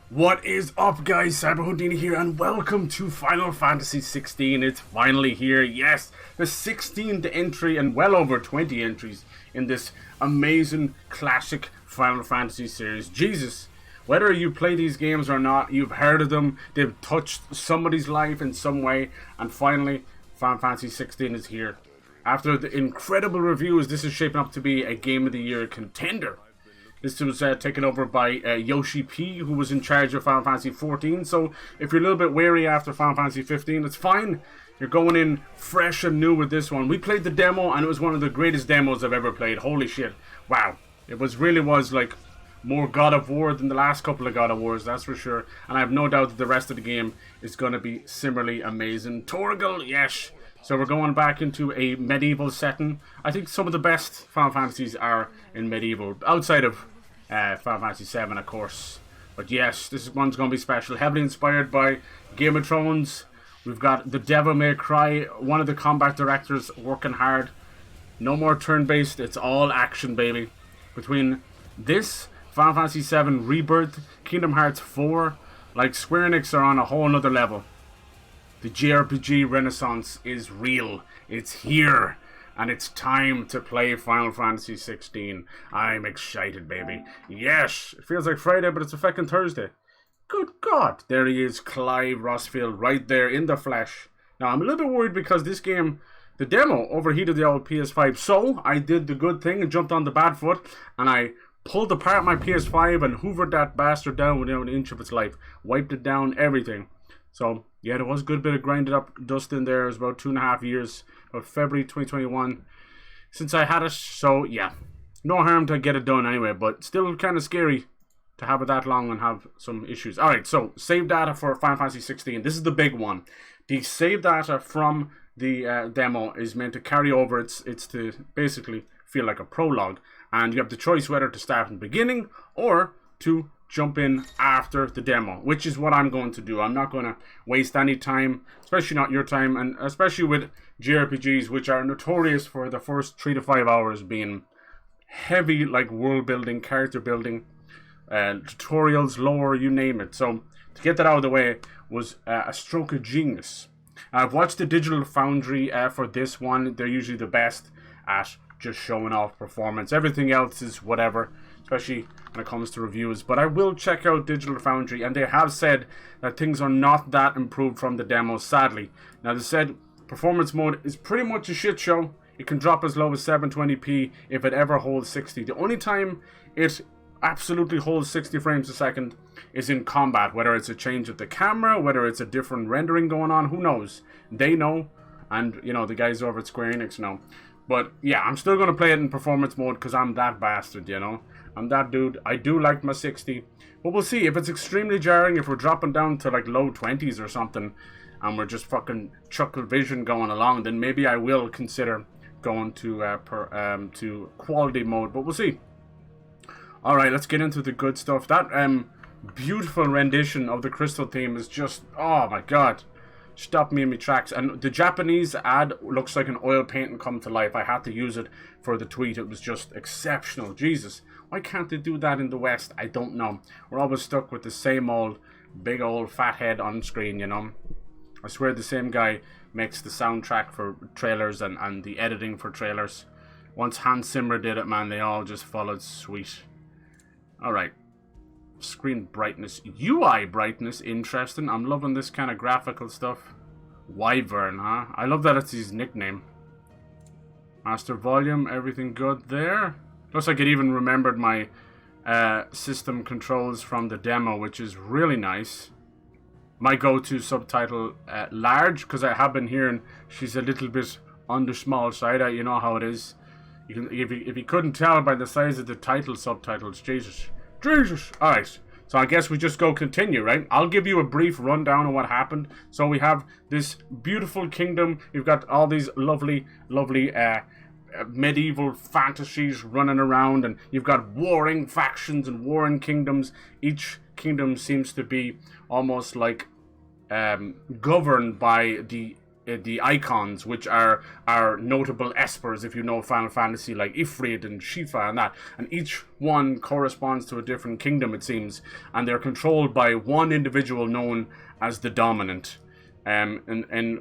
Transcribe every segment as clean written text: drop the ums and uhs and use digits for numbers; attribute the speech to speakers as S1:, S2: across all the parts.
S1: What is up, guys? CyberHoudini here, and welcome to Final Fantasy XVI. It's finally here. Yes, the 16th entry and well over 20 entries in this amazing classic Final Fantasy series. Jesus, whether you play these games or not, you've heard of them. They've touched somebody's life in some way, and finally, Final Fantasy XVI is here. After the incredible reviews, this is shaping up to be a Game of the Year contender. This was taken over by Yoshi P, who was in charge of Final Fantasy XIV. So if you're a little bit wary after Final Fantasy 15, it's fine. You're going in fresh and new with this one. We played the demo, and it was one of the greatest demos I've ever played. Holy shit. Wow. It really was like more God of War than the last couple of God of Wars, that's for sure. And I have no doubt that the rest of the game is going to be similarly amazing. Torgal, yes. So we're going back into a medieval setting. I think some of the best Final Fantasies are in medieval, outside of Final Fantasy VII, of course. But yes, this one's going to be special. Heavily inspired by Game of Thrones. We've got the Devil May Cry, one of the combat directors working hard. No more turn-based, it's all action, baby. Between this, Final Fantasy VII Rebirth, Kingdom Hearts 4, like Square Enix are on a whole nother level. The JRPG renaissance is real. It's here. And it's time to play Final Fantasy XVI. I'm excited, baby. Yes! It feels like Friday, but it's a fucking Thursday. Good God. There he is, Clive Rossfield, right there in the flesh. Now, I'm a little bit worried because this game, the demo, overheated the old PS5. So, I did the good thing and jumped on the bad foot. And I pulled apart my PS5 and hoovered that bastard down within an inch of its life. Wiped it down, everything. So, yeah, there was a good bit of grinded up dust in there. It was about 2.5 years, about February 2021, since I had it. So, yeah, no harm to get it done anyway, but still kind of scary to have it that long and have some issues. Alright, so, save data for Final Fantasy 16. This is the big one. The save data from the demo is meant to carry over. It's to basically feel like a prologue, and you have the choice whether to start in the beginning or to jump in after the demo, which is what I'm going to do. I'm not going to waste any time, especially not your time, and especially with JRPGs, which are notorious for the first 3 to 5 hours being heavy, like world building, character building, tutorials, lore, you name it. So to get that out of the way was a stroke of genius. I've watched the Digital Foundry for this one. They're usually the best at just showing off performance. Everything else is whatever, especially when it comes to reviews. But I will check out Digital Foundry, and they have said that things are not that improved from the demo, sadly. Now, they said performance mode is pretty much a shit show. It can drop as low as 720p if it ever holds 60. The only time it absolutely holds 60 frames a second is in combat, whether it's a change of the camera, whether it's a different rendering going on, who knows? They know, and, you know, the guys over at Square Enix know. But, yeah, I'm still going to play it in performance mode because I'm that bastard, you know? I'm that dude. I do like my 60. But we'll see. If it's extremely jarring, if we're dropping down to, like, low 20s or something, and we're just fucking chuckle vision going along, then maybe I will consider going to quality mode. But we'll see. Alright, let's get into the good stuff. That beautiful rendition of the Crystal theme is just, oh my god. Stopped me in my tracks. And the Japanese ad looks like an oil painting come to life. I had to use it for the tweet. It was just exceptional. Jesus, why can't they do that in the West? I don't know. We're always stuck with the same old big old fat head on screen, you know. I swear the same guy makes the soundtrack for trailers and the editing for trailers. Once Hans Zimmer did it, man, they all just followed sweet. Alright. Screen brightness, UI brightness, interesting. I'm loving this kind of graphical stuff. Wyvern, huh? I love that it's his nickname. Master volume, everything good there. Looks like it even remembered my system controls from the demo, which is really nice. My go-to subtitle, large, because I have been hearing she's a little bit on the small side. You know how it is. You can, if you couldn't tell by the size of the title subtitles, Jesus. Alright, so I guess we just go continue, right? I'll give you a brief rundown of what happened. So we have this beautiful kingdom. You've got all these lovely medieval fantasies running around, and you've got warring factions and warring kingdoms. Each kingdom seems to be almost like governed by the the Eikons, which are notable espers, if you know Final Fantasy, like Ifrit and Shifa and that. And each one corresponds to a different kingdom, it seems. And they're controlled by one individual known as the Dominant. And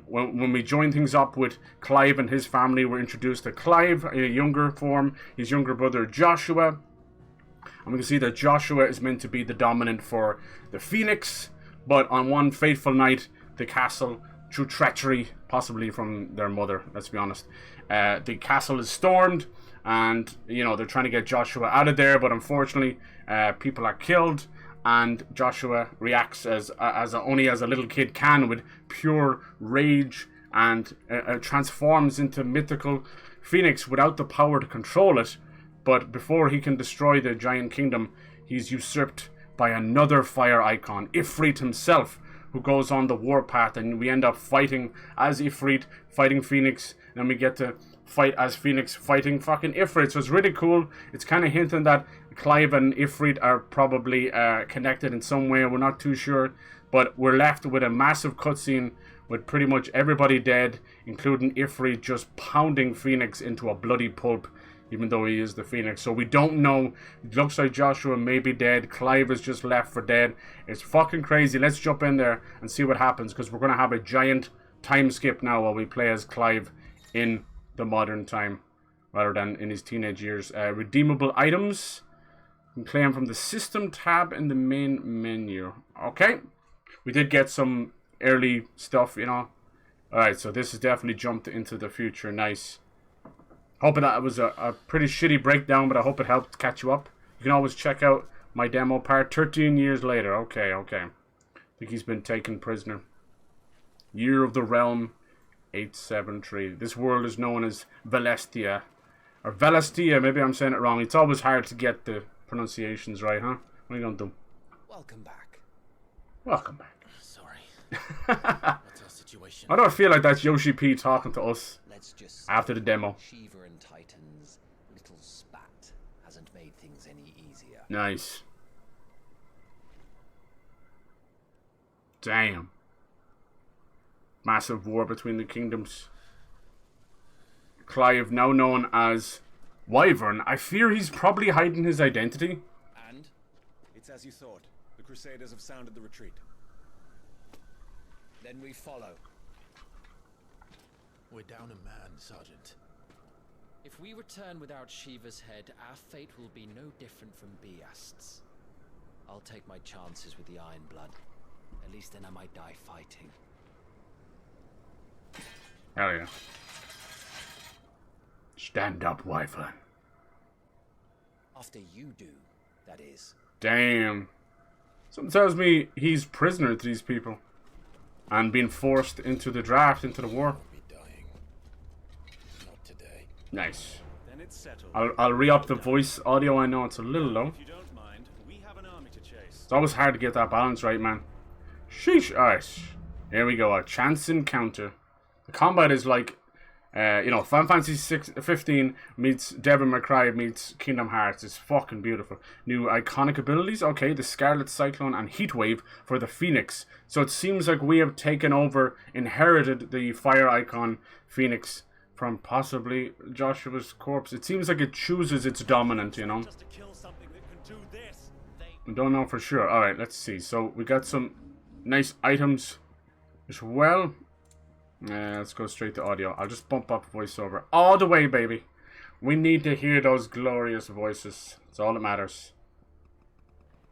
S1: when we join things up with Clive and his family, we're introduced to Clive, a younger form, his younger brother Joshua. And we can see that Joshua is meant to be the Dominant for the Phoenix. But on one fateful night, the castle, through treachery, possibly from their mother, let's be honest, the castle is stormed. And, you know, they're trying to get Joshua out of there. But unfortunately, people are killed. And Joshua reacts as only as a little kid can, with pure rage, and transforms into mythical Phoenix without the power to control it. But before he can destroy the giant kingdom, he's usurped by another fire icon, Ifrit himself, who goes on the warpath, and we end up fighting as Ifrit, fighting Phoenix, and then we get to fight as Phoenix, fighting fucking Ifrit. So it's really cool. It's kind of hinting that Clive and Ifrit are probably connected in some way. We're not too sure, but we're left with a massive cutscene with pretty much everybody dead, including Ifrit just pounding Phoenix into a bloody pulp, even though he is the Phoenix. So we don't know. It looks like Joshua may be dead. Clive is just left for dead. It's fucking crazy. Let's jump in there and see what happens, because we're going to have a giant time skip now while we play as Clive in the modern time rather than in his teenage years. Redeemable items. You can claim from the system tab in the main menu. Okay. We did get some early stuff, you know. Alright, so this has definitely jumped into the future. Nice. Hoping that it was a pretty shitty breakdown, but I hope it helped catch you up. You can always check out my demo part 13 years later. Okay. I think he's been taken prisoner. Year of the Realm 873. This world is known as Velestia. Or Velestia, maybe I'm saying it wrong. It's always hard to get the pronunciations right, huh? What are you going to do?
S2: Welcome back.
S1: Welcome back.
S2: Sorry. What's our situation?
S1: I don't feel like that's Yoshi P talking to us after the demo.
S2: Shiva and Titan's little spat hasn't made things any easier.
S1: Nice. Damn. Massive war between the kingdoms. Clive, now known as Wyvern. I fear he's probably hiding his identity.
S3: And? It's as you thought. The Crusaders have sounded the retreat.
S2: Then we follow.
S4: We're down a man, Sergeant.
S2: If we return without Shiva's head, our fate will be no different from Biast's. I'll take my chances with the Iron Blood. At least then I might die fighting.
S1: Hell yeah. Stand up, Wyvern.
S2: After you do, that is.
S1: Damn. Something tells me he's prisoner to these people. And being forced into the draft, into the war.
S4: I'll be dying. Not today.
S1: Nice.
S3: Then it's settled.
S1: I'll re-up the voice audio. I know it's a little low.
S3: If you don't mind, we have an army to chase.
S1: It's always hard to get that balance right, man. Sheesh. Alright. Here we go. A chance encounter. The combat is like, you know, Final Fantasy 15 meets Devil May Cry meets Kingdom Hearts. It's fucking beautiful. New iconic abilities. Okay, the Scarlet Cyclone and Heatwave for the Phoenix. So it seems like we have taken over, inherited the fire icon Phoenix from possibly Joshua's corpse. It seems like it chooses its dominant, you know.
S3: Just to kill something that can do this.
S1: I don't know for sure. Alright, let's see. So we got some nice items as well. Let's go straight to audio. I'll just bump up voiceover all the way, baby. We need to hear those glorious voices. That's all that matters.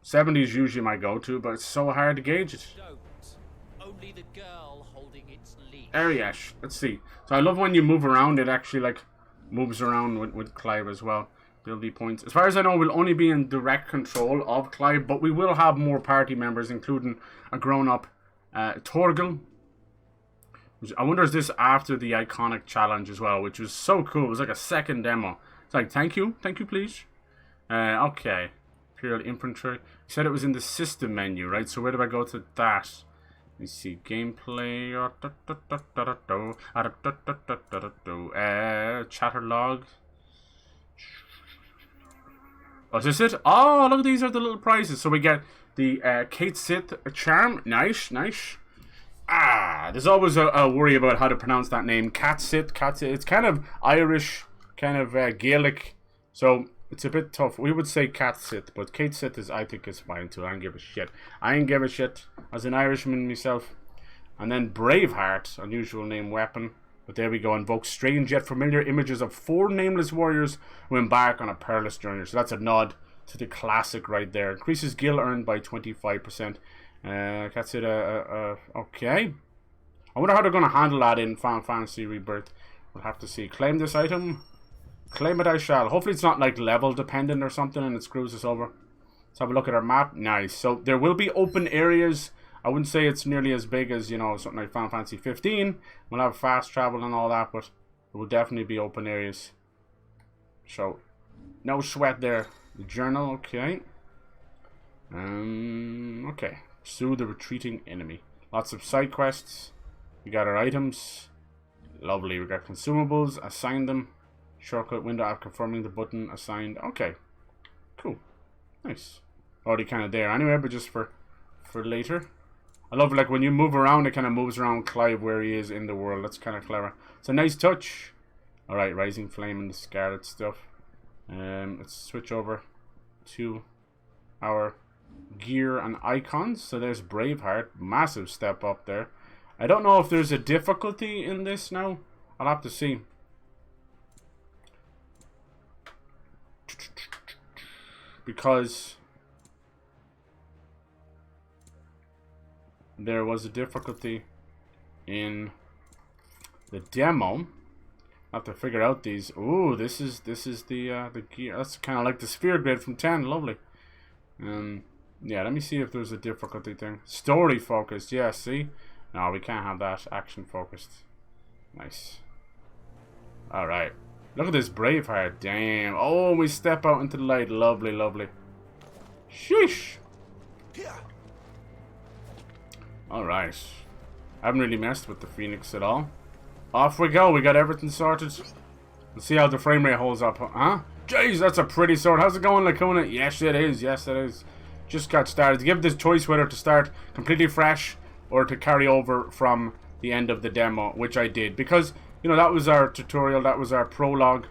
S1: 70 is usually my go-to, but it's so hard to gauge it.
S2: Don't. Only the girl holding its leash.
S1: Ariash. Let's see. So I love when you move around, it actually like moves around with Clive as well. Ability points. As far as I know, we'll only be in direct control of Clive, but we will have more party members, including a grown-up Torgal. I wonder is this after the iconic challenge as well, which was so cool. It was like a second demo. It's like, thank you please. Okay. Imperial Infantry. He said it was in the system menu, right? So where do I go to that? Let me see. Gameplay. Chatter log. Oh, is this it? Oh, look, these are the little prizes. So we get the Kate Sith charm. Nice. There's always a worry about how to pronounce that name. Catsit. It's kind of Irish, kind of Gaelic, so it's a bit tough. We would say Catsit, but Catsit is, I think, is fine too. I don't give a shit. I ain't give a shit as an Irishman myself. And then Braveheart, unusual name weapon. But there we go. Invokes strange yet familiar images of 4 nameless warriors who embark on a perilous journey. So that's a nod to the classic right there. Increases gil earned by 25%. That's it. Okay. I wonder how they're going to handle that in Final Fantasy Rebirth. We'll have to see. Claim this item. Claim it I shall. Hopefully it's not like level dependent or something and it screws us over. Let's have a look at our map. Nice. So there will be open areas. I wouldn't say it's nearly as big as, you know, something like Final Fantasy 15. We'll have fast travel and all that, but there will definitely be open areas. So, no sweat there. The journal, okay. Okay. Pursue the retreating enemy. Lots of side quests. We got our items. Lovely. We got consumables. Assign them. Shortcut window after confirming the button assigned. Okay. Cool. Nice. Already kind of there anyway, but just for later. I love, like, when you move around, it kind of moves around Clive where he is in the world. That's kind of clever. It's a nice touch. Alright, Rising Flame and the Scarlet stuff. Let's switch over to our gear and icons. So there's Braveheart. Massive step up there. I don't know if there's a difficulty in this now. I'll have to see. Because there was a difficulty in the demo. I have to figure out these. Ooh, this is the gear. That's kind of like the sphere grid from 10. Lovely. Yeah, let me see if there's a difficulty thing. Story focused. Yeah, see? No, we can't have that. Action focused. Nice. Alright. Look at this Braveheart. Damn. Oh, we step out into the light. Lovely, lovely. Sheesh. Alright. I haven't really messed with the Phoenix at all. Off we go. We got everything sorted. Let's see how the frame rate holds up. Huh? Jeez, that's a pretty sword. How's it going, Lacuna? Yes, it is. Yes, it is. Just got started. Give this choice whether to start completely fresh or to carry over from the end of the demo, which I did. Because, you know, that was our tutorial. That was our prologue.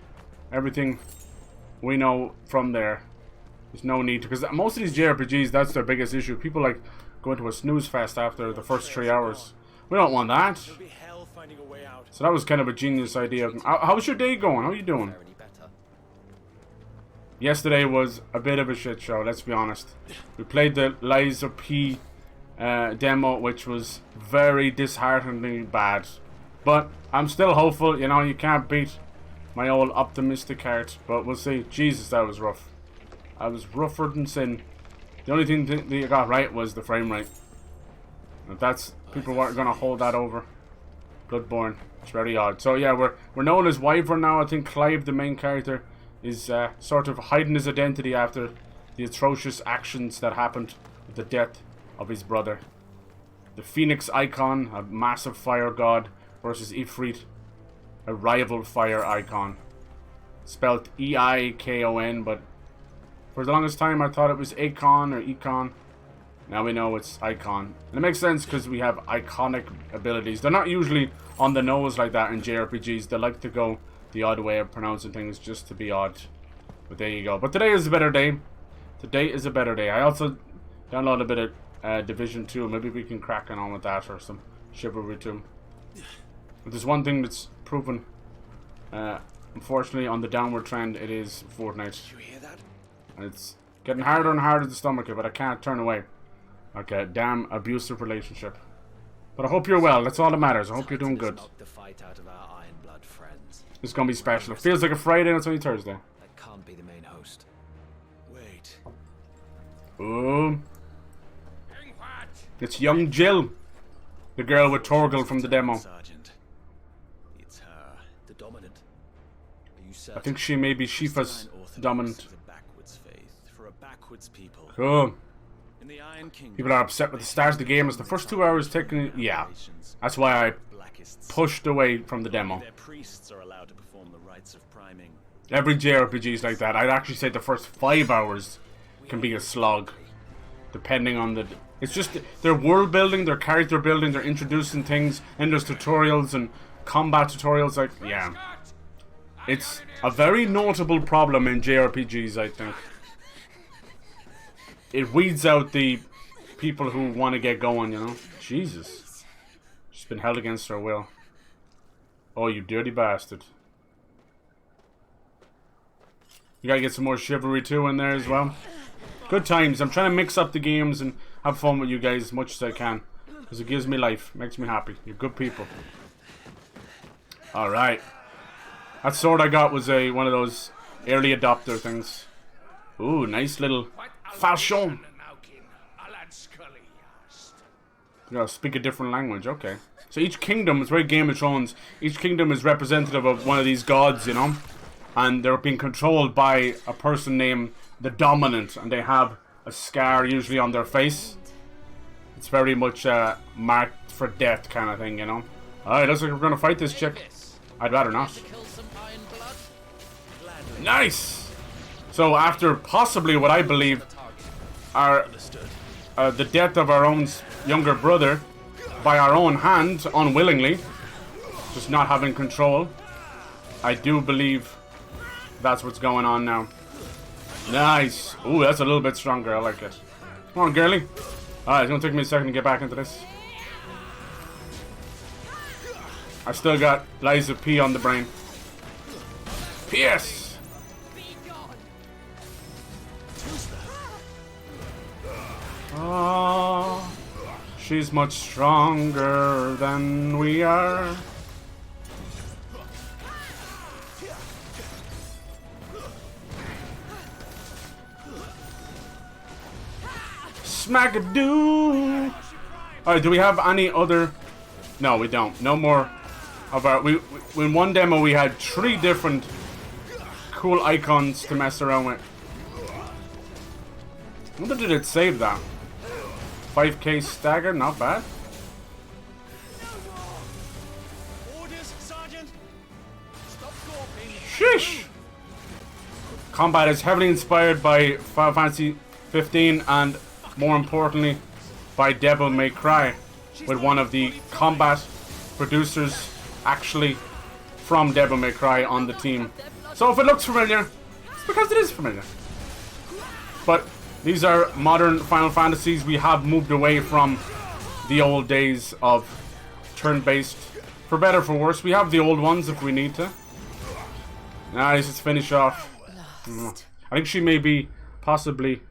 S1: Everything we know from there. There's no need to. Because most of these JRPGs, that's their biggest issue. People like going to a snooze fest after the first 3 hours. We don't want that. So that was kind of a genius idea. How's your day going? How are you doing? Yesterday was a bit of a shit show, let's be honest. We played the Lies of P demo, which was very dishearteningly bad. But I'm still hopeful, you know, you can't beat my old optimistic heart. But we'll see. Jesus, that was rough. I was rougher than sin. The only thing that you got right was the frame rate. And that's, people weren't going to hold that over. Bloodborne. It's very odd. So yeah, we're known as Wyvern now. I think Clive, the main character, is sort of hiding his identity after the atrocious actions that happened with the death of his brother. The Phoenix Icon, a massive fire god, versus Ifrit, a rival fire icon. Spelled E-I-K-O-N, but for the longest time I thought it was Eikon or Econ. Now we know it's Icon. And it makes sense because we have iconic abilities. They're not usually on the nose like that in JRPGs. They like to go the odd way of pronouncing things just to be odd. But there you go. But today is a better day. Today is a better day. I also downloaded a bit of Division 2. Maybe we can crack on with that or some Chivalry 2. But there's one thing that's proven, unfortunately, on the downward trend, it is Fortnite.
S3: You hear that?
S1: And it's getting harder and harder to stomach it, but I can't turn away. Okay, damn abusive relationship. But I hope you're well. That's all that matters. I hope you're doing good.
S2: The fight out of our Iron Blood friends.
S1: It's gonna be special. It feels like a Friday and it's only Thursday.
S2: That can't be the main host.
S3: Wait.
S1: Ooh. It's young Jill. The girl with Torgal from the demo.
S3: Sergeant. It's her.
S2: The dominant. Are you certain?
S1: I think she may be Shifa's dominant.
S3: The backwards faith for a backwards people.
S1: Cool.
S3: In the Iron Kingdom,
S1: People are upset with the start of the game as the first 2 hours taken. Yeah. That's why I pushed away from the demo.
S3: their priests are allowed to perform the rites of priming.
S1: Every JRPG is like that. I'd actually say the first 5 hours can be a slog. depending on the... It's just their world building, their character building, they're introducing things, and there's tutorials and combat tutorials, like, yeah. It's a very notable problem in JRPGs, I think. It weeds out the people who want to get going, you know? Jesus. She's been held against her will. Oh, you dirty bastard. You gotta get some more chivalry too in there as well. Good times. I'm trying to mix up the games and have fun with you guys as much as I can. Because it gives me life. Makes me happy. You're good people. Alright. That sword I got was one of those early adopter things. Ooh, nice little fashion. You gotta speak a different language, okay. So each kingdom, it's very Game of Thrones, each kingdom is representative of one of these gods, you know? And they're being controlled by a person named the Dominant, and they have a scar usually on their face. It's very much marked for death kind of thing, you know? Alright, looks like we're gonna fight this chick. I'd rather not. Nice! So after possibly what I believe are the death of our own younger brother by our own hand, unwillingly, just not having control, I do believe that's what's going on now. Nice! Ooh, that's a little bit stronger, I like it. Come on, girly. Alright, it's gonna take me a second to get back into this. I still got Liza P on the brain. P.S. Oh, she's much stronger than we are. Smack-a-doo! Alright, do we have any other... No, we don't. No more of our... In one demo, we had 3 different cool icons to mess around with. I wonder did it save that? 5k stagger, not bad. Sheesh! Combat is heavily inspired by Final Fantasy 15 and, more importantly, by Devil May Cry, with one of the combat producers actually from Devil May Cry on the team. So if it looks familiar, it's because it is familiar. But these are modern Final Fantasies. We have moved away from the old days of turn-based. For better, for worse. We have the old ones if we need to. Nice, let's finish off. I think she may be possibly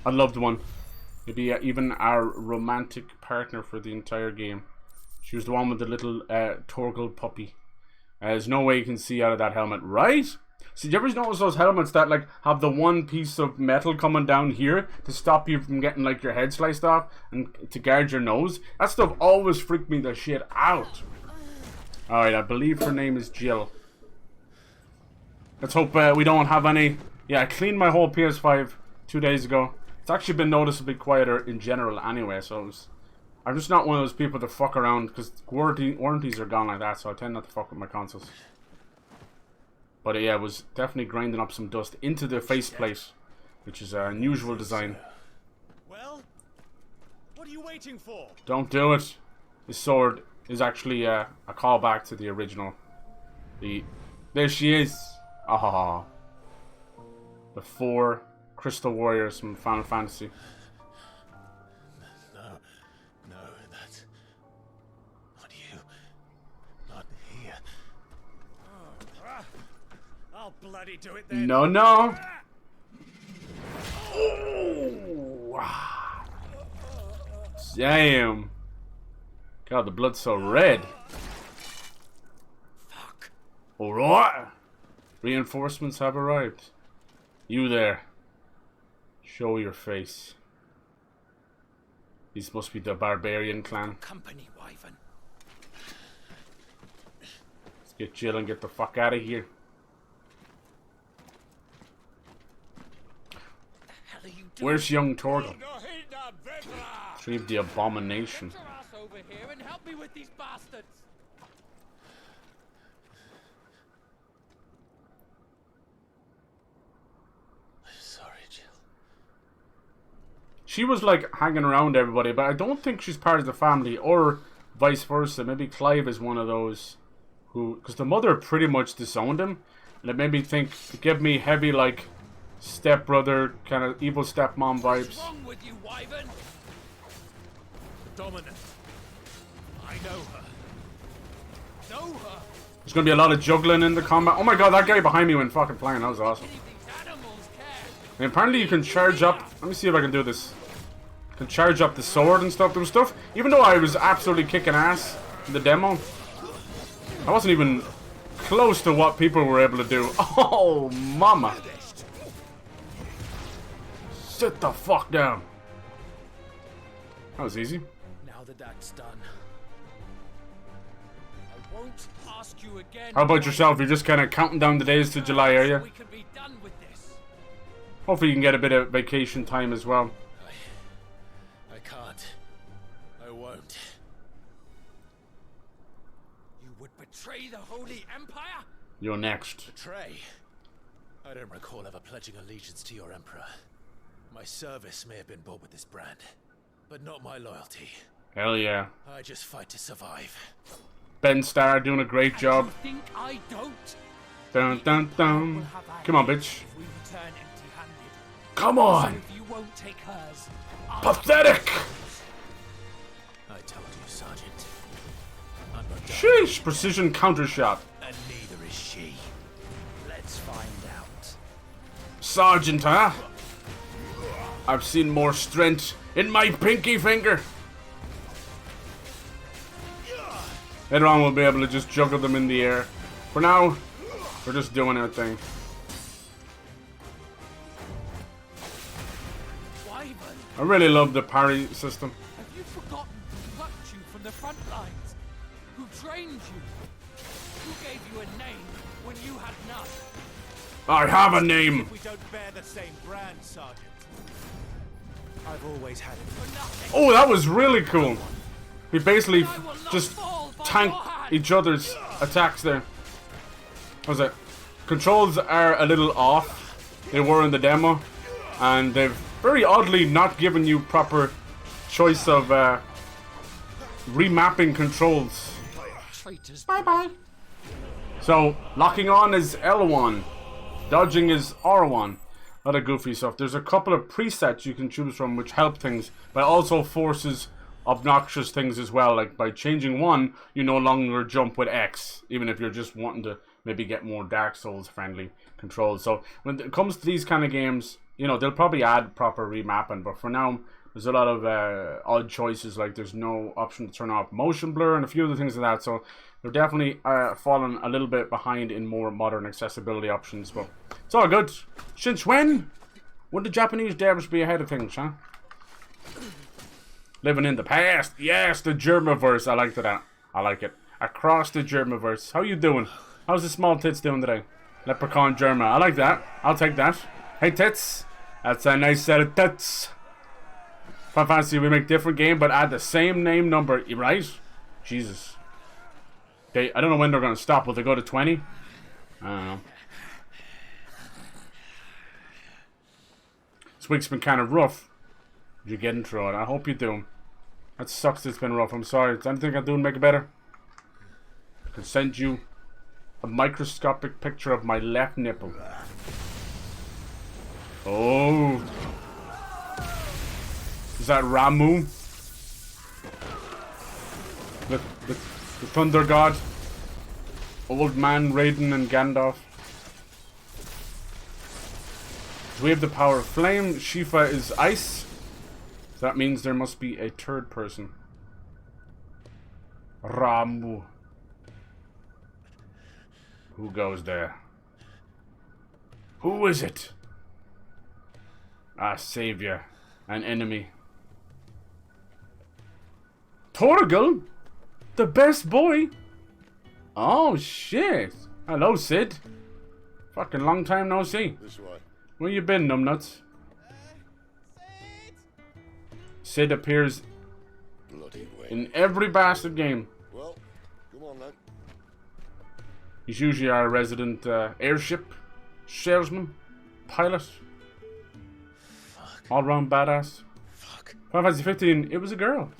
S1: a loved one. Maybe even our romantic partner for the entire game. She was the one with the little Torgal puppy. There's no way you can see out of that helmet, right? So did you ever notice those helmets that like have the one piece of metal coming down here to stop you from getting like your head sliced off and to guard your nose? That stuff always freaked me the shit out. Alright, I believe her name is Jill. Let's hope we don't have any... Yeah, I cleaned my whole PS5 2 days ago. It's actually been noticeably quieter in general anyway, so I'm just not one of those people that fuck around because warranties are gone like that, so I tend not to fuck with my consoles. But yeah, it was definitely grinding up some dust into the faceplate, which is an unusual design.
S3: Well, what are you waiting for?
S1: Don't do it. This sword is actually a callback to the original. There she is. Ah, the 4 Crystal Warriors from Final Fantasy.
S4: No, that's not you. Not here.
S3: I'll bloody do it then.
S1: No, no. Ooh. Damn. God, the blood's so red.
S3: Fuck.
S1: Alright. Reinforcements have arrived. You there. Show your face. These must be the barbarian clan.
S2: Company, Wyvern.
S1: Let's get Jill and get the fuck out of here. Where's young Torgal? Retrieve the abomination.
S2: Get your ass over here and help me with these bastards.
S4: Sorry, Jill.
S1: she was like hanging around everybody, but I don't think she's part of the family, or vice versa. Maybe Clive is one of those who, because the mother pretty much disowned him, and it made me think, it gave me heavy like stepbrother kind of evil stepmom vibes.
S2: What's wrong with you, Wyvern?
S4: Dominant. I know her. Know her.
S1: There's gonna be a lot of juggling in the combat. Oh my god, that guy behind me went fucking flying. That was awesome. And apparently you can charge up. Let me see if I can do this. You can charge up the sword and stuff. There was stuff. Even though I was absolutely kicking ass in the demo, I wasn't even close to what people were able to do. Oh, mama. Sit the fuck down. That was easy.
S2: Now that that's done, I won't ask you again.
S1: How about yourself? You're just kind of counting down the days to July, are you?
S2: We can be done with this.
S1: Hopefully you can get a bit of vacation time as well.
S4: I can't. I won't.
S2: You would betray the Holy Empire?
S1: You're next.
S4: Betray? I don't recall ever pledging allegiance to your emperor. My service may have been bought with this brand, but not my loyalty.
S1: Hell yeah.
S4: I just fight to survive.
S1: Ben Starr doing a great job.
S2: You think I don't?
S1: Dun dun dun. Come on, bitch.
S2: If we return empty-handed.
S1: Come on.
S2: So if you won't take hers,
S1: Pathetic.
S4: I told you, Sergeant. I'm not done.
S1: Sheesh. Precision counter shot.
S4: And neither is she.
S2: let's find out.
S1: Sergeant, huh? I've seen more strength in my pinky finger. Later on we'll be able to just juggle them in the air. For now, we're just doing our thing.
S2: Wyvern,
S1: I really love the parry system.
S2: have you forgotten who plucked you from the front lines? Who trained you? Who gave you a name when you had none?
S1: I have a name.
S4: We don't bear the same brand, Sergeant. I've always had it.
S2: For nothing.
S1: Oh, that was really cool. We basically
S2: I will not
S1: just
S2: fall by
S1: tank
S2: your hand.
S1: each other's attacks there. What was it? Controls are a little off. They were in the demo. And they've very oddly not given you proper choice of remapping controls.
S2: Traitors.
S1: Bye-bye. So, locking on is L1. Dodging is R1. A lot of goofy stuff. There's a couple of presets you can choose from which help things, but also forces obnoxious things as well. Like by changing one, you no longer jump with X, even if you're just wanting to maybe get more Dark Souls friendly controls. So when it comes to these kind of games, you know, they'll probably add proper remapping, but for now there's a lot of odd choices. Like there's no option to turn off motion blur and a few other things like that. So they're definitely falling a little bit behind in more modern accessibility options, but it's all good. Since when would the Japanese devs be ahead of things, huh? Living in the past. Yes, the Germaverse. I like that. I like it. Across the Germaverse. How you doing? How's the small tits doing today? Leprechaun Germa. I like that. I'll take that. Hey, tits. That's a nice set of tits. Final Fantasy, we make different game, but add the same name number, right? Jesus. Okay, I don't know when they're going to stop. Will they go to 20? I don't know. This week's been kind of rough. You're getting through it. I hope you do. That sucks. It's been rough. I'm sorry. Is there anything I can do to make it better? I can send you a microscopic picture of my left nipple. Oh. Is that Ramu? The Thunder God? Old Man Raiden and Gandalf? Do we have the power of flame? Shifa is ice. So that means there must be a third person. Ramu. Who goes there? Who is it? Ah, savior. An enemy. Torgal? The best boy? Oh, shit. Hello, Sid. Fucking long time no see.
S5: This way.
S1: Where you been, numbnuts? Sid appears
S5: Bloody way.
S1: in every bastard game.
S5: Well, come on then.
S1: He's usually our resident airship salesman, pilot, all-round badass.
S4: Fuck.
S1: Final Fantasy 15, it was a girl.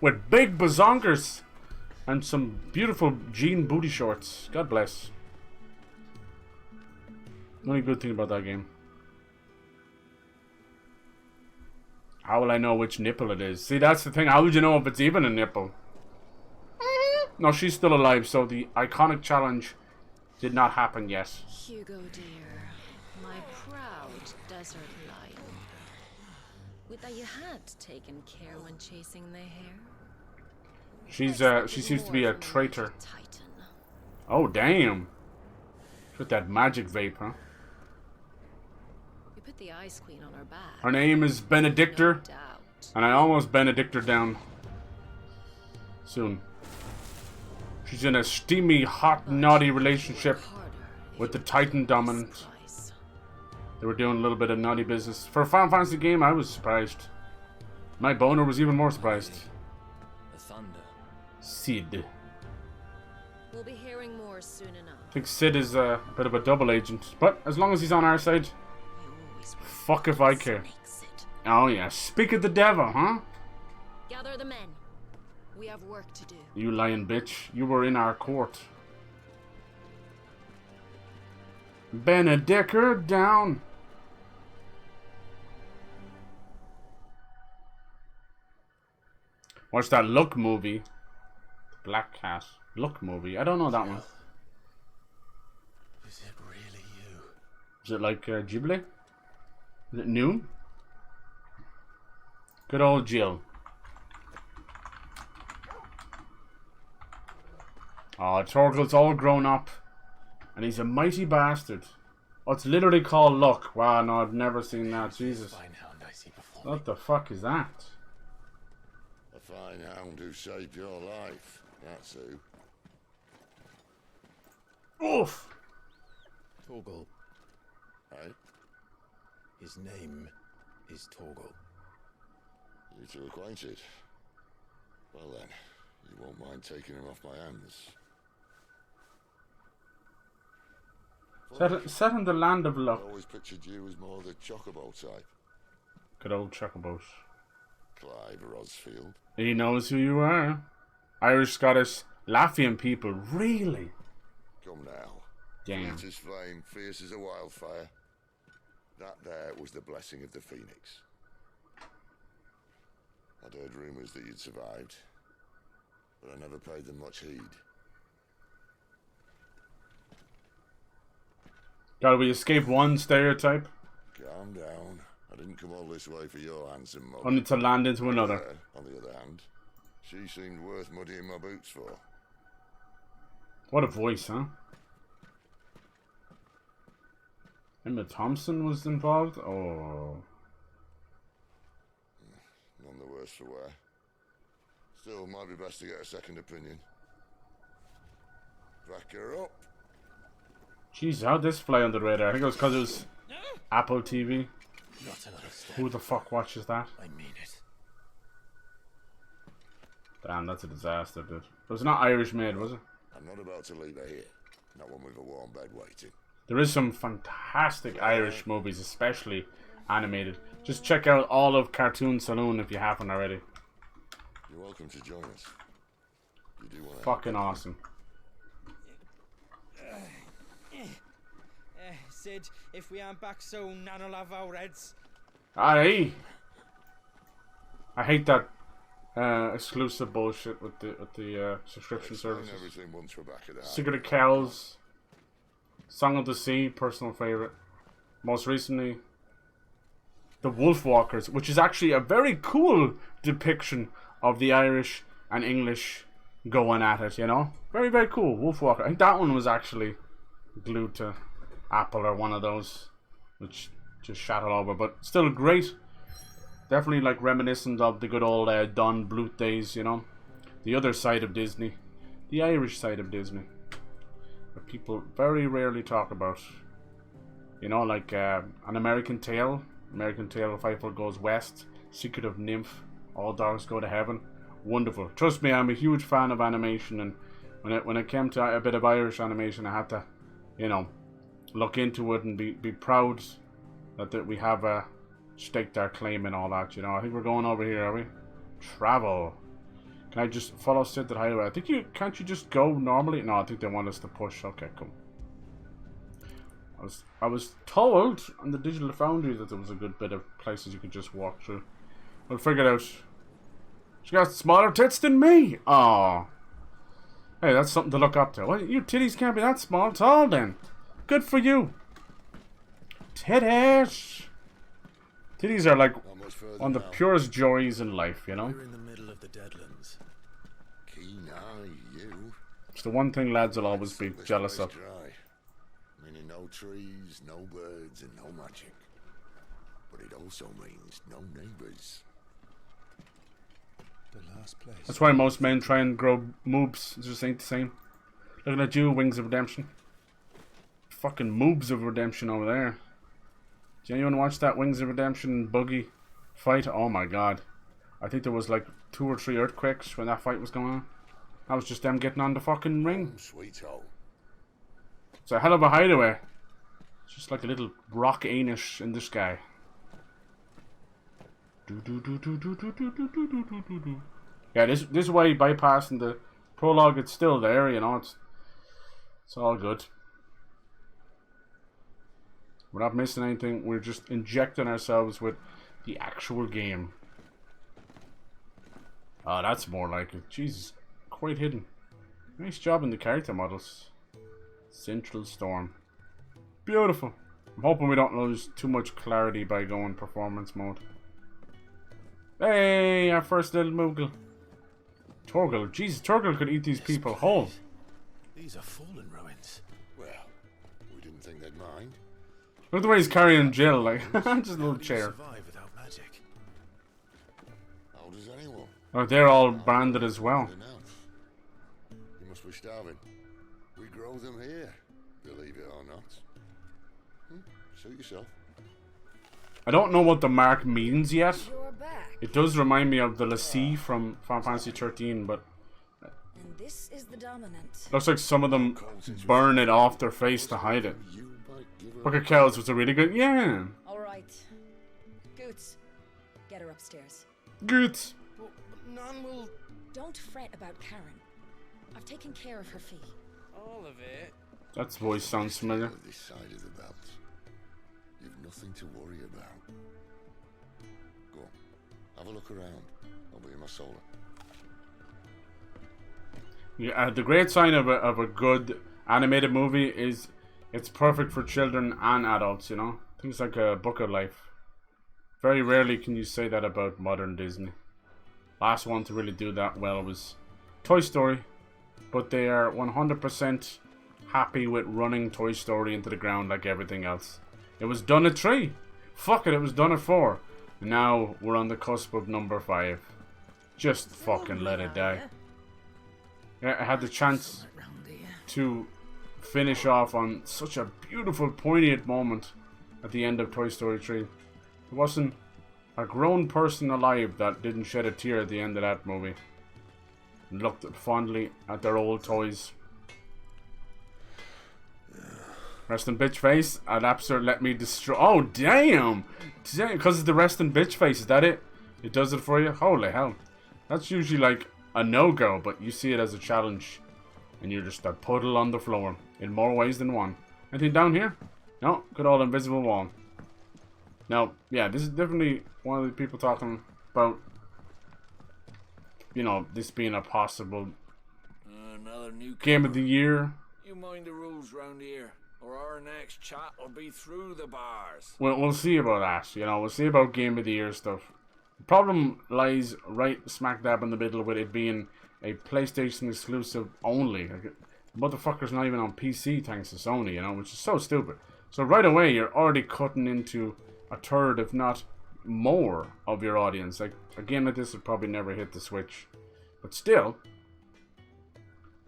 S1: With big bazonkers. And some beautiful jean booty shorts. God bless. Only good thing about that game. How will I know which nipple it is? See, that's the thing. How would you know if it's even a nipple? No, she's still alive, so the iconic challenge did not happen yet.
S6: Hugo, dear, my proud desert lion. Would that you had taken care when chasing the hare?
S1: She seems to be a traitor. Oh, damn. With that magic vape, huh?
S6: We put the Ice Queen on her back.
S1: Her name is Benedictor.
S6: No doubt.
S1: And I almost Benedict her down. Soon. She's in a steamy, hot, naughty relationship with the Titan dominant. They were doing a little bit of naughty business. For a Final Fantasy game, I was surprised. My boner was even more surprised.
S2: The thunder.
S1: Sid.
S6: We'll be hearing more soon enough.
S1: I think Sid is a bit of a double agent. But as long as he's on our side, fuck if I care. Oh yeah, speak of the devil, huh?
S6: Gather the men. We have work to do.
S1: You lying bitch. You were in our court. Benedicker down. Watch that Look movie. Black Cat. Look movie. I don't know that one.
S4: Is it really you?
S1: Is it like Ghibli? Is it new? Good old Jill. Oh, Torgal's all grown up. And he's a mighty bastard. Oh, it's literally called Luck. Wow, no, I've never seen that. Jesus. What the fuck is that?
S5: A fine hound who saved your life. That's who.
S1: Oof!
S4: Torgal.
S5: Hey?
S4: His name is Torgal.
S5: You two acquainted? Well then, you won't mind taking him off my hands.
S1: Set in the land of
S5: I
S1: luck.
S5: always pictured you as more the chocobo type.
S1: Good old chocobos.
S5: Clive Rosfield.
S1: He knows who you are. Irish, Scottish, Latvian people. Really?
S5: Come now.
S1: Damn.
S5: Fleet as flame, fierce as a wildfire. That there was the blessing of the Phoenix. I'd heard rumours that you'd survived, but I never paid them much heed.
S1: Gotta we escape one stereotype?
S5: Calm down. I didn't come all this way for your handsome mother.
S1: Only to land into another.
S5: Her, on the other hand, she seemed worth muddying my boots for.
S1: What a voice, huh? Emma Thompson was involved? Oh.
S5: None the worse for wear. Still, might be best to get a second opinion. Back her up.
S1: Jeez, how'd this fly under the radar? I think it was because it was Apple TV.
S4: Not another step.
S1: Who the fuck watches that?
S4: I mean it.
S1: Damn, that's a disaster, dude. It was not Irish made, was it?
S5: I'm not about to leave her here. Not one with a warm bed waiting.
S1: There is some fantastic Irish movies, especially animated. Just check out all of Cartoon Saloon if you haven't already.
S5: You're welcome to join us. You do want to
S1: Fucking awesome.
S7: Sid, if we aren't back soon, Nan'll have our heads.
S1: Aye. I hate that exclusive bullshit with the subscription services.
S5: everything once we're back at the
S1: Secret of Kells, Song of the Sea, personal favorite. Most recently, The Wolfwalkers, which is actually a very cool depiction of the Irish and English going at it, you know? Very, very cool. Wolfwalker. I think that one was actually glued to Apple or one of those, which just shot it over, but still great. Definitely like reminiscent of the good old Don Bluth days, you know? The other side of Disney. The Irish side of Disney. That people very rarely talk about. You know, like An American Tale. American Tale of Fievel Goes West. Secret of Nymph. All Dogs Go to Heaven. Wonderful. Trust me, I'm a huge fan of animation, and when it came to a bit of Irish animation, I had to, you know, look into it and be proud that we have staked our claim and all that, you know. I think we're going over here, are we? Travel. Can I just follow Sid to the highway? I think you... Can't you just go normally? No, I think they want us to push. Okay, cool. I was told on the Digital Foundry that there was a good bit of places you could just walk through. We'll figure it out. She got smaller tits than me. Oh. Hey, that's something to look up to. Well, your titties can't be that small. Tall then. Good for you. Titties. Titties are like one of the purest joys in life, you know.
S4: We're in the middle of the Deadlands.
S5: Keen eye, you.
S1: It's the one thing lads will always be jealous of.
S5: Dry. Meaning no trees, no birds, and no magic. But it also means no neighbors.
S4: The last place.
S1: That's why most men try and grow moobs. It just ain't the same. Looking at you, Wings of Redemption. Fucking moobs of redemption over there. Did anyone watch that Wings of Redemption buggy fight? Oh my god. I think there was like 2 or 3 earthquakes when that fight was going on. That was just them getting on the fucking ring.
S5: Sweeto.
S1: It's a hell of a hideaway. It's just like a little rock anish in the sky. Yeah, this way bypassing the prologue, it's still there, you know, it's all good. We're not missing anything, we're just injecting ourselves with the actual game. Oh, that's more like it. Jesus, quite hidden. Nice job in the character models. Central Storm. Beautiful. I'm hoping we don't lose too much clarity by going performance mode. Hey, our first little Moogle. Torgal. Jesus, Torgal could eat these people whole.
S4: These are fallen ruins.
S5: Well, we didn't think they'd mind.
S1: Look at the way he's carrying Jill, like, just a little chair.
S4: Survive without magic.
S5: How does anyone?
S1: Oh, they're all branded as well.
S5: You must be starving. We grow them here, believe it or not. Suit yourself.
S1: I don't know what the mark means yet.
S8: You're back.
S1: It does remind me of the lassie from Final Fantasy 13, but
S8: And this is the dominant.
S1: looks like some of them burn it off their face to hide it. Look at Kells was a really good... Yeah.
S8: Alright. Goots, get her upstairs.
S1: Good.
S7: But none will...
S8: Don't fret about Karen. I've taken care of her fee.
S7: All of it?
S1: That voice sounds familiar.
S5: This side of the belt. You've nothing to worry about. Go on. Have a look around. I'll be in my solar.
S1: Yeah, the great sign of a good animated movie is it's perfect for children and adults, you know? Things like a Book of Life. Very rarely can you say that about modern Disney. Last one to really do that well was Toy Story. But they are 100% happy with running Toy Story into the ground like everything else. It was done at 3. Fuck it, it was done at 4. And now we're on the cusp of number 5. Just fucking let it die. Yeah, I had the chance to finish off on such a beautiful, poignant moment at the end of Toy Story 3. There wasn't a grown person alive that didn't shed a tear at the end of that movie. And looked fondly at their old toys. Resting bitch face. Adapter let me destroy. Oh, damn! Because it's the resting bitch face. Is that it? It does it for you? Holy hell. That's usually like a no-go, but you see it as a challenge. And you're just a puddle on the floor. In more ways than one. Anything down here? No. Good old invisible wall. Now, yeah, this is definitely one of the people talking about, you know, this being a possible
S9: Another new
S1: game of the year.
S9: You mind the rules round here, or our next chat will be through the bars.
S1: We'll see about that, you know, we'll see about game of the year stuff. The problem lies right smack dab in the middle with it being a PlayStation exclusive only. Like, the motherfucker's not even on PC thanks to Sony, you know, which is so stupid. So right away you're already cutting into a third, if not more, of your audience. Like, a game like this would probably never hit the Switch. But still.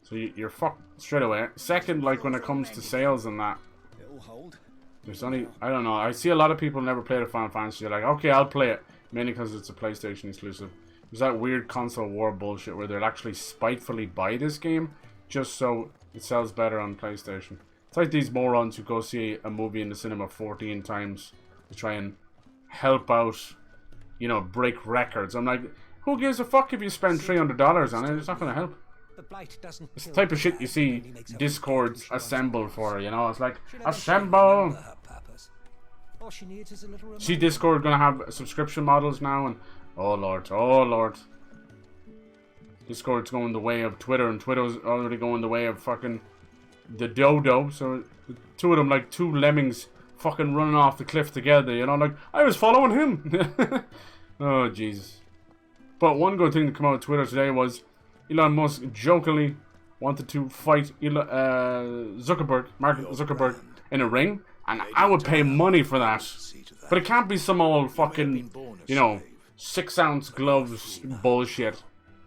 S1: So you're fucked straight away. Second, like when it comes to sales and that,
S3: It'll hold.
S1: there's only, I don't know, I see a lot of people never play the Final Fantasy. They're like, okay, I'll play it. Mainly because it's a PlayStation exclusive. There's that weird console war bullshit where they'll actually spitefully buy this game just so it sells better on PlayStation. It's like these morons who go see a movie in the cinema 14 times to try and help out, you know, break records. I'm like, who gives a fuck if you spend $300 on it? It's not going to help. It's the type of shit you see Discords assemble for, you know? It's like, assemble! See Discord going to have subscription models now, and oh lord. Discord's going the way of Twitter, and Twitter's already going the way of fucking the dodo. So two of them like two lemmings fucking running off the cliff together, you know, like I was following him. Oh Jesus. But one good thing to come out of Twitter today was Elon Musk jokingly wanted to fight Mark Zuckerberg in a ring, and I would pay money for that. But it can't be some old fucking, you know, 6-ounce gloves bullshit.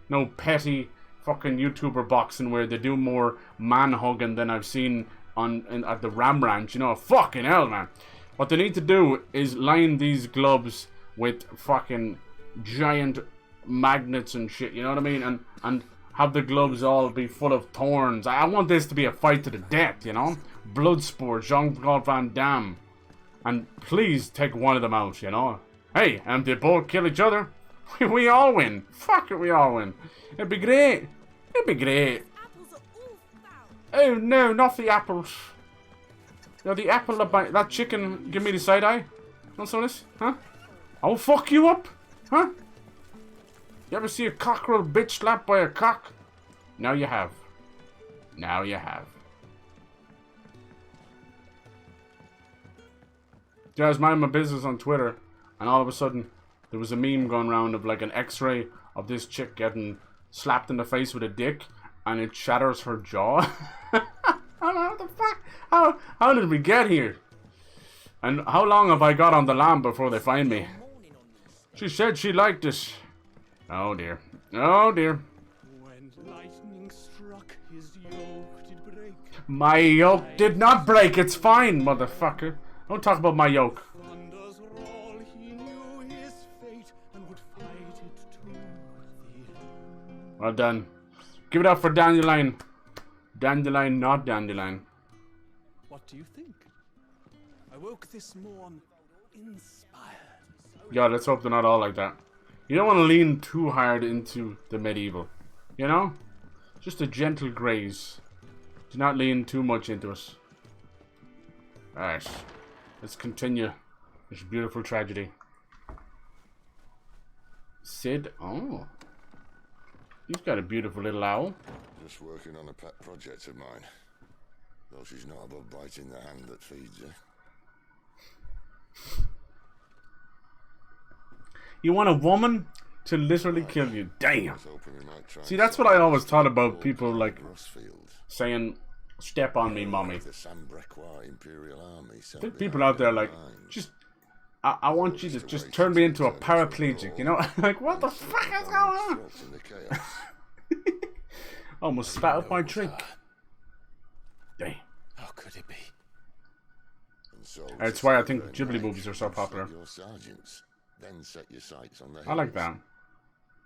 S1: No petty fucking YouTuber boxing where they do more man hugging than I've seen at the Ram Ranch. You know, fucking hell, man. What they need to do is line these gloves with fucking giant magnets and shit. You know what I mean? And have the gloves all be full of thorns. I want this to be a fight to the death. You know, Bloodsport, Jean-Claude Van Damme, and please take one of them out. You know, hey, and they both kill each other. We all win. Fuck it, we all win. It'd be great. It'd be great. Oh no, not the apples. No, the apple of that chicken. Give me the side eye. Want some of this? Huh? I'll fuck you up. Huh? You ever see a cockerel bitch slapped by a cock? Now you have. Now you have. Yeah, I was minding my business on Twitter, and all of a sudden, there was a meme going around of like an X-ray of this chick getting slapped in the face with a dick, and it shatters her jaw. What the fuck? How did we get here? And how long have I got on the lam before they find me? She said she liked it. Oh dear. Oh dear.
S10: When lightning struck, his yoke did break.
S1: My yoke did not break. It's fine, motherfucker. Don't talk about my yoke.
S10: Thunders roll, he knew his fate and would fight it to the end.
S1: Well done. Give it up for Dandelion. Dandelion, not Dandelion.
S10: What do you think? I woke this morn inspired.
S1: Yeah, let's hope they're not all like that. You don't want to lean too hard into the medieval. You know? Just a gentle graze. Do not lean too much into it. Alright. Let's continue this beautiful tragedy. Sid. Oh. He's got a beautiful little owl.
S5: Just working on a pet project of mine. Though she's not above biting the hand that feeds her.
S1: You want a woman to literally kill you. Damn. See, that's what I always thought about people like saying, step on me, mommy. I think people out there like, just, I want you to just turn me into a paraplegic, you know? Like, what the fuck is going on? Almost spat out my drink. Damn.
S4: How could it be?
S1: That's why I think Ghibli movies are so popular.
S5: Then set your sights on the
S1: I like that.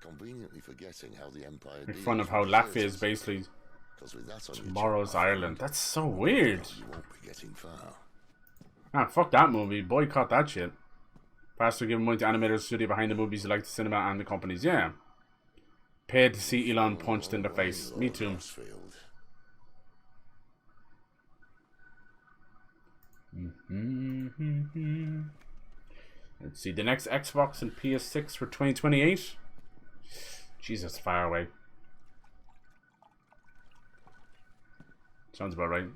S5: Conveniently forgetting how the Empire
S1: Make fun of how Latvia is basically tomorrow's Ireland. That's so weird.
S5: You won't be getting far.
S1: Ah, fuck that movie. Boycott that shit. Pastor giving money to animators, studio behind the movies who like the cinema and the companies. Yeah. Paid to see Elon punched in the face. Me too. Let's see. The next Xbox and PS6 for 2028. Jesus, far away. Sounds about right.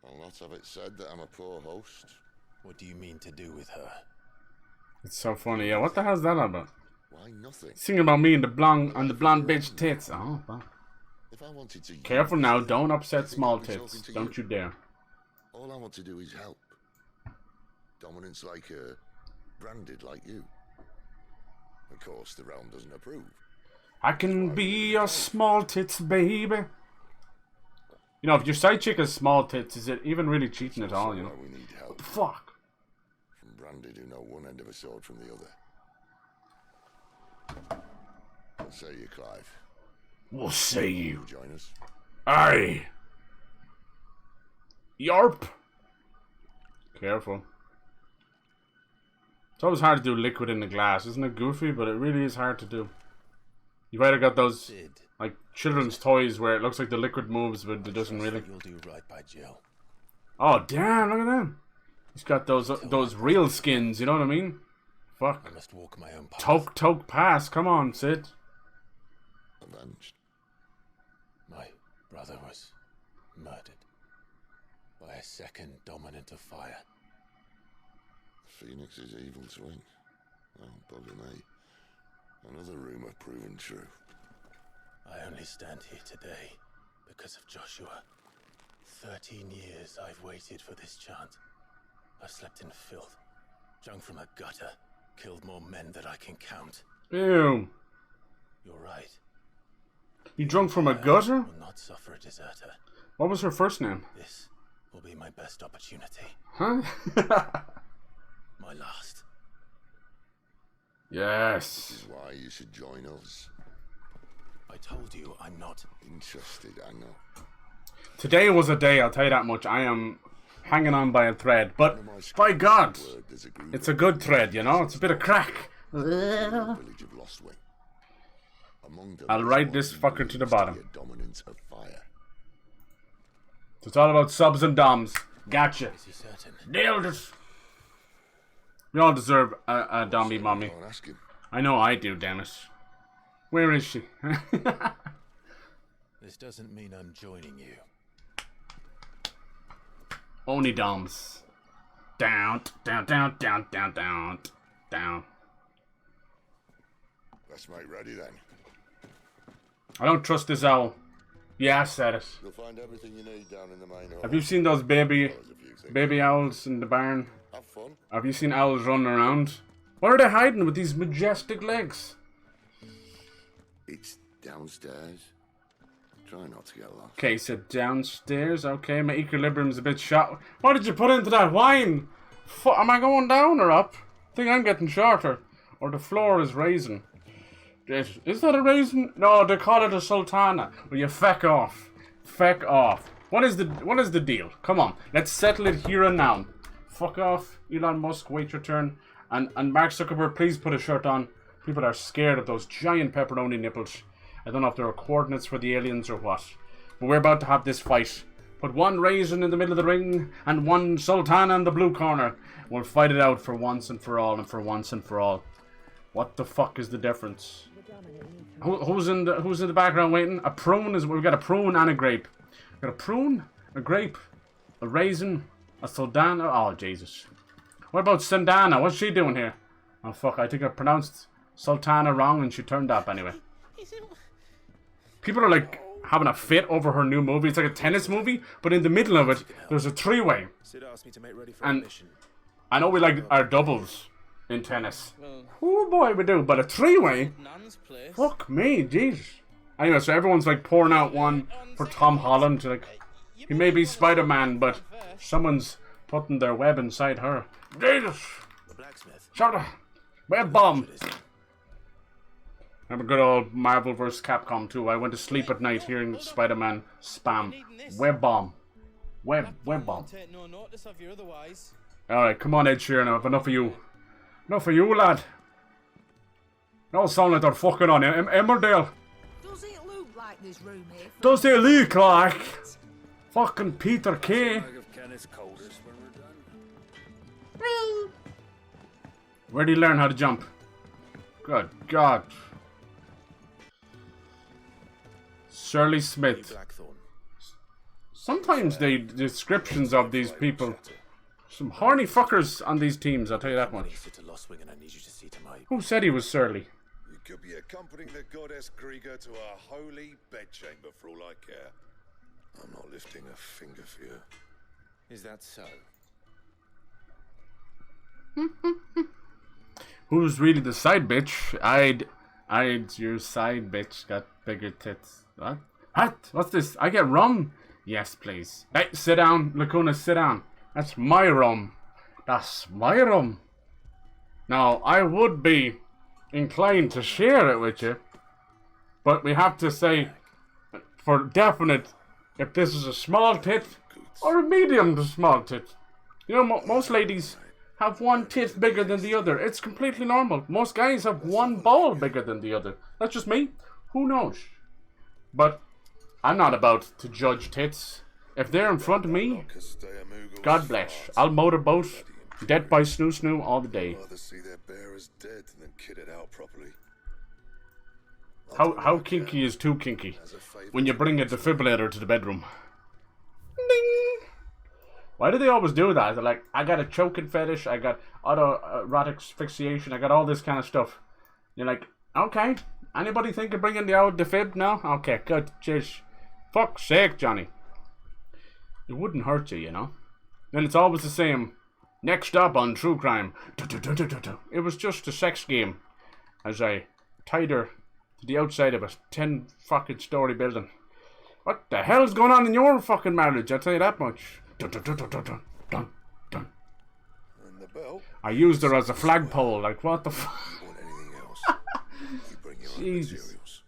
S5: I'll not have it said that I'm a poor host.
S4: What do you mean to do with her?
S1: It's so funny. Yeah, what the hell's that about?
S5: Why nothing?
S1: Singing about me and the blonde bitch tits. Oh, wow.
S5: If I wanted to,
S1: careful now. Don't upset small tits. Don't you dare.
S5: All I want to do is help. Dominance like her, branded like you. Of course, the realm doesn't approve.
S1: I can be your small tits, baby. You know, if your side chick has small tits, is it even really cheating at all, you know?
S5: We need help.
S1: What the fuck?
S5: From branded who know one end of a sword from the other. What say you, Clive?
S1: What say you?
S5: Join us?
S1: Aye. Yarp. Careful. It's always hard to do liquid in the glass. Isn't it goofy? But it really is hard to do. You've either got those like children's toys where it looks like the liquid moves, but it doesn't really.
S4: You'll do right by Jill.
S1: Oh damn! Look at them. He's got those real skins. You know what I mean? Fuck.
S4: I must walk my own path.
S1: Toke pass. Come on, Sid.
S5: Avenged.
S4: My brother was murdered by a second dominant of fire.
S5: Phoenix's evil twin. Oh, bugger me. Another rumor proven true.
S4: I only stand here today because of Joshua. 13 years I've waited for this chance. I've slept in filth, drunk from a gutter, killed more men than I can count.
S1: Ew.
S4: You're right.
S1: You drunk from a gutter?
S4: Will not suffer a deserter.
S1: What was her first name?
S4: This will be my best opportunity.
S1: Huh?
S4: My last.
S1: Yes.
S5: This is why you should join us.
S4: I told you I'm not
S5: interested, I know.
S1: Today was a day, I'll tell you that much. I am hanging on by a thread. But, by God, it's a good thread, you know? It's a bit of crack. I'll ride this fucker to the bottom. It's all about subs and doms. Gotcha. Nailed it. We all deserve a dommy mommy. I know I do, damn it. Where is she?
S4: This doesn't mean I'm joining you.
S1: Only doms. Down, down, down, down, down, down, down.
S5: Let's make ready then.
S1: I don't trust this owl. Yeah, I said it.
S5: You'll find everything you need down in the main hall.
S1: Have you seen those baby owls in the barn?
S5: Have fun.
S1: Have you seen owls running around? What are they hiding with these majestic legs?
S5: It's downstairs. Try not to get lost.
S1: Okay, so downstairs. Okay, my equilibrium's a bit shot. What did you put into that wine? Am I going down or up? I think I'm getting shorter. Or the floor is raising. Is that a raisin? No, they call it a sultana. Well, you feck off. Feck off. What is the deal? Come on, let's settle it here and now. Fuck off, Elon Musk. Wait your turn. And Mark Zuckerberg, please put a shirt on. People are scared of those giant pepperoni nipples. I don't know if there are coordinates for the aliens or what. But we're about to have this fight. Put one raisin in the middle of the ring and one sultana in the blue corner. We'll fight it out for once and for all and for once and for all. What the fuck is the difference? Who's in the background waiting? A prune is. We've got a prune and a grape. We've got a prune, a grape, a raisin, a sultana. Oh Jesus! What about Sandana? What's she doing here? Oh fuck! I think I pronounced sultana wrong, and she turned up anyway. People are like having a fit over her new movie. It's like a tennis movie, but in the middle of it, there's a three-way. And I know we like our doubles in tennis. Oh boy, we do. But a three-way? Fuck me, Jesus. Anyway, so everyone's like pouring out one for Tom Holland. Like, he may be Spider-Man, but someone's putting their web inside her. Jesus! Shut up! Web bomb! I'm a good old Marvel vs. Capcom 2. I went to sleep at night hearing Spider-Man spam. Web bomb. Web bomb. Alright, come on Ed Sheeran, I have enough of you. Enough of you, lad. They all sound like they're fucking on Emmerdale.
S8: Does it look like this room here?
S1: Does it look like fucking Peter Kay? Where did he learn how to jump? Good God. Shirley Smith. Sometimes the descriptions of these people, some horny fuckers on these teams, I'll tell you that much. Who said he was surly?
S5: You could be accompanying the goddess Krieger to a holy bedchamber for all I care. I'm not lifting a finger for you.
S3: Is that so?
S1: Who's really the side bitch? I'd your side bitch got bigger tits. What? What? What's this? I get rum? Yes, please. Hey, sit down, Lacuna, sit down. That's my rum. That's my rum. Now, I would be inclined to share it with you, but we have to say for definite if this is a small tit or a medium to small tit. You know, most ladies have one tit bigger than the other. It's completely normal. Most guys have one ball bigger than the other. That's just me. Who knows? But I'm not about to judge tits. If they're in front of me, God bless. I'll motorboat, dead by snoo snoo all the day. How kinky is too kinky? When you bring a defibrillator to the bedroom. Ding! Why do they always do that? They're like, I got a choking fetish, I got autoerotic asphyxiation, I got all this kind of stuff. You're like, okay. Anybody think of bringing the old defib now? Okay, good. Cheers. Fuck's sake, Johnny. It wouldn't hurt you, you know. Then it's always the same. Next up on True Crime. It was just a sex game. As I tied her to the outside of a 10 fucking story building. What the hell's going on in your fucking marriage? I'll tell you that much. I used her as a flagpole. Like, what the fuck? Jesus.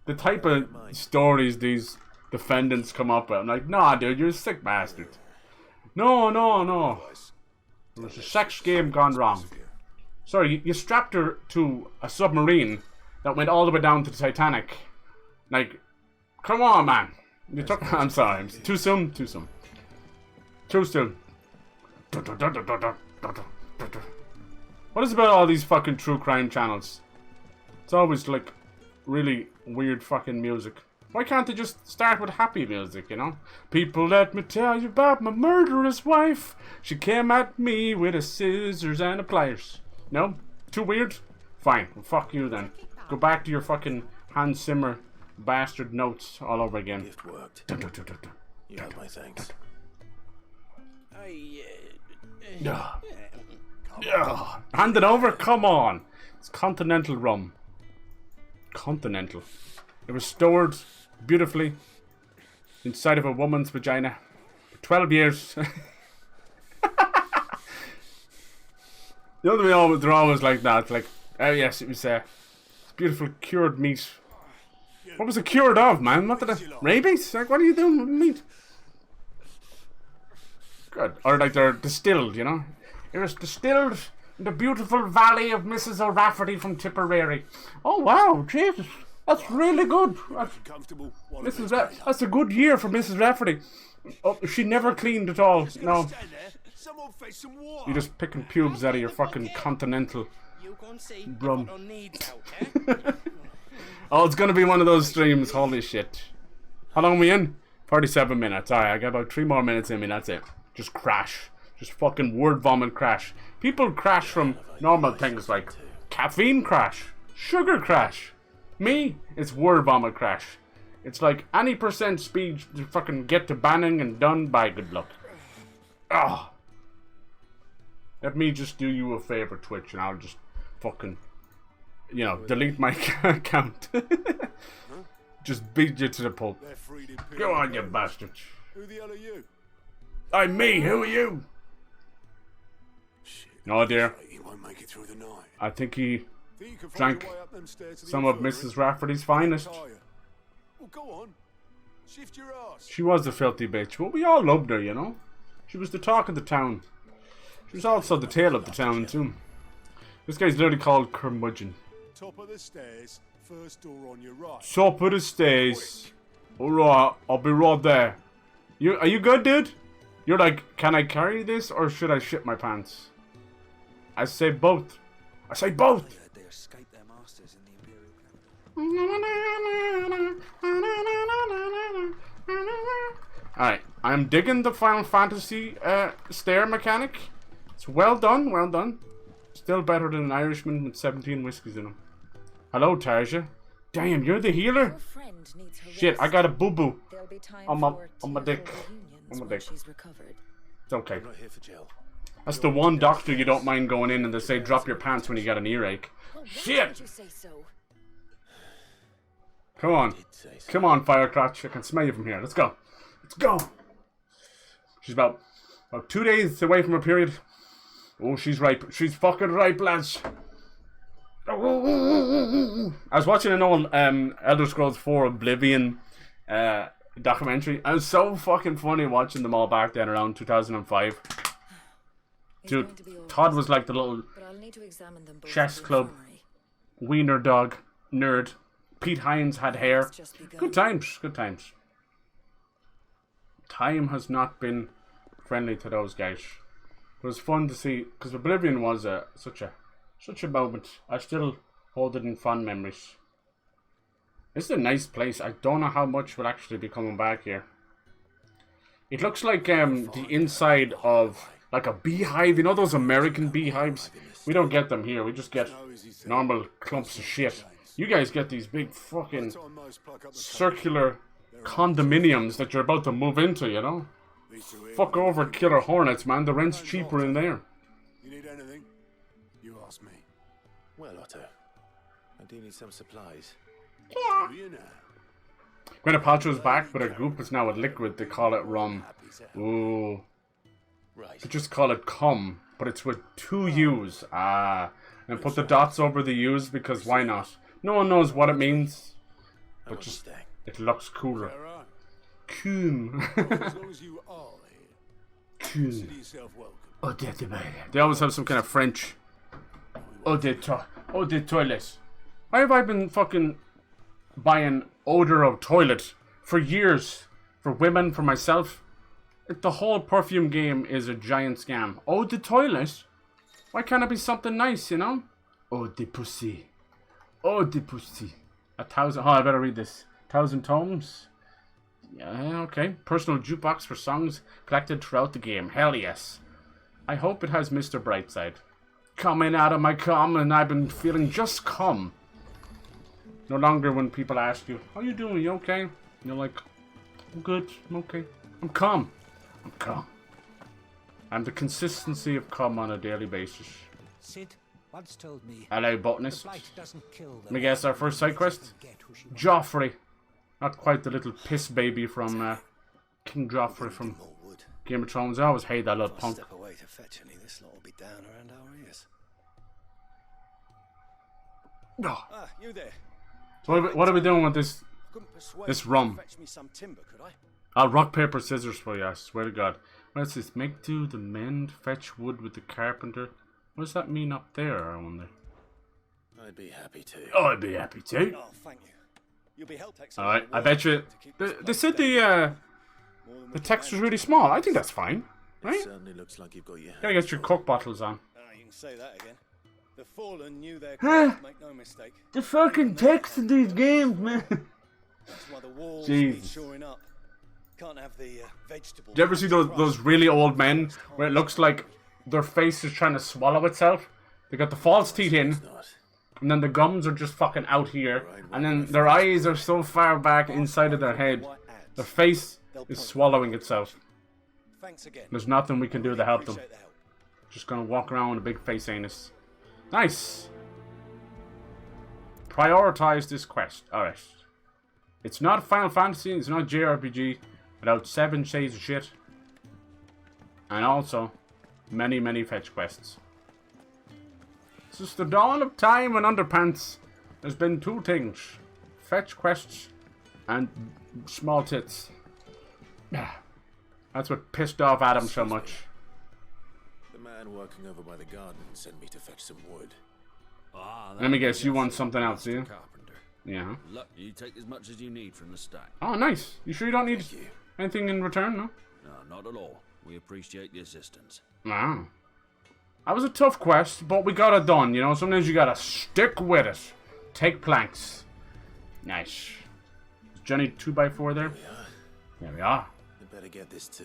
S1: The type of stories these defendants come up with. I'm like, nah, dude, you're a sick bastard. No. It was a sex game gone wrong. Sorry, you strapped her to a submarine that went all the way down to the Titanic. Like, come on, man. You took. I'm sorry. Too soon. Too soon. What is about all these fucking true crime channels? It's always like really weird fucking music. Why can't they just start with happy music, you know? People, let me tell you about my murderous wife. She came at me with a scissors and a pliers. No? Too weird? Fine. Well, fuck you then. Go back to your fucking Hans Zimmer bastard notes all over again.
S4: Gift worked. You have my thanks.
S1: Hand it over? Come on. It's continental rum. Continental. It was stored beautifully inside of a woman's vagina for 12 years. The other way, they're always like that. It's like, oh yes, it was beautiful cured meat. What was it cured of, man? What did it? Rabies? Like, what are you doing with meat? Good. Or like they're distilled, you know? It was distilled in the beautiful valley of Mrs. O'Rafferty from Tipperary. Oh wow, Jesus. That's really good. That's a good year for Mrs. Rafferty. Oh, she never cleaned at all. No. You're just picking pubes out of your fucking continental rum. Oh, it's gonna be one of those streams. Holy shit. How long are we in? 47 minutes. Alright, I got about 3 more minutes in me. That's it. Just crash. Just fucking word vomit crash. People crash from normal things like caffeine crash, sugar crash. Me, it's word vomit crash. It's like any percent speed to fucking get to banning and done by good luck. Oh. Let me just do you a favor, Twitch, and I'll just fucking, you know, delete my account. Just beat you to the pulp. Go on, you bastards.
S3: Who the hell are you?
S1: I'm me, who are you? Oh dear.
S3: He won't make it through the night.
S1: I think he drank some of Mrs. Rafferty's finest.
S3: Well, go on. Shift your ass.
S1: She was a filthy bitch, but we all loved her, you know? She was the talk of the town. She was also the tail of the town, too. This guy's literally called Curmudgeon.
S3: Top of the stairs, first door on your right.
S1: Top of the stairs. Alright, I'll be right there. Are you good, dude? You're like, can I carry this or should I shit my pants? I say both. I say both!
S3: They escaped their masters in the Imperial
S1: Alright, I'm digging the Final Fantasy stair mechanic. It's well done, well done. Still better than an Irishman with 17 whiskies in him. Hello, Tarja. Damn, you're the healer? Shit, I got a boo-boo on my dick. On my dick. It's okay. That's the one doctor you don't mind going in and they say drop your pants when you get an earache. Shit! Come on. Come on, Firecrotch. I can smell you from here. Let's go. Let's go! She's about 2 days away from her period. Oh, she's ripe. She's fucking ripe, lads. I was watching an old Elder Scrolls 4 Oblivion documentary. It was so fucking funny watching them all back then around 2005. Dude, Todd was like the little chess club wiener dog nerd. Pete Hines had hair. Good times, good times. Time has not been friendly to those guys. It was fun to see, because Oblivion was such a moment. I still hold it in fond memories. This is a nice place. I don't know how much will actually be coming back here. It looks like the inside of like a beehive. You know those American beehives? We don't get them here. We just get normal clumps of shit. You guys get these big fucking circular condominiums that you're about to move into, you know? Fuck over killer hornets, man. The rent's cheaper in there.
S3: You need anything? You ask me.
S4: Well, Otto, I do need some supplies.
S3: Do you know?
S1: Gwyneth Paltrow's back, but her goop is now a liquid. They call it rum. Ooh. They just call it cum, but it's with 2 U's. Ah. And put the dots over the U's because why not? No one knows what it means, but just it looks cooler. Cool.
S3: As long as you are here, consider yourself welcome.
S1: They always have some kind of French. Oh, the toilet. Why have I been fucking buying odor of toilet for years? For women, for myself? The whole perfume game is a giant scam. Oh, the toilet? Why can't it be something nice, you know? Oh, the pussy. Oh, the pussy. 1,000. Oh, I better read this. 1,000 tomes? Yeah, okay. Personal jukebox for songs collected throughout the game. Hell yes. I hope it has Mr. Brightside. Coming out of my cum, and I've been feeling just cum. No longer when people ask you, how you doing? You okay? And you're like, I'm good. I'm okay. I'm calm. I'm calm. I'm the consistency of cum on a daily basis.
S10: Sid once told me.
S1: Hello, botanist.
S10: The blight doesn't kill
S1: Let me guess our first side quest. Joffrey. Not quite the little piss baby from King Joffrey from Game of Thrones. I always hate that little punk.
S11: Step away to fetch any, this lot will be down around our ears.
S1: Oh.
S11: Ah, you there.
S1: So what are we doing with this rum?
S11: Fetch me some timber, could I?
S1: I'll rock, paper, scissors for you, I swear to God. What's this? Make do the mend, fetch wood with the carpenter. What does that mean up there, I wonder?
S4: I'd be happy to.
S1: Oh, I'd be happy to.
S11: Oh, thank you. You'll be helped.
S1: Alright, I bet you. They said the text was really small. I think that's fine, right?
S4: It certainly looks like you've got your
S1: Gotta get your Coke bottles on.
S11: You can say that again. The fallen knew their craft, make no mistake.
S1: The fucking text in these games, man.
S11: That's why the walls need
S1: Jeez.
S11: shoring up. Can't have the vegetable.
S1: Do you ever see those really old men where it looks like their face is trying to swallow itself? They got the false teeth in, and then the gums are just fucking out here, and then their eyes are so far back inside of their head, their face is swallowing itself.
S11: Thanks again.
S1: There's nothing we can do to help them. Just gonna walk around with a big face anus. Nice. Prioritize this quest. Alright. It's not Final Fantasy, it's not JRPG, without 7 shades of shit. And also, many, many fetch quests. Since the dawn of time and underpants, there's been 2 things. Fetch quests and small tits. That's what pissed off Adam so much.
S4: The man working over by the garden sent me to fetch some wood.
S1: Let me guess, you want something else, do you?
S2: Carpenter.
S1: Yeah.
S2: Look, you take as much as you need from the stack.
S1: Oh, nice. You sure you don't need anything in return, no?
S2: No, not at all. We appreciate the assistance.
S1: Wow. That was a tough quest, but we got it done, you know? Sometimes you gotta stick with it. Take planks. Nice. Is Johnny 2x4 there? There we are.
S4: We better get this to...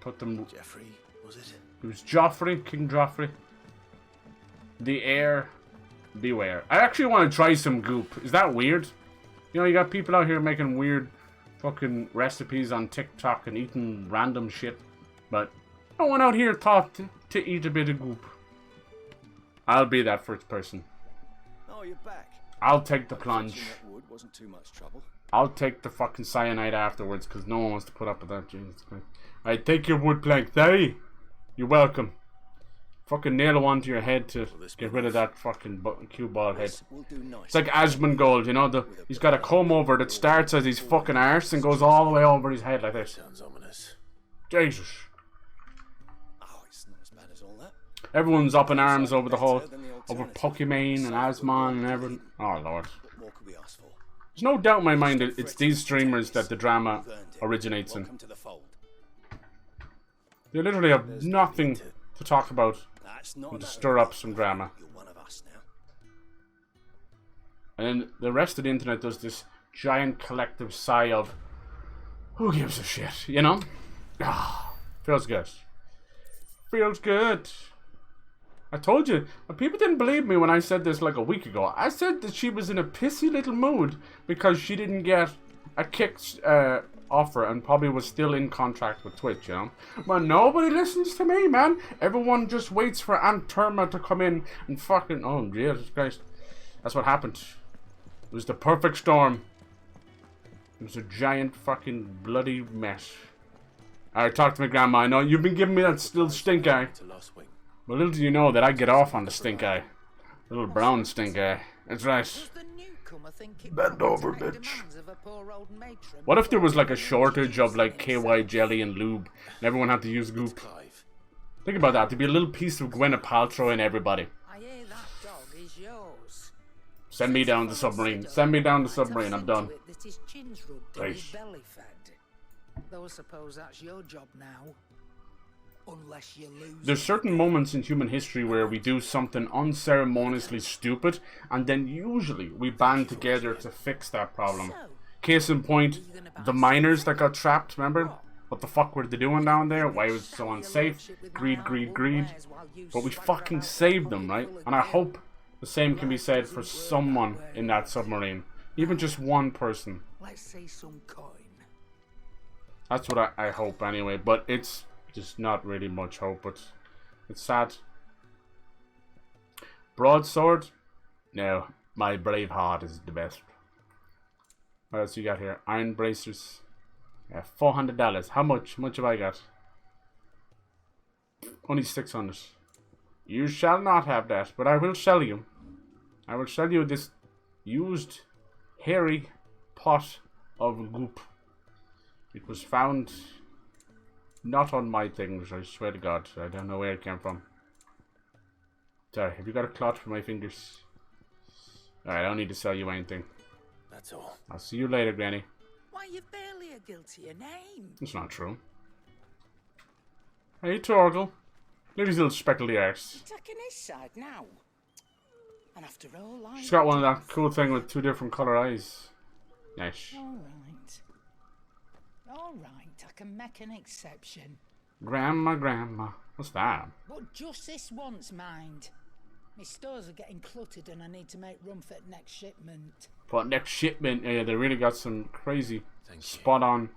S1: Put them...
S4: Jeffrey, was it?
S1: It was Joffrey, King Joffrey. The heir, beware. I actually want to try some goop. Is that weird? You know, you got people out here making weird fucking recipes on TikTok and eating random shit. But no one out here thought to eat a bit of goop. I'll be that first person.
S11: Oh, you're back.
S1: I'll take the plunge.
S11: That wood wasn't too much trouble.
S1: I'll take the fucking cyanide afterwards because no one wants to put up with that. Jesus Christ. Alright, take your wood plank. There. You're welcome. Fucking nail one to your head to get rid of that fucking cue ball head. It's like Asmongold, you know, he's got a comb over that starts as his fucking arse and goes all the way over his head like this.
S4: Sounds ominous.
S1: Jesus.
S11: Oh, it's not as bad as all that.
S1: Everyone's up in arms over the whole, over Pokimane and Asmon and everything. Oh lord.
S11: What more could we ask for?
S1: There's no doubt in my mind that it's these streamers that the drama originates in.
S11: Welcome to the fold.
S1: They literally have nothing to talk about
S11: That's not
S1: and to
S11: enough.
S1: stir up some drama.
S11: You're one of us now.
S1: And then the rest of the internet does this giant collective sigh of, who gives a shit, you know? Ah, feels good. Feels good. I told you, people didn't believe me when I said this like a week ago. I said that she was in a pissy little mood because she didn't get a kicked offer and probably was still in contract with Twitch, you know? But nobody listens to me, man. Everyone just waits for Aunt Terma to come in and fucking, oh, Jesus Christ. That's what happened. It was the perfect storm. It was a giant fucking bloody mess. Alright, talk to my grandma. I know you've been giving me that little stink eye. But little do you know that I get off on the stink eye. Little brown stink eye. That's right. Bend over, bitch. What if there was like a shortage of like KY jelly and lube and everyone had to use goop? Think about that. There'd be a little piece of Gwyneth Paltrow in everybody.
S12: I hear that dog is yours.
S1: Send me down the submarine. Send me down the submarine. I'm done.
S12: That his chin's rubbed and his belly fed. Though I suppose that's your job now. Unless you lose.
S1: There's certain moments in human history where we do something unceremoniously stupid, and then usually we band together to fix that problem. Case in point, the miners that got trapped, remember? What the fuck were they doing down there? Why was it so unsafe? Greed, greed, greed. But we fucking saved them, right? And I hope the same can be said for someone in that submarine. Even just one person.
S12: Let's say some coin.
S1: That's what I hope anyway, but it's just not really much hope, but it's sad. Broadsword? No, my brave heart is the best. What else you got here? Iron bracers. Yeah, $400. How much? How much have I got? Only 600. You shall not have that, but I will sell you. I will sell you this used hairy pot of goop. It was found not on my things, I swear to God. I don't know where it came from. Sorry, have you got a clot for my fingers? Alright, I don't need to sell you anything.
S4: That's all.
S1: I'll see you later, Granny.
S12: Why, you've barely a guilty a name.
S1: That's not true. Hey, Torgal. Look at his little speckledy arse.
S12: Taking his side now. And after all,
S1: She's got one of that cool thing with 2 different colour eyes. Nice.
S12: All right, I can make an exception.
S1: Grandma. What's that?
S12: But just this once, mind. My stores are getting cluttered and I need to make room for the next shipment.
S1: For next shipment, yeah, they really got some crazy, spot-on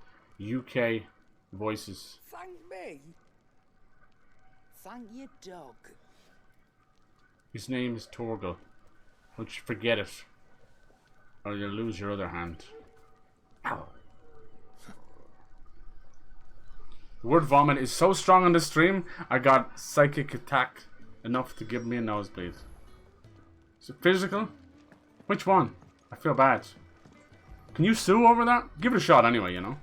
S1: UK voices.
S12: Thank me? Thank your dog.
S1: His name is Torgal. Don't you forget it, or you'll lose your other hand. Ow. The word vomit is so strong on this stream, I got psychic attack enough to give me a nosebleed. Is it physical? Which one? I feel bad. Can you sue over that? Give it a shot anyway, you know?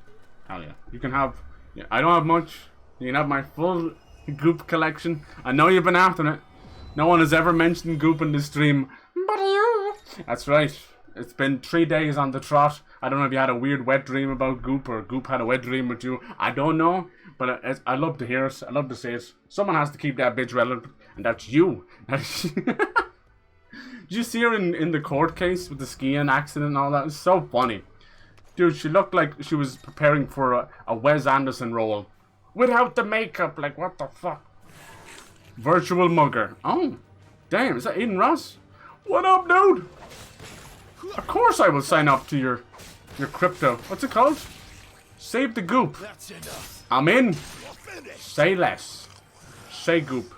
S1: Hell yeah. You can have... Yeah, I don't have much. You can have my full goop collection. I know you've been after it. No one has ever mentioned goop in this stream. But you... That's right. It's been 3 days on the trot. I don't know if you had a weird wet dream about goop or goop had a wet dream with you. I don't know. But I love to hear it. I love to say it. Someone has to keep that bitch relevant. And that's you. Did you see her in the court case with the skiing accident and all that? It was so funny. Dude, she looked like she was preparing for a Wes Anderson role. Without the makeup. Like, what the fuck? Virtual mugger. Oh. Damn, is that Aiden Ross? What up, dude? Of course I will sign up to your crypto. What's it called? Save the goop.
S10: That's enough.
S1: I'm in. Say less. Say goop.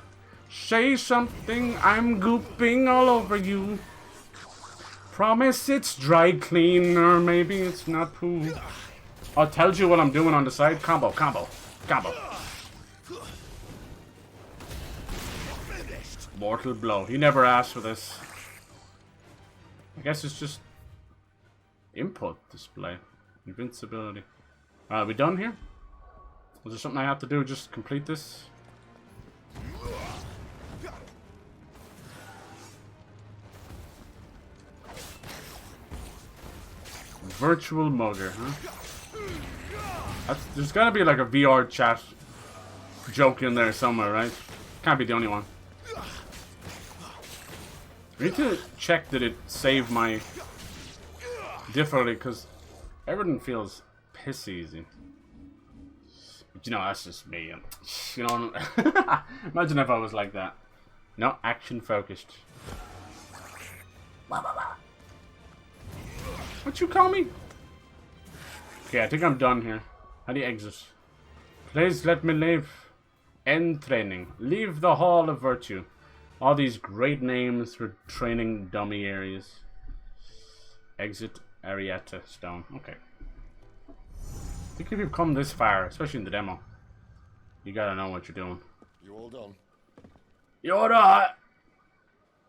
S1: Say something. I'm gooping all over you. Promise it's dry clean, or maybe it's not poo. I'll tell you what I'm doing on the side. Combo. Mortal blow. He never asked for this. I guess it's just input display. Invincibility. Are we done here? Was there something I have to do? Just complete this? Virtual mugger, huh? There's gotta be like a VR chat joke in there somewhere, right? Can't be the only one. I need to check that it saved my difficulty, because everything feels piss easy. But you know, that's just me. You know, imagine if I was like that. No, action focused. What you call me? Okay, I think I'm done here. How do you exit? Please let me leave. End training. Leave the Hall of Virtue. All these great names for training dummy areas. Exit Arietta Stone. Okay. I think if you've come this far, especially in the demo, you gotta know what you're doing.
S5: You all done?
S1: You're right.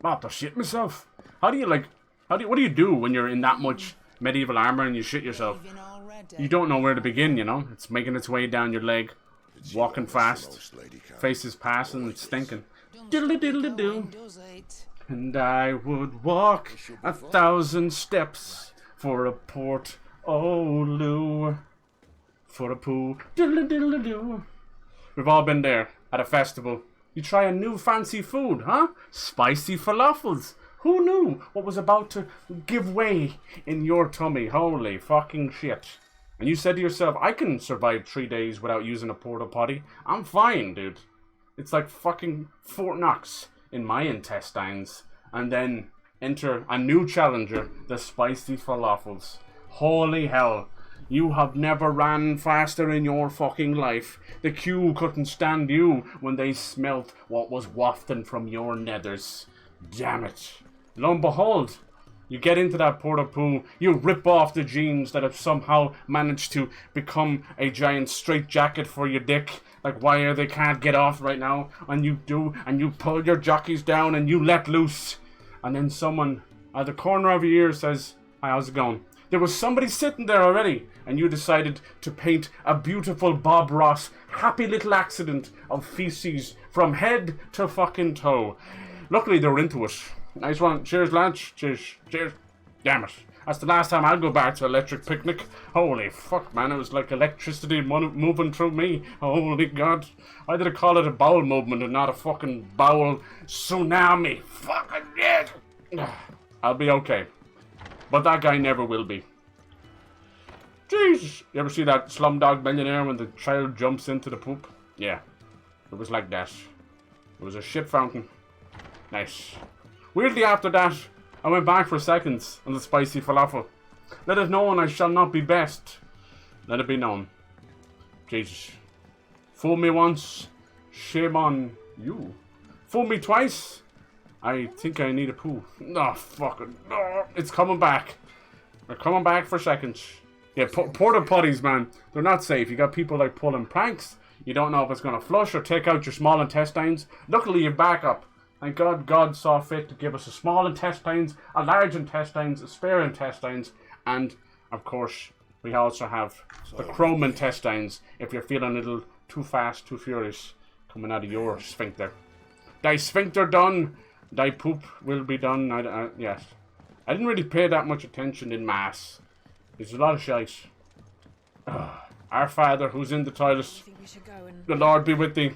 S1: I'm about to shit myself. How do you like? What do you do when you're in that much medieval armor and you shit yourself? You don't know where to begin. You know, it's making its way down your leg, walking fast, faces passing, it's stinking. Diddly diddly do. And I would walk 1,000 steps for a port. Oh, Lou. For a poo. Diddly diddly do. We've all been there at a festival. You try a new fancy food, huh? Spicy falafels. Who knew what was about to give way in your tummy? Holy fucking shit. And you said to yourself, I can survive 3 days without using a porta potty. I'm fine, dude. It's like fucking Fort Knox in my intestines. And then enter a new challenger, the spicy falafels. Holy hell. You have never ran faster in your fucking life. The queue couldn't stand you when they smelt what was wafting from your nethers. Damn it. Lo and behold, you get into that porta poo, you rip off the jeans that have somehow managed to become a giant straitjacket for your dick, like wire they can't get off right now, and you do, and you pull your jockeys down and you let loose. And then someone at the corner of your ear says, "Hi, how's it going?" There was somebody sitting there already, and you decided to paint a beautiful Bob Ross happy little accident of feces from head to fucking toe. Luckily, they were into it. Nice one. Cheers, lads. Cheers. Cheers. Damn it. That's the last time I'll go back to Electric Picnic. Holy fuck, man. It was like electricity moving through me. Holy God. Why did I call it a bowel movement and not a fucking bowel tsunami? Fucking shit. I'll be okay. But that guy never will be. Jeez. You ever see that Slumdog Millionaire when the child jumps into the poop? Yeah. It was like that. It was a shit fountain. Nice. Weirdly after that, I went back for seconds on the spicy falafel. Let it known I shall not be best. Let it be known. Jesus. Fool me once, shame on you. Fool me twice, I think I need a poo. Oh, fucking. Oh, it's coming back. They're coming back for seconds. Yeah, porta potties, man. They're not safe. You got people like pulling pranks. You don't know if it's going to flush or take out your small intestines. Luckily, you back up. Thank God God saw fit to give us a small intestines, a large intestines, a spare intestines, and, of course, we also have the chrome intestines if you're feeling a little too fast, too furious coming out of your sphincter. Thy sphincter done, thy poop will be done. Yes. I didn't really pay that much attention in Mass. There's a lot of shite. Our Father, who's in the toilet, the Lord be with thee.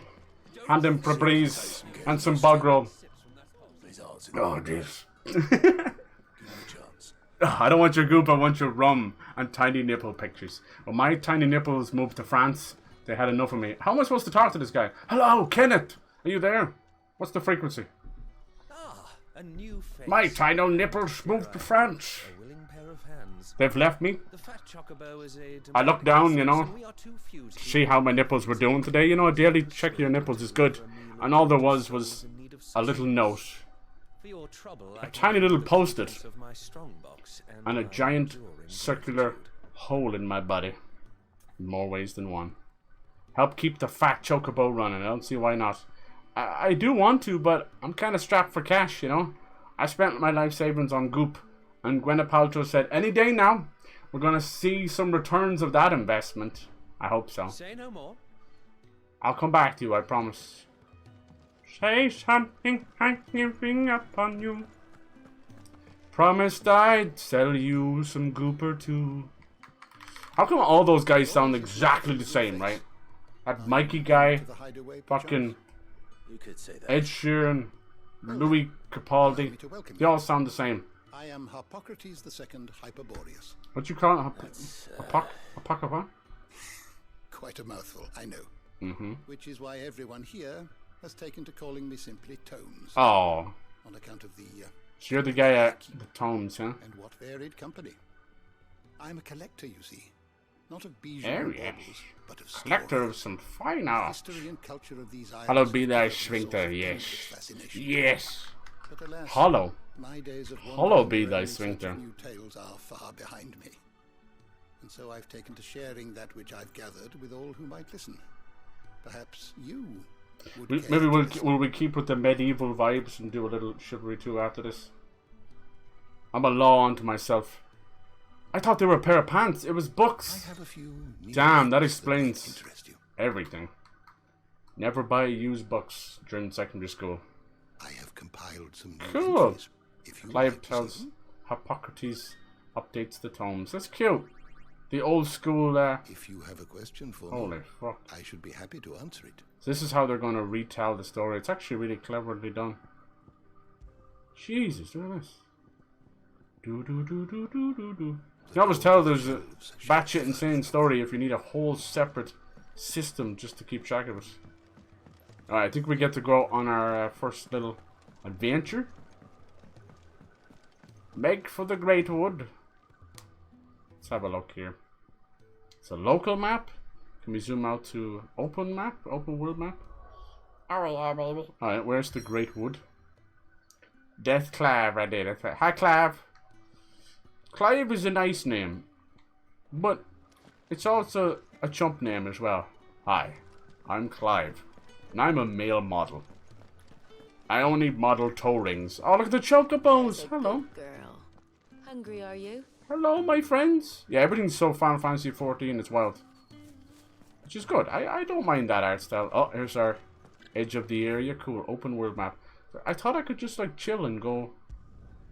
S1: Hand him Febreze and some bog roll. Oh, jeez. I don't want your goop, I want your rum and tiny nipple pictures. When my tiny nipples moved to France, they had enough of me. How am I supposed to talk to this guy? Hello, Kenneth! Are you there? What's the frequency?
S2: A new face.
S1: My tiny nipples moved to France.
S2: A willing pair of hands.
S1: They've left me.
S2: The fat chocobo is a
S1: I looked down, you know, to see how my nipples were doing today. You know, a daily check your nipples is good. And all there was a little note. A tiny little post-it. And a giant circular hole in my body. In more ways than one. Help keep the fat chocobo running. I don't see why not. I do want to, but I'm kind of strapped for cash, you know. I spent my life savings on Goop, and Gwyneth Paltrow said, any day now, we're going to see some returns of that investment. I hope so.
S2: Say no more.
S1: I'll come back to you, I promise. Say something, I'm giving up on you. Promised I'd sell you some gooper too. How come all those guys sound exactly the same, right? That Mikey guy, fucking Ed Sheeran, Louis Capaldi, they all sound the same.
S13: I am Hippocrates II Hyperboreus.
S1: What you call it? What?
S13: Quite a mouthful, I know.
S1: Mm-hmm.
S13: Which is why everyone here has taken to calling me simply Tomes.
S1: Oh.
S13: On account of the...
S1: So you're the guy at the Tomes, huh?
S13: And what varied company. I'm a collector, you see. Not of bijou and baubles, but of
S1: collector of some fine art.
S13: History and culture of these islands.
S1: Hollow be thy sphincter, yes. Yes.
S13: But alas,
S1: hollow.
S13: My days of
S1: hollow be thy sphincter.
S13: New tales are far behind me. And so I've taken to sharing that which I've gathered with all who might listen. Perhaps you would
S1: maybe will we keep with the medieval vibes and do a little chivalry too after this? I'm a law unto myself. I thought they were a pair of pants. It was books.
S13: I have a few
S1: damn, that explains everything. Never buy used books during secondary school.
S13: I have compiled some
S1: cool. Clive tells Hippocrates updates the tomes. That's cute. The old school.
S13: If you have a question for
S1: holy
S13: me,
S1: fuck!
S13: I should be happy to answer it.
S1: So this is how they're going to retell the story. It's actually really cleverly done. Jesus, look at this. Do do do do do do do. You can always tell there's a batshit insane story if you need a whole separate system just to keep track of it. Alright, I think we get to go on our first little adventure. Make for the Great Wood. Let's have a look here. It's a local map. Can we zoom out to open map? Open world map? Oh yeah, baby. Alright, where's the Great Wood? Death Clav right there. Hi Clav. Clive is a nice name, but it's also a chump name as well. Hi, I'm Clive, and I'm a male model. I only model toe rings. Oh, look at the chocobos! Hello.
S6: Girl. Hungry, are you?
S1: Hello, my friends. Yeah, everything's so Final Fantasy XIV, it's wild. Which is good. I don't mind that art style. Oh, here's our edge of the area. Cool, open world map. I thought I could just like chill and go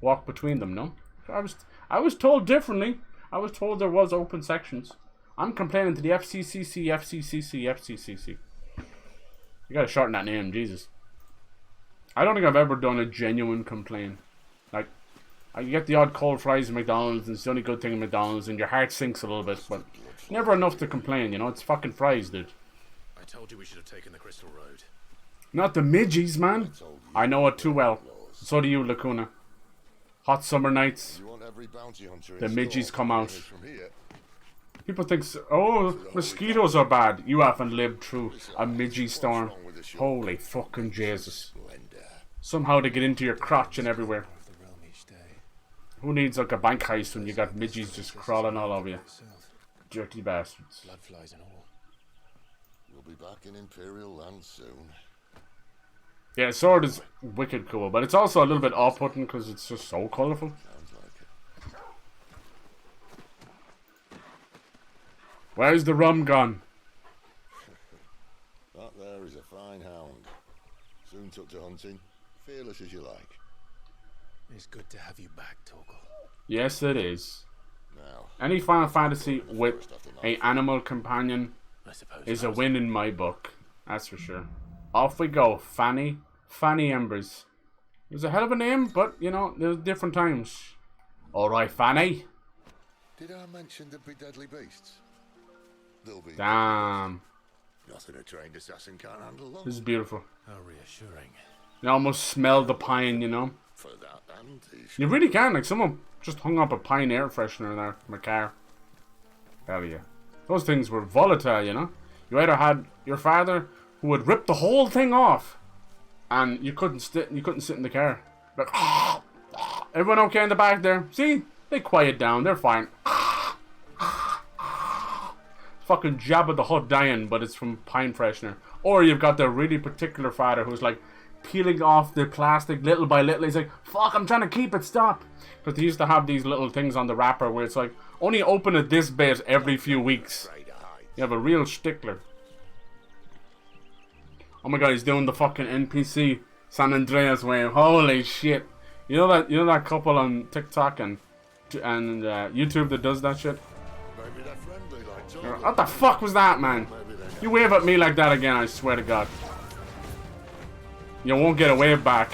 S1: walk between them, no? I was told differently. I was told there was open sections. I'm complaining to the FCCC. You gotta shorten that name, Jesus. I don't think I've ever done a genuine complaint. Like, I get the odd cold fries at McDonald's, and it's the only good thing at McDonald's, and your heart sinks a little bit, but never enough to complain, you know? It's fucking fries, dude.
S4: I told you we should have taken the Crystal Road.
S1: Not the midgies, man. I know it too well. So do you, Lacuna. Hot summer nights, the midgies come out. People think, oh, mosquitoes are bad. You haven't lived through a midgie storm. Holy fucking Jesus. Somehow they get into your crotch and everywhere. Who needs like a bank heist when you got midgies just crawling all over you? Dirty bastards.
S4: Bloodflies and all.
S5: We'll be back in Imperial land soon.
S1: Yeah, sword is wicked cool, but it's also a little bit off-putting because it's just so colourful. Where's the rum gone?
S5: That there is a fine hound. Soon took to hunting. Fearless as you like.
S4: It's good to have you back, Torgal.
S1: Yes, it is.
S5: Now,
S1: any Final Fantasy with an animal companion is a win in my book. That's for sure. Off we go, Fanny. Fanny Embers. It was a hell of a name, but, you know, there's different times. Alright, Fanny.
S5: Did I mention there'd be deadly beasts? There'll be.
S1: Damn.
S5: Nothing a trained assassin can't handle.
S1: This is beautiful.
S4: How reassuring.
S1: You almost smell the pine, you know?
S5: For that and
S1: you really can. Like, someone just hung up a pine air freshener there in my car. Hell yeah. Those things were volatile, you know? You either had your father who would rip the whole thing off, and you couldn't sit in the car. Like, everyone okay in the back there? See? They quiet down. They're fine. Fucking Jabba the Hutt dying, but it's from pine freshener. Or you've got the really particular father who's like peeling off the plastic little by little. He's like, fuck, I'm trying to keep it, stop. But they used to have these little things on the wrapper where it's like, only open it this bit every few weeks. You have a real stickler. Oh my god, he's doing the fucking NPC San Andreas wave. Holy shit. You know that couple on TikTok and YouTube that does that shit?
S5: Maybe they're friendly like Jordan.
S1: What the fuck was that, man? You wave at me like that again, I swear to God. You won't get a wave back.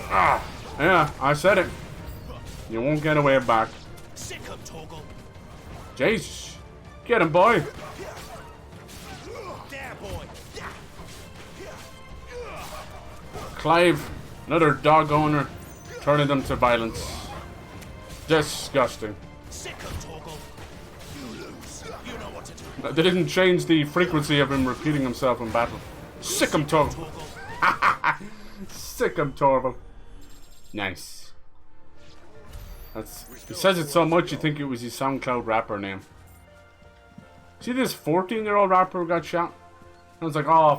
S1: Ah, yeah, I said it. You won't get a wave back. Jesus. Get him, boy. Clive, another dog owner, turning them to violence. Disgusting. They didn't change the frequency of him repeating himself in battle. Sick him, Torval. Sick him, Torval. Nice. He says it so much you think it was his SoundCloud rapper name. See this 14-year-old rapper who got shot? I was like, oh,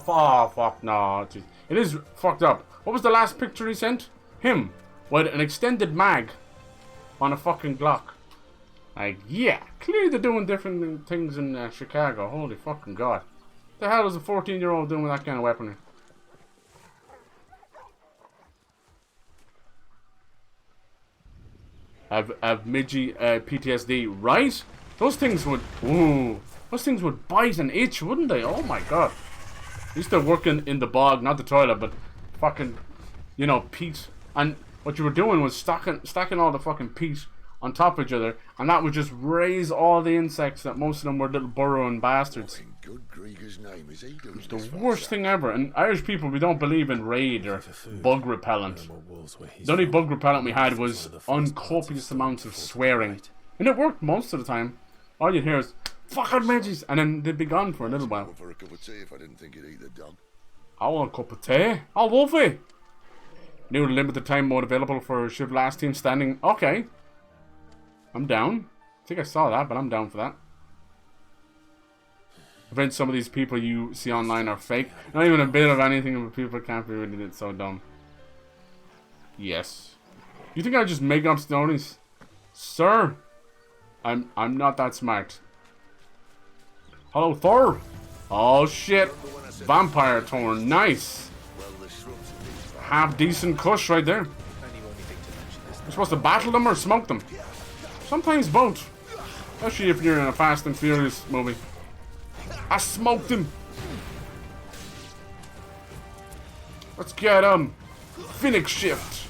S1: fuck, no. It is fucked up. What was the last picture he sent? Him, with an extended mag on a fucking Glock. Like, yeah, clearly they're doing different things in Chicago. Holy fucking God. What the hell is a 14-year-old doing with that kind of weaponry? Have Midgie PTSD, right? Those things would bite and itch, wouldn't they? Oh my God. I used to work in the bog, not the toilet, but fucking, you know, peat. And what you were doing was stacking all the fucking peat on top of each other, and that would just raise all the insects that most of them were little burrowing bastards. It's the worst thing ever. And Irish people, we don't believe in raid or bug repellent. The only bug repellent we had was uncopious amounts of swearing. And it worked most of the time. All you'd hear is, fucking midges, and then they'd be gone for a little while.
S5: For a cup of tea if I didn't think you'd eat the dog.
S1: I want a cup of tea. Oh, Wolfie! New limited time mode available for Shiv last team standing. Okay. I'm down. I think I saw that, but I'm down for that. I think some of these people you see online are fake. Not even a bit of anything, but people can't be reading it. So dumb. Yes. You think I just make up stories? Sir, I'm not that smart. Hello, Thor. Oh shit. Vampire Thor. Nice. Half decent cush right there. You're supposed to battle them or smoke them? Sometimes both. Especially if you're in a Fast and Furious movie. I smoked him. Let's get Phoenix Shift.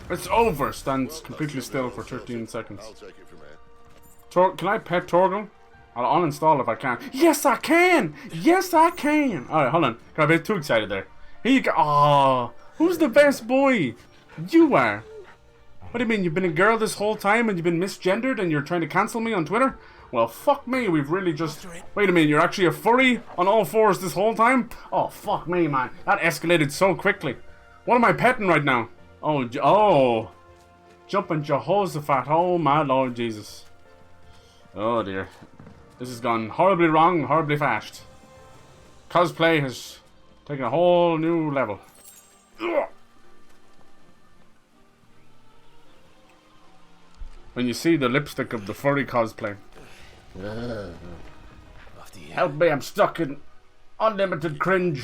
S1: It's over. Stands completely still for 13 seconds.
S5: I'll take it from here.
S1: Can I pet Torgal? I'll uninstall if I can. Yes, I can! Yes, I can! Alright, hold on. Got a bit too excited there. Here you go. Oh, who's the best boy? You are. What do you mean? You've been a girl this whole time and you've been misgendered and you're trying to cancel me on Twitter? Well, fuck me. We've really just... Wait a minute. You're actually a furry on all fours this whole time? Oh, fuck me, man. That escalated so quickly. What am I petting right now? Oh. Jumping Jehoshaphat. Oh, my Lord Jesus. Oh, dear. This has gone horribly wrong, horribly fast. Cosplay has taken a whole new level. Ugh. When you see the lipstick of the furry cosplay. Help me, I'm stuck in unlimited cringe.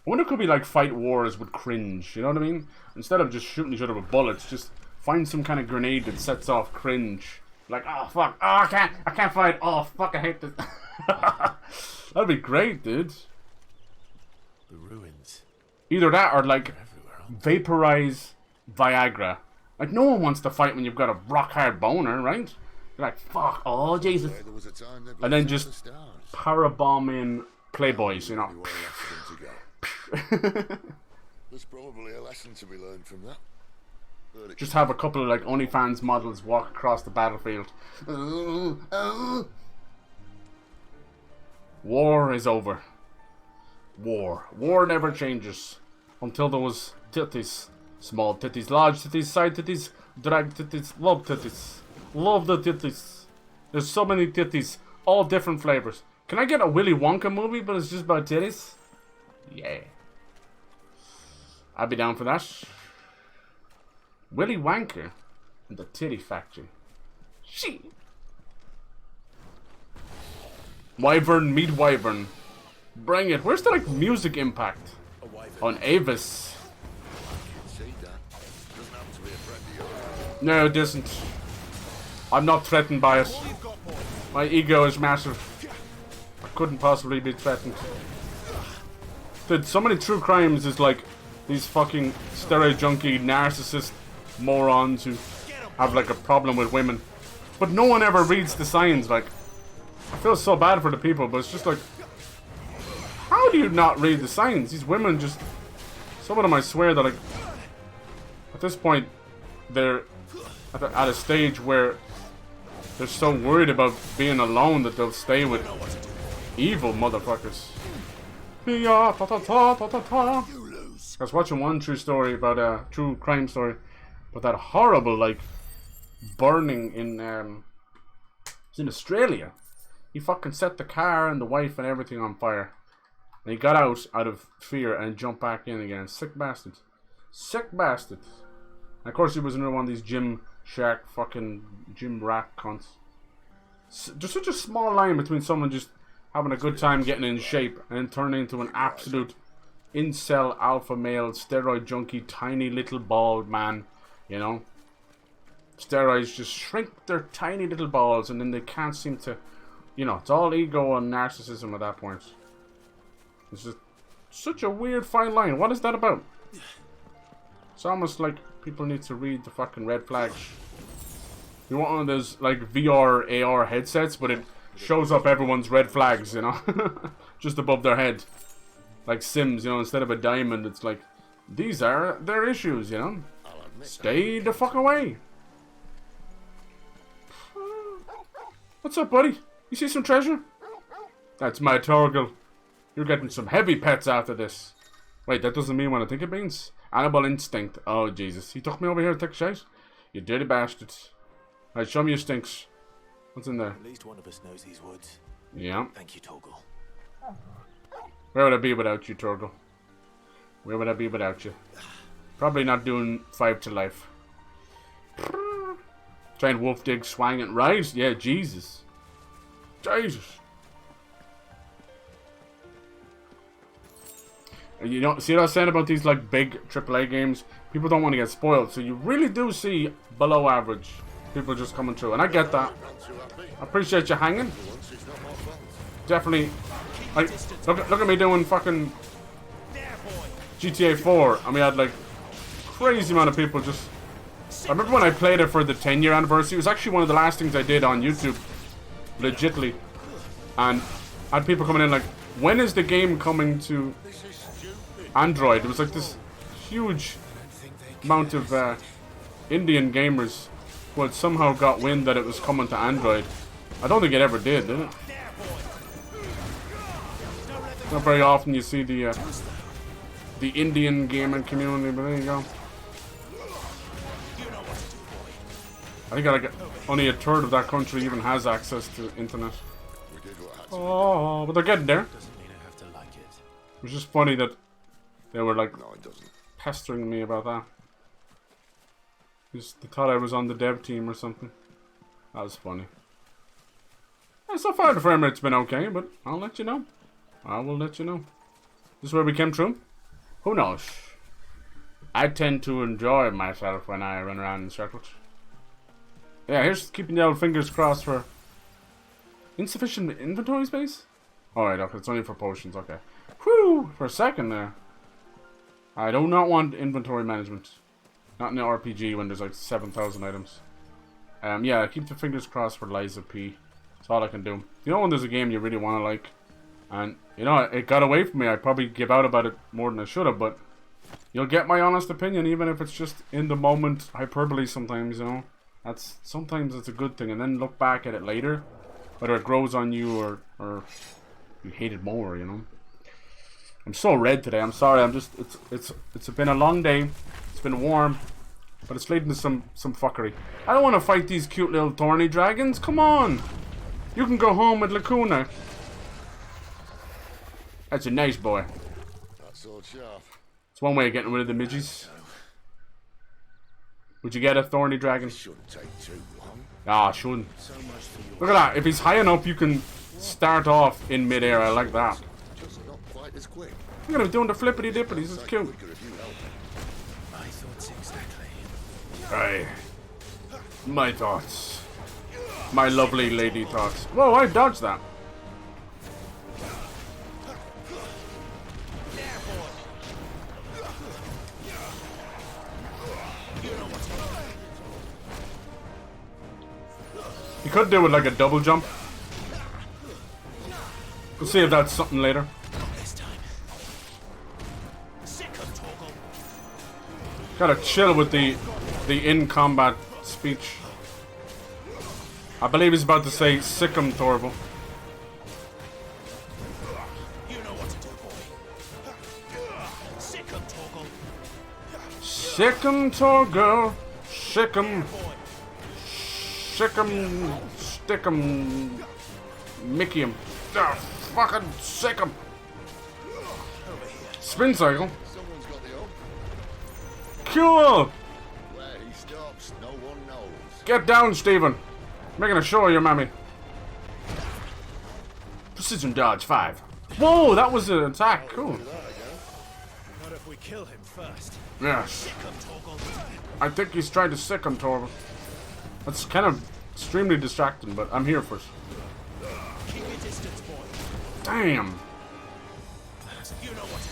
S1: I wonder if it could be like fight wars with cringe, you know what I mean? Instead of just shooting each other with bullets, just find some kind of grenade that sets off cringe. Like, oh fuck, oh I can't fight, oh fuck, I hate this. That'd be great, dude.
S4: The ruins.
S1: Either that or like vaporize Viagra. Like, no one wants to fight when you've got a rock-hard boner, right? You're like, fuck, oh, Jesus. And then just parabomb in Playboys, you know.
S5: There's probably a lesson to be learned from that.
S1: Just have a couple of, like, OnlyFans models walk across the battlefield. War is over. War never changes. Until there was titties. Small titties, large titties, side titties, drag titties, love titties. Love the titties. There's so many titties, all different flavors. Can I get a Willy Wonka movie, but it's just about titties? Yeah. I'd be down for that. Willy Wanker and the Titty Factory. She. Wyvern, meet Wyvern. Bring it. Where's the like music impact? On Avis. No, it isn't. I'm not threatened by it. My ego is massive. I couldn't possibly be threatened. Dude, so many true crimes is like these fucking steroid junkie narcissist morons who have like a problem with women. But no one ever reads the signs. Like, I feel so bad for the people, but it's just like, how do you not read the signs? These women just, some of them I swear that like, at this point, they're at a stage where they're so worried about being alone that they'll stay with evil motherfuckers. I was watching one true story about a true crime story, but that horrible like burning in it's in Australia. He fucking set the car and the wife and everything on fire, and he got out of fear and jumped back in again. Sick bastard, sick bastard. And of course he was another one of these gym shark fucking gym rat cunts. There's such a small line between someone just having a good time getting in shape and then turning into an absolute incel alpha male steroid junkie tiny little bald man, you know. Steroids just shrink their tiny little balls and then they can't seem to, you know, it's all ego and narcissism at that point. It's just such a weird fine line. What is that about? It's almost like people need to read the fucking red flags. You want one of those like VR AR headsets, but it shows up everyone's red flags, you know, just above their head, like Sims, you know. Instead of a diamond, it's like, these are their issues, you know. Stay the fuck away. What's up, buddy? You see some treasure? That's my Torgal. You're getting some heavy pets after this. Wait, that doesn't mean what I think it means. Animal instinct. Oh Jesus, he took me over here to take a shite. You dirty bastards. Alright, show me your stinks. What's in there?
S4: At least one of us knows these woods.
S1: Yeah.
S4: Thank you, Torgal.
S1: Where would I be without you, Torgal? Where would I be without you? Probably not doing 5 to life. Trying wolf dig, swanging. Right? Yeah, Jesus. Jesus. You know, see what I was saying about these like big AAA games? People don't want to get spoiled, so you really do see below average people just coming through, and I get that. I appreciate you hanging. Definitely. Like, look at me doing fucking GTA 4, and we had like crazy amount of people just. I remember when I played it for the 10-year anniversary. It was actually one of the last things I did on YouTube, legitly, and I had people coming in like, when is the game coming to Android? It was like this huge amount of Indian gamers who had somehow got wind that it was coming to Android. I don't think it ever did it? Not very often you see the Indian gaming community, but there you go. I think like only a third of that country even has access to internet. Oh, but they're getting there. It was just funny that they were like pestering me about that. They thought I was on the dev team or something. That was funny. And so far the frame rate's been okay, but I'll let you know. I will let you know. This is where we came through? Who knows? I tend to enjoy myself when I run around in circles. Yeah, here's keeping the old fingers crossed for insufficient inventory space? Alright, okay, it's only for potions, okay. Whew, for a second there. I do not want inventory management. Not in the RPG when there's like 7,000 items. Yeah, keep the fingers crossed for Liza P. That's all I can do. You know when there's a game you really want to like, and you know, it got away from me. I probably give out about it more than I should have, but you'll get my honest opinion, even if it's just in the moment hyperbole sometimes, you know. Sometimes it's a good thing, and then look back at it later, whether it grows on you or you hate it more, you know. I'm so red today. I'm sorry. It's been a long day. It's been warm, but it's leading to some fuckery. I don't want to fight these cute little thorny dragons. Come on, you can go home with Lacuna. That's a nice boy.
S5: That's all sharp.
S1: It's one way of getting rid of the midges. Would you get a thorny dragon?
S5: Shouldn't take too long.
S1: Ah, shouldn't. Look at that. If he's high enough, you can start off in midair. I like that.
S5: Just not quite as quick.
S1: Look at him doing the flippity dippities. It's cute.
S4: My thoughts exactly.
S1: Aye. My thoughts. My lovely lady thoughts. Whoa, I dodged that. You could do it like a double jump. We'll see if that's something later. Gotta chill with the in-combat speech. I believe he's about to say "Sick'em, Thorvald." Sick'em, Torgal. Sick'em. Sick'em. Stick'em. Mickey'em. Ah, fucking sick'em. Spin cycle. Cool.
S5: Where he stops, no one knows.
S1: Get down, Stephen. Making a show of your mammy. Precision dodge 5. Whoa, that was an attack. Cool.
S4: Not if we kill him first.
S1: Yes. I think he's trying to sick him, Torvald. That's kind of extremely distracting, but I'm here for it.
S4: Keep your distance, boy.
S1: Damn.
S4: You know what to do,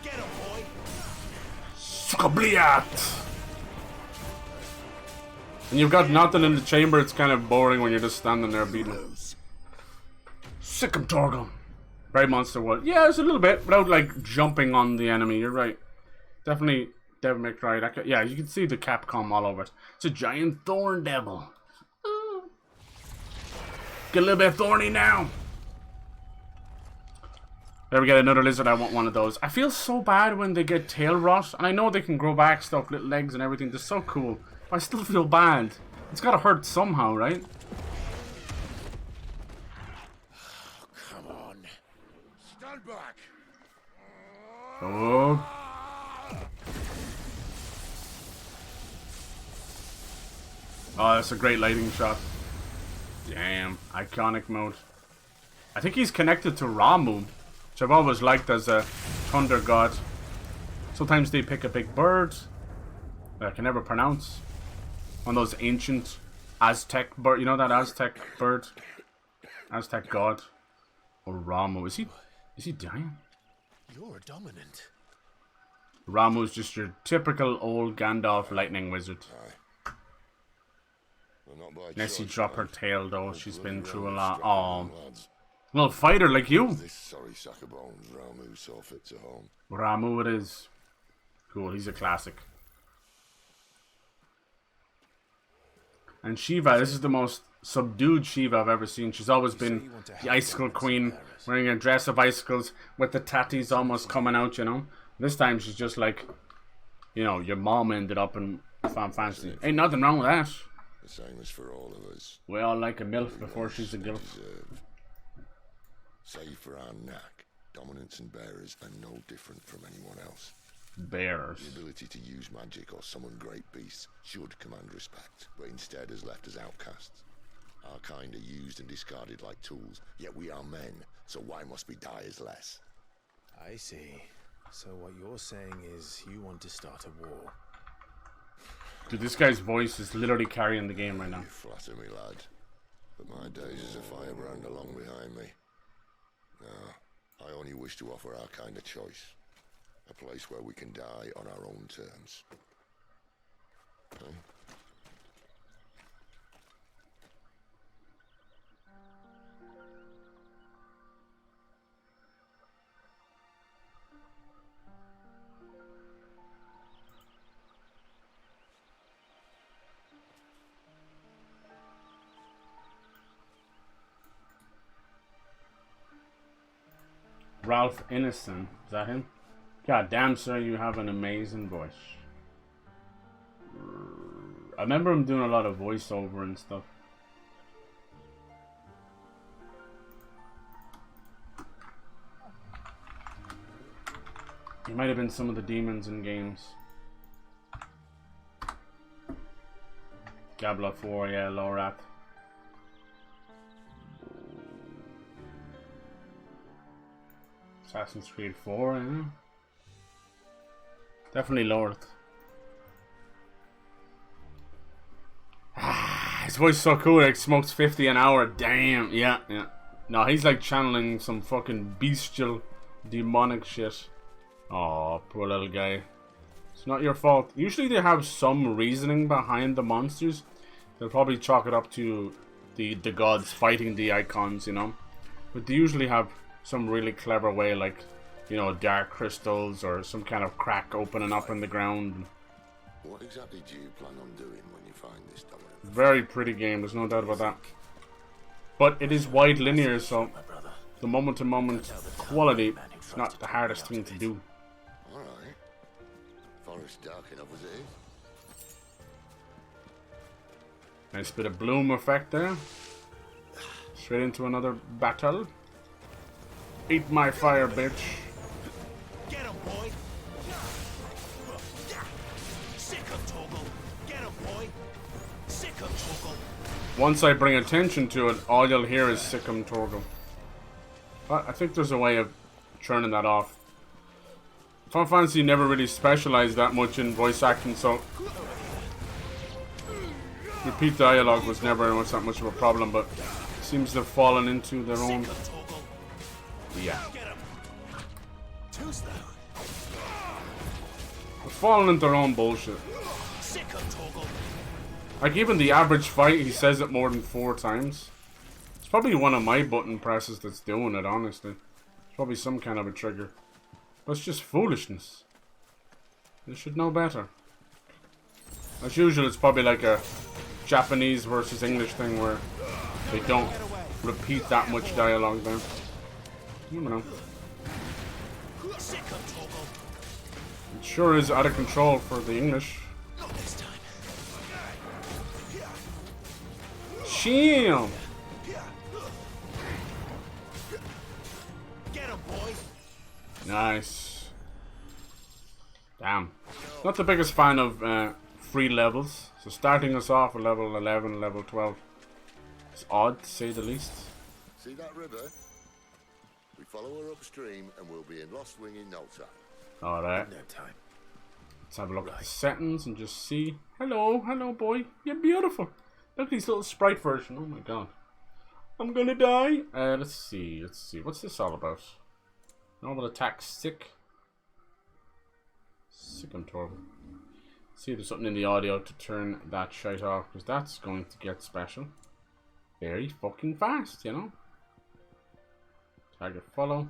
S4: Get him, boy.
S1: Skabliat. And you've got nothing in the chamber. It's kind of boring when you're just standing there beating him. Sick'em, Torgal. Very monster was. Yeah, it's a little bit without like jumping on the enemy. You're right. Definitely Devil May Cry. Yeah, you can see the Capcom all over it. It's a giant thorn devil. Get a little bit thorny now. There we get another lizard. I want one of those. I feel so bad when they get tail rot. And I know they can grow back stuff, little legs and everything. They're so cool. But I still feel bad. It's gotta hurt somehow, right?
S5: Oh, come on. Stand back.
S1: Oh. Oh, that's a great lighting shot. Damn. Iconic mode. I think he's connected to Ramu, which I've always liked as a thunder god. Sometimes they pick a big bird that I can never pronounce. One of those ancient Aztec bird. You know that Aztec bird? Aztec god. Or Ramu. Is he dying?
S4: You're dominant.
S1: Ramu's just your typical old Gandalf lightning wizard. Nessie drop her tail though. She's been through a lot. Oh, little fighter like you.
S5: This sorry sack of bones, Ramu saw fit to home.
S1: Ramu it is. Cool. He's a classic. And Shiva, this is the most subdued Shiva I've ever seen. She's always been the icicle queen, wearing a dress of icicles with the tatties almost coming out, you know. This time she's just like, you know, your mom ended up in Final Fantasy. Ain't nothing wrong with that.
S5: The same as for all of us.
S1: We all like a MILF before she's a GILF.
S5: Save for our knack, dominance and bearers are no different from anyone else.
S1: Bears.
S5: The ability to use magic or summon great beasts should command respect, but instead has left us outcasts. Our kind are used and discarded like tools, yet we are men, so why must we die as less?
S4: I see. So what you're saying is you want to start a war.
S1: Dude, this guy's voice is literally carrying the game right now.
S5: You flatter me, lad. But my days as a firebrand are long behind me. No, I only wish to offer our kind a choice. A place where we can die on our own terms. Huh?
S1: Ralph Innocent. Is that him? God damn, sir, you have an amazing voice. I remember him doing a lot of voiceover and stuff. He might have been some of the demons in games. Gabla 4, yeah, Lorath. Assassin's Creed 4, yeah. Definitely Lorath. His voice is so cool, like smokes 50 an hour. Damn, yeah, yeah. No, he's like channeling some fucking bestial, demonic shit. Oh, poor little guy. It's not your fault. Usually they have some reasoning behind the monsters. They'll probably chalk it up to the gods fighting the Eikons, you know. But they usually have some really clever way, like, you know, dark crystals or some kind of crack opening up in the ground.
S5: What exactly do you plan on doing when you find this dominant?
S1: Very pretty game, there's no doubt about that. But it is wide linear, so the moment-to-moment quality is not the hardest thing to do.
S5: Alright. Forest dark enough as it is.
S1: Nice bit of bloom effect there. Straight into another battle. Eat my fire, bitch.
S10: Get him, boy. Sick of Toggle. Get him, boy. Sick of Toggle.
S1: Once I bring attention to it, all you'll hear is Sikkim Torgo. But I think there's a way of turning that off. Final Fantasy never really specialized that much in voice acting, so repeat dialogue was never that much of a problem, but seems to have fallen into their own. Yeah. They've fallen into their own bullshit. Like, even the average fight, he says it more than 4 times. It's probably one of my button presses that's doing it, honestly. It's probably some kind of a trigger. But it's just foolishness. They should know better. As usual, it's probably like a Japanese versus English thing where they don't repeat that much dialogue there. You know. It sure is out of control for the English. Shield! Nice. Damn. Not the biggest fan of free levels. So starting us off at level 11, level 12. It's odd, to say the least.
S5: See that river? We follow her upstream and we'll be in Lost Wing in no time.
S1: Alright.
S4: No time.
S1: Let's have a look at the settings and just see. Hello, hello boy. You're beautiful. Look at these little sprite version. Oh my god. I'm gonna die. Let's see. What's this all about? Normal attack sick. Sick'em turtle. See if there's something in the audio to turn that shite off, because that's going to get special. Very fucking fast, you know? Target follow.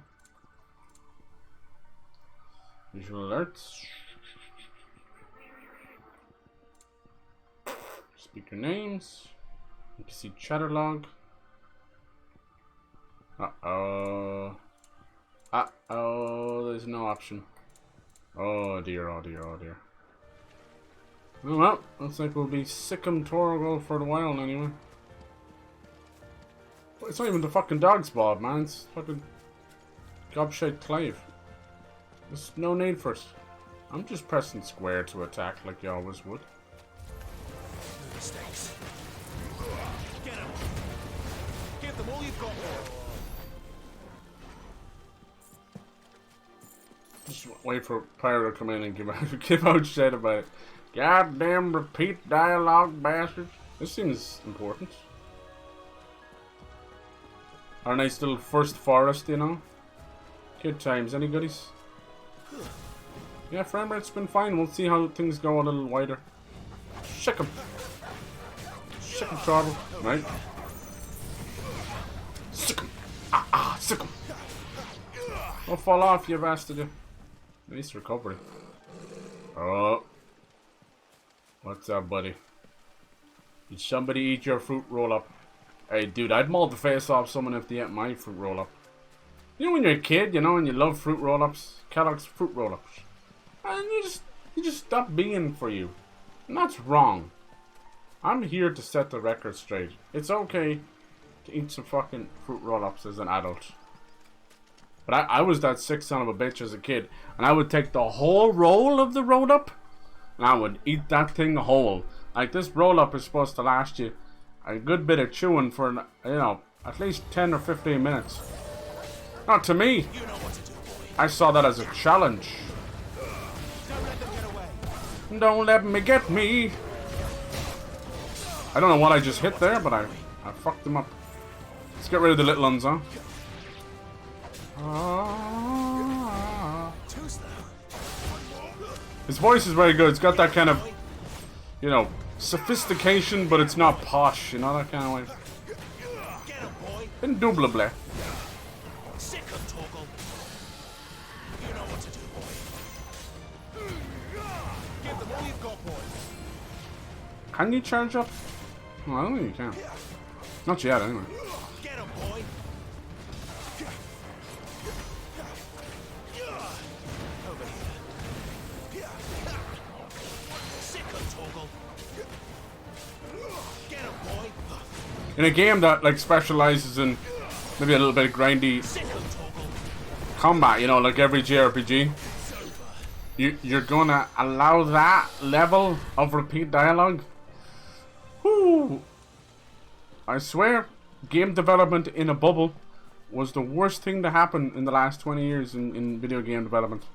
S1: Visual alerts. Speaker names. NPC chatter log. Uh-oh. Uh-oh, there's no option. Oh dear, oh dear, oh dear. Oh well, looks like we'll be Sikkim Torgo for a while anyway. It's not even the fucking dog's Bob, man. It's fucking gobshite Clive. There's no need for it. I'm just pressing square to attack like you always would.
S10: Mistakes. Get him. Give them all you've got.
S1: Just wait for Pyro to come in and give out shit about it. Goddamn repeat dialogue bastards. This seems important. Our nice little first forest, you know. Good times, any goodies? Yeah, frame rate's been fine. We'll see how things go a little wider. Shick 'em. Shick 'em, throttle. Right? Sick 'em. Sick 'em. Don't fall off, you bastard. You. Nice recovery. Oh. What's up, buddy? Did somebody eat your fruit roll-up? Hey, dude, I'd maul the face off someone if they ate my fruit roll-up. You know when you're a kid, you know, and you love fruit roll-ups? Kellogg's fruit roll-ups. And you just stop being for you. And that's wrong. I'm here to set the record straight. It's okay to eat some fucking fruit roll-ups as an adult. But I was that sick son of a bitch as a kid. And I would take the whole roll of the roll-up. And I would eat that thing whole. Like, this roll-up is supposed to last you a good bit of chewing for, you know, at least 10 or 15 minutes. Not to me. I saw that as a challenge. Don't let me get me. I don't know what I just hit there, but I fucked them up. Let's get rid of the little ones, huh? His voice is very good. It's got that kind of, you know, sophistication, but it's not posh. You know, that kind of way. Indubitably. Can you charge up? Well, I don't think you can. Not yet, anyway. In a game that like specializes in maybe a little bit of grindy combat, you know, like every JRPG, you're gonna allow that level of repeat dialogue? Whoo! I swear, game development in a bubble was the worst thing to happen in the last 20 years in video game development.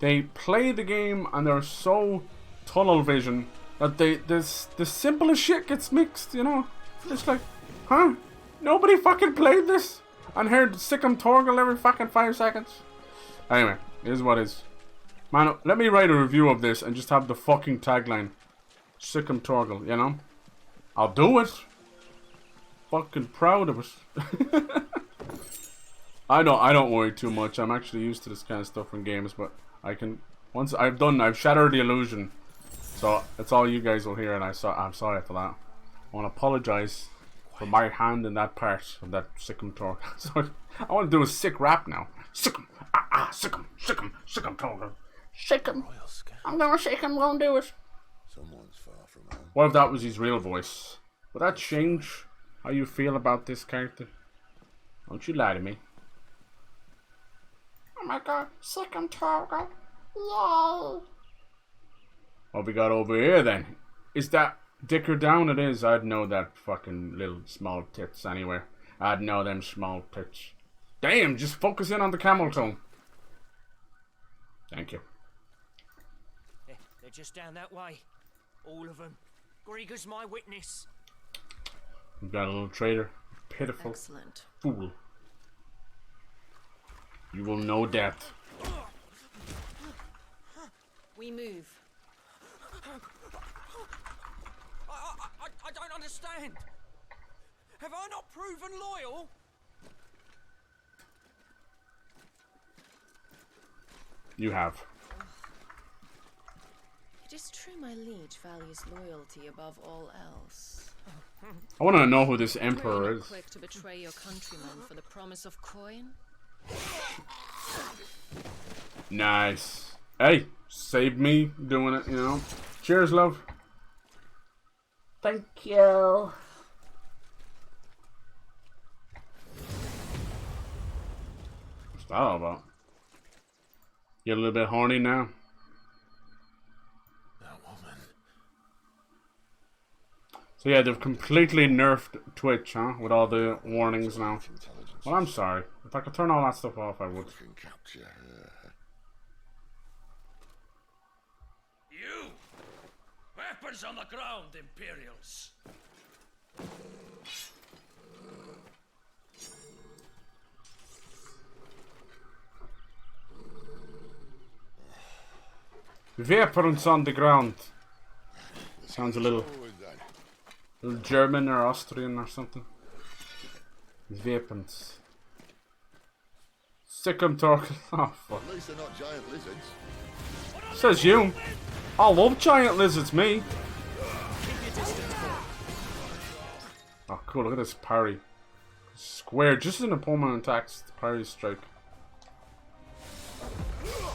S1: They play the game and they're so tunnel vision that the simplest shit gets mixed, you know? It's like, huh? Nobody fucking played this and heard Sikkim Torgal every fucking 5 seconds? Anyway, it is what it is. Man, let me write a review of this and just have the fucking tagline. Sikkim Torgal, you know? I'll do it. Fucking proud of it. I don't worry too much. I'm actually used to this kind of stuff in games, but I can, once I've shattered the illusion. So it's all you guys will hear, and I'm sorry for that. I want to apologize for my hand in that part of that Sikkim Torgal. So I want to do a sick rap now. Sikkim, Sikkim, Sikkim, Sikkim Torgal. Sikkim. I'm gonna shake him, gonna do it.
S5: Someone's far from home.
S1: What if that was his real voice? Would that change how you feel about this character? Don't you lie to me. Oh my god, Sikkim Torgal. Yay! What we got over here then? Is that Dicker Down? It is. I'd know that fucking little small tits anywhere. I'd know them small tits. Damn, just focus in on the camel toe. Thank you.
S14: They're just down that way. All of them. Grieger's my witness.
S1: We've got a little traitor. Pitiful.
S6: Excellent.
S1: Fool. You will know death.
S6: We move.
S14: I don't understand. Have I not proven loyal?
S1: You have.
S6: It is true my liege values loyalty above all else.
S1: I want to know who this emperor is.
S6: Quick to betray your countrymen for the promise of coin?
S1: Nice. Hey, saved me doing it, you know. Cheers, love. Thank you. What's that all about? Get a little bit horny now.
S4: That woman.
S1: So yeah, they've completely nerfed Twitch, huh? With all the warnings now. Well, I'm sorry. If I could turn all that stuff off, I would.
S9: You! Weapons on the ground, Imperials!
S1: Weapons on the ground. Sounds a little German or Austrian or something. Weapons. Sikkim Torgal. Oh fuck.
S5: At least they're not giant lizards.
S1: Says you. I love giant lizards, me. Oh cool, look at this parry. Square, just as an opponent attacks, the parry strike.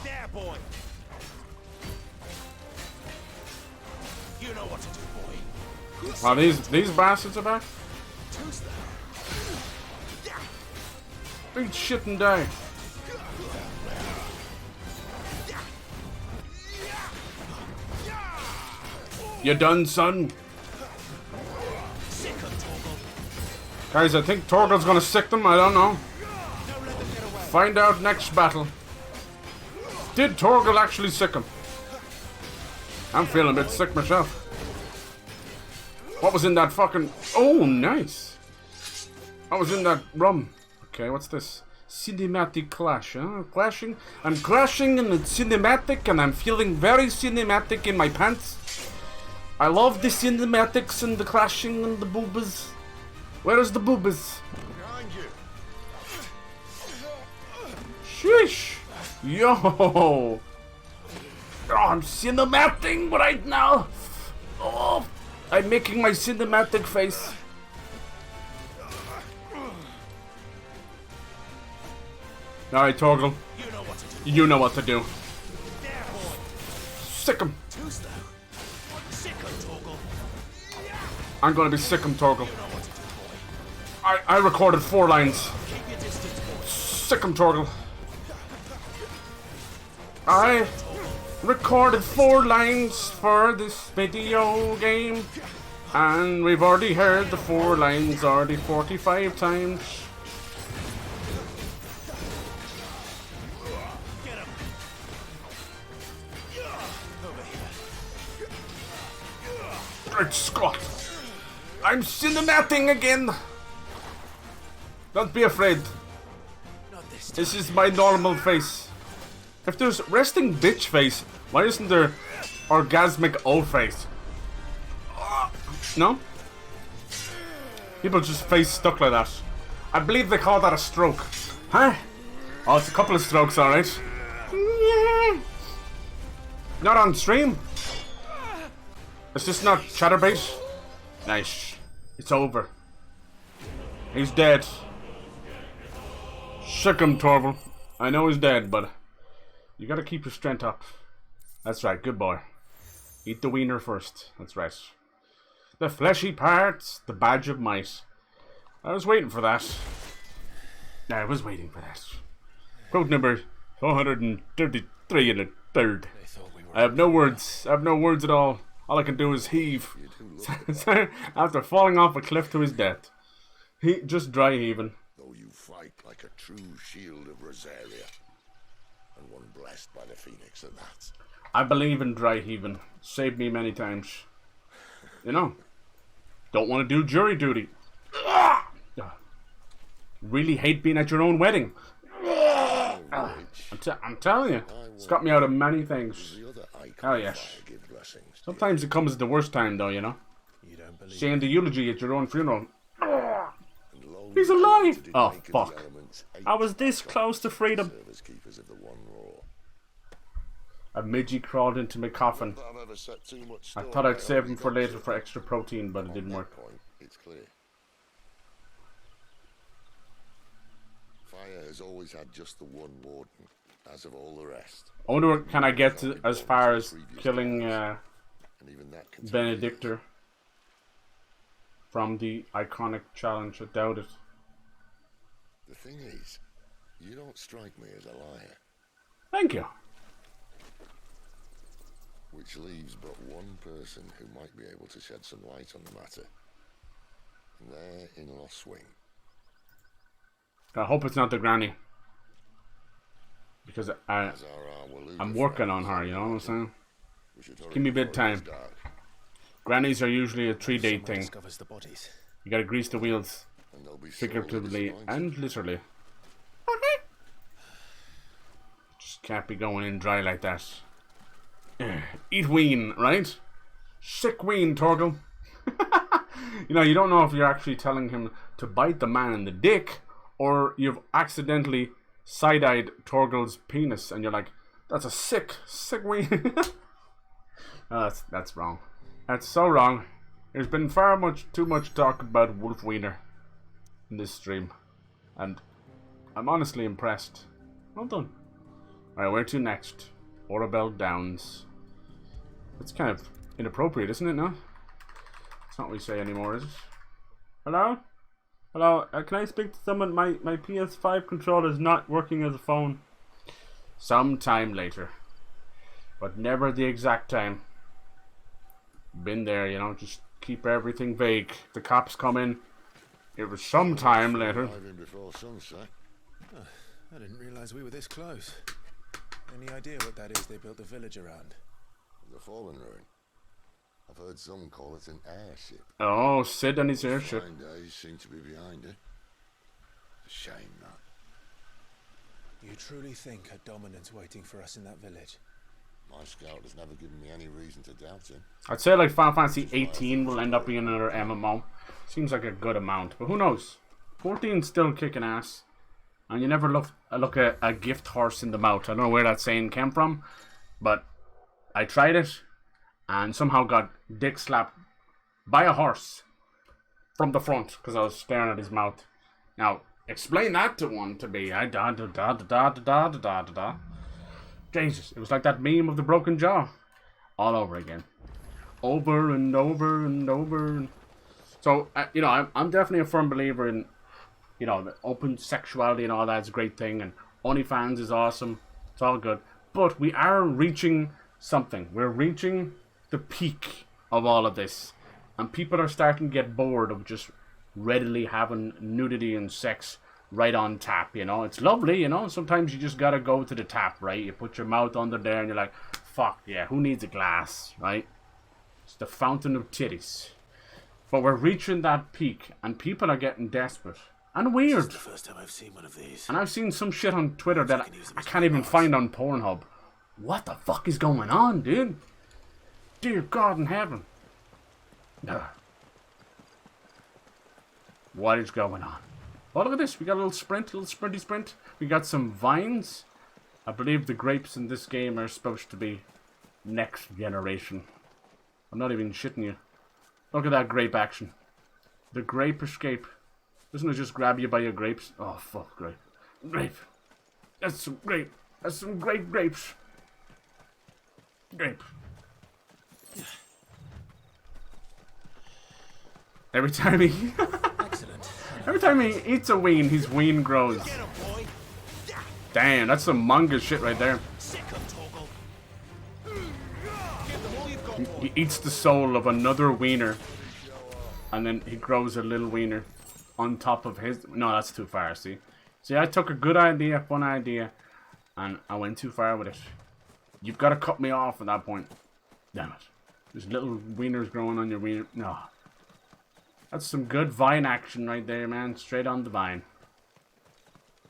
S9: There, boy! You know what to do, boy.
S1: Wow, these bastards are back? Eat shit and die. You done, son? Guys, I think Torgal's gonna sick them. I don't know. Find out next battle. Did Torgal actually sick him? I'm feeling a bit sick myself. What was in that fucking... Oh, nice. What was in that rum? Okay, what's this? Cinematic clash, huh? Clashing? I'm clashing in the cinematic and I'm feeling very cinematic in my pants. I love the cinematics and the clashing and the boobas. Where is the boobas?
S5: Behind you.
S1: Sheesh. Yo. Oh, I'm cinematic right now. Oh, I'm making my cinematic face. Alright, Torgal. You know what to do. Sick him. I'm gonna be sick him, Torgal. I recorded 4 lines. Sick him, Torgal. I recorded 4 lines for this video game. And we've already heard the 4 lines already 45 times. Great Scott! I'm cinemating again! Don't be afraid. This is my normal face. If there's resting bitch face, why isn't there orgasmic old face? No? People just face stuck like that. I believe they call that a stroke. Huh? Oh, it's a couple of strokes, alright. Not on stream. It's just not chatterbait. Nice. It's over. He's dead. Sick him, Torval. I know he's dead, but you gotta keep your strength up. That's right, good boy. Eat the wiener first. That's right. The fleshy parts, the badge of might. I was waiting for that. I was waiting for that. Quote number 433 and a third. I have no words. I have no words at all. All I can do is heave. After falling off a cliff to his death. He just dry heaving.
S5: Though you fight like a true shield of Rosaria, and one blessed by the Phoenix at that.
S1: I believe in dry heaving. Saved me many times. You know. Don't want to do jury duty. Really hate being at your own wedding. I'm telling you. It's got me out of many things. Oh yes. Sometimes it comes at the worst time though, you know. Saying the eulogy at your own funeral. He's alive! Oh fuck. I was this close to freedom. A midgie crawled into my coffin. I thought I'd save him for later for extra protein, but it didn't work.
S5: It's clear. Fire has always had just the one warden, as of all the rest.
S1: I wonder, can I get to, as far as killing Benedictor from the iconic challenge? I doubt it.
S5: The thing is, you don't strike me as a liar.
S1: Thank you.
S5: Which leaves but one person who might be able to shed some light on the matter. And their in-law swing.
S1: I hope it's not the granny. Because I'm working on her, you know what I'm saying? Give me a bit of time. Grannies are usually a 3-day thing. You gotta grease the wheels. Figuratively and literally. Just can't be going in dry like that. Eat ween, right? Sick ween, Torgal. You know, you don't know if you're actually telling him to bite the man in the dick, or you've accidentally side-eyed Torgal's penis, and you're like, that's a sick ween. Oh, that's wrong. That's so wrong. There's been too much talk about Wolf Wiener in this stream, and I'm honestly impressed. Well done. Alright, where to next? Orabel Downs. It's kind of inappropriate, isn't it, no? It's not what we say anymore, is it? Hello? Hello, can I speak to someone? My PS5 controller is not working as a phone. Sometime later. But never the exact time. Been there, you know, just keep everything vague. The cops come in. It was sometime later.
S5: Before sunset.
S4: I didn't realize we were this close. Any idea what that is they built the village around?
S5: The fallen ruin. I've heard some call it an airship.
S1: Oh, Sid and his airship.
S5: Fine days seem to be behind it. It's a shame, that.
S4: You truly think a dominant's waiting for us in that village?
S5: My scout has never given me any reason to doubt him.
S1: I'd say like Final Fantasy 18 will end up being another MMO. Seems like a good amount, but who knows? 14's still kicking ass. And you never look a gift horse in the mouth. I don't know where that saying came from, but I tried it and somehow got dick slapped by a horse from the front because I was staring at his mouth. Now, explain that to one to me. Jesus, it was like that meme of the broken jaw. All over again. Over and over and over. So, you know, I'm definitely a firm believer in, you know, the open sexuality and all that's a great thing. And OnlyFans is awesome. It's all good. But we are reaching something. We're reaching the peak of all of this. And people are starting to get bored of just readily having nudity and sex right on tap, you know. It's lovely, you know. Sometimes you just gotta go to the tap, right? You put your mouth under there and you're like, fuck, yeah, who needs a glass, right? It's the fountain of titties. But we're reaching that peak and people are getting desperate. And weird.
S4: This is the first time I've seen one of these.
S1: And I've seen some shit on Twitter that I can't even find on Pornhub. What the fuck is going on, dude? Dear God in heaven. What is going on? Oh, look at this. We got a little sprinty sprint. We got some vines. I believe the grapes in this game are supposed to be next generation. I'm not even shitting you. Look at that grape action. The grape escape. Doesn't it just grab you by your grapes? Oh, fuck, grape. Grape. That's some grape. That's some great grapes. Grape. Every time he... Every time he eats a ween, his ween grows. Damn, that's some manga shit right there. He eats the soul of another wiener. And then he grows a little wiener on top of his... No, that's too far, see? See, I took a good idea, fun idea, and I went too far with it. You've got to cut me off at that point. Damn it. There's little wieners growing on your wiener. No. That's some good vine action right there, man. Straight on the vine.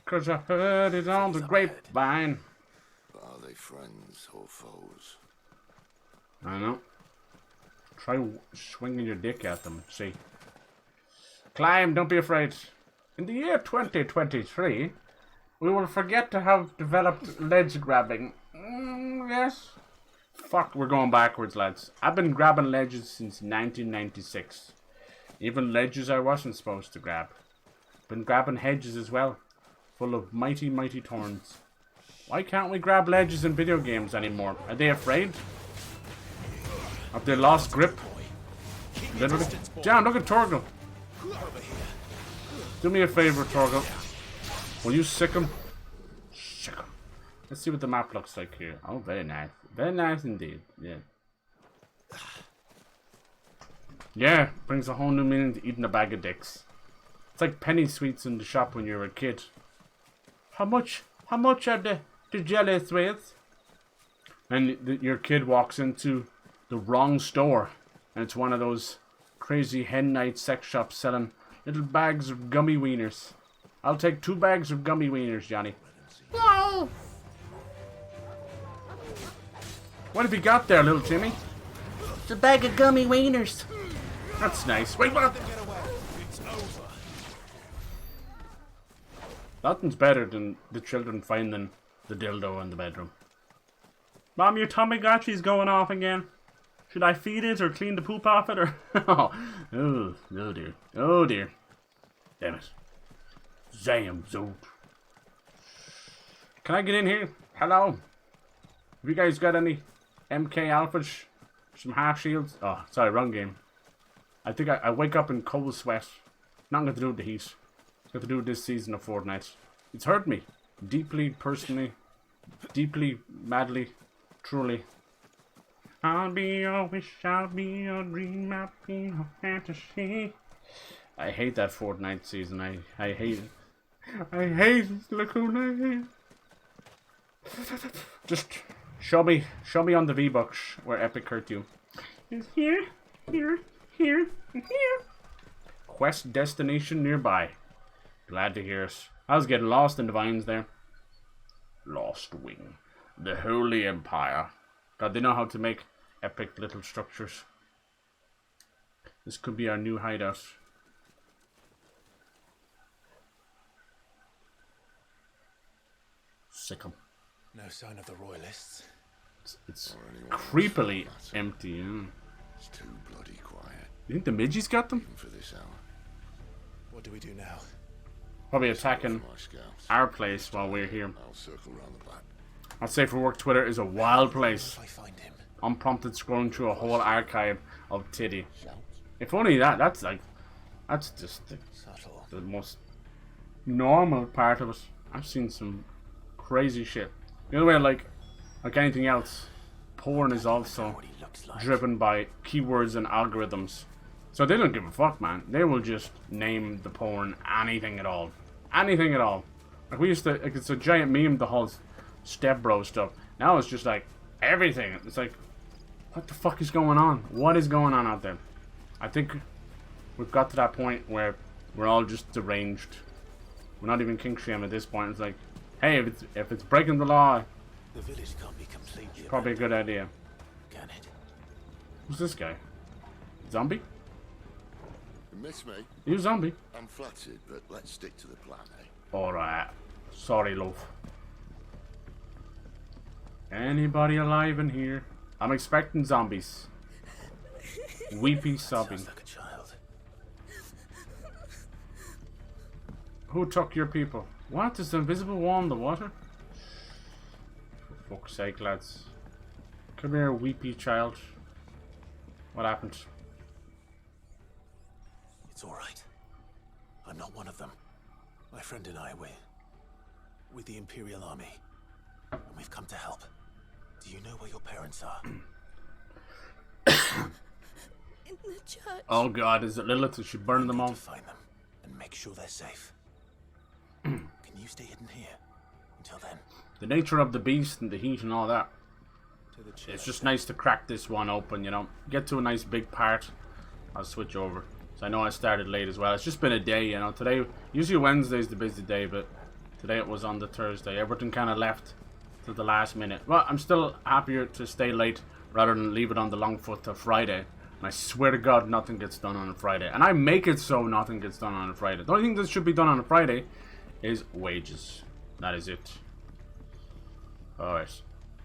S1: 'Cause I heard it on the grapevine.
S5: Are they friends or foes?
S1: I don't know. Try swinging your dick at them. See. Climb, don't be afraid. In the year 2023, we will forget to have developed ledge grabbing. Yes. Fuck, we're going backwards, lads. I've been grabbing ledges since 1996. Even ledges I wasn't supposed to grab. Been grabbing hedges as well. Full of mighty, mighty thorns. Why can't we grab ledges in video games anymore? Are they afraid? Have they lost grip? Literally. Damn, look at Torgal. Do me a favor, Torgal. Will you sick him? Sick him. Let's see what the map looks like here. Oh, very nice. Very nice indeed. Yeah. Yeah, brings a whole new meaning to eating a bag of dicks. It's like penny sweets in the shop when you were a kid. How much are the jelly sweets? And your kid walks into the wrong store. And it's one of those crazy hen night sex shops selling little bags of gummy wieners. I'll take 2 bags of gummy wieners, Johnny. No! What have you got there, little Timmy? It's a bag of gummy wieners. That's nice. Wait, what? Nothing's better than the children finding the dildo in the bedroom. Mom, your Tamagotchi's going off again. Should I feed it or clean the poop off it or... oh dear. Oh dear. Damn it. Zam zoop. Can I get in here? Hello? Have you guys got any MK Alphas? Some half shields? Oh, sorry, wrong game. I think I wake up in cold sweat. Nothing to do with the heat. It's got to do with this season of Fortnite. It's hurt me. Deeply, personally. Deeply, madly. Truly. I'll be your wish, I'll be your dream, I'll be your fantasy. I hate that Fortnite season. I hate it. I hate it. Look who I hate. Just show me on the V-Bucks where Epic hurt you. It's here, here, here, and here. Quest destination nearby. Glad to hear it. I was getting lost in the vines there. Lost Wing. The Holy Empire. God, they know how to make epic little structures. This could be our new hideout. Sick 'em.
S4: No sign of the royalists.
S1: It's creepily empty. Yeah.
S5: It's too bloody quiet.
S1: You think the midgies got them?
S5: Even for this hour.
S4: What do we do now?
S1: Probably attacking our place while we're here.
S5: I'll circle round the back.
S1: I'd say for work, Twitter is a wild place.
S4: If I find him.
S1: Unprompted scrolling through a whole archive of titty. If only that. That's just the most normal part of it. I've seen some crazy shit. The other way, like anything else, porn is also driven by keywords and algorithms. So they don't give a fuck, man. They will just name the porn anything at all. Anything at all. Like we used to, like it's a giant meme, the whole stepbro stuff. Now it's just like everything. It's like, what the fuck is going on? What is going on out there? I think we've got to that point where we're all just deranged. We're not even kink shame at this point. It's like, hey, if it's breaking the law,
S4: the village can't be completely
S1: it's probably a good idea.
S4: Can it?
S1: Who's this guy? Zombie?
S5: You miss me?
S1: You zombie?
S5: I'm flattered, but let's stick to the plan, eh?
S1: Alright. Sorry, love. Anybody alive in here? I'm expecting zombies. Weepy sobbing.
S4: Sounds like a child.
S1: Who took your people? What? Is the invisible wall in the water? For fuck's sake, lads. Come here, weepy child. What happened?
S4: It's alright. I'm not one of them. My friend and I, we're with the Imperial Army. And we've come to help. Do you know where your parents are?
S6: In the church.
S1: Oh god, is it Lilith? Is she burning them all?
S4: To find them and make sure they're safe. Can you stay hidden here until then?
S1: The nature of the beast and the heat and all that. It's just nice to crack this one open, you know. Get to a nice big part. I'll switch over. So I know I started late as well. It's just been a day, you know. Today, usually Wednesday's the busy day, but today it was on the Thursday. Everything kind of left to the last minute. Well, I'm still happier to stay late rather than leave it on the long foot to Friday. And I swear to God, nothing gets done on a Friday. And I make it so nothing gets done on a Friday. The only thing that should be done on a Friday is wages. That is it. Alright.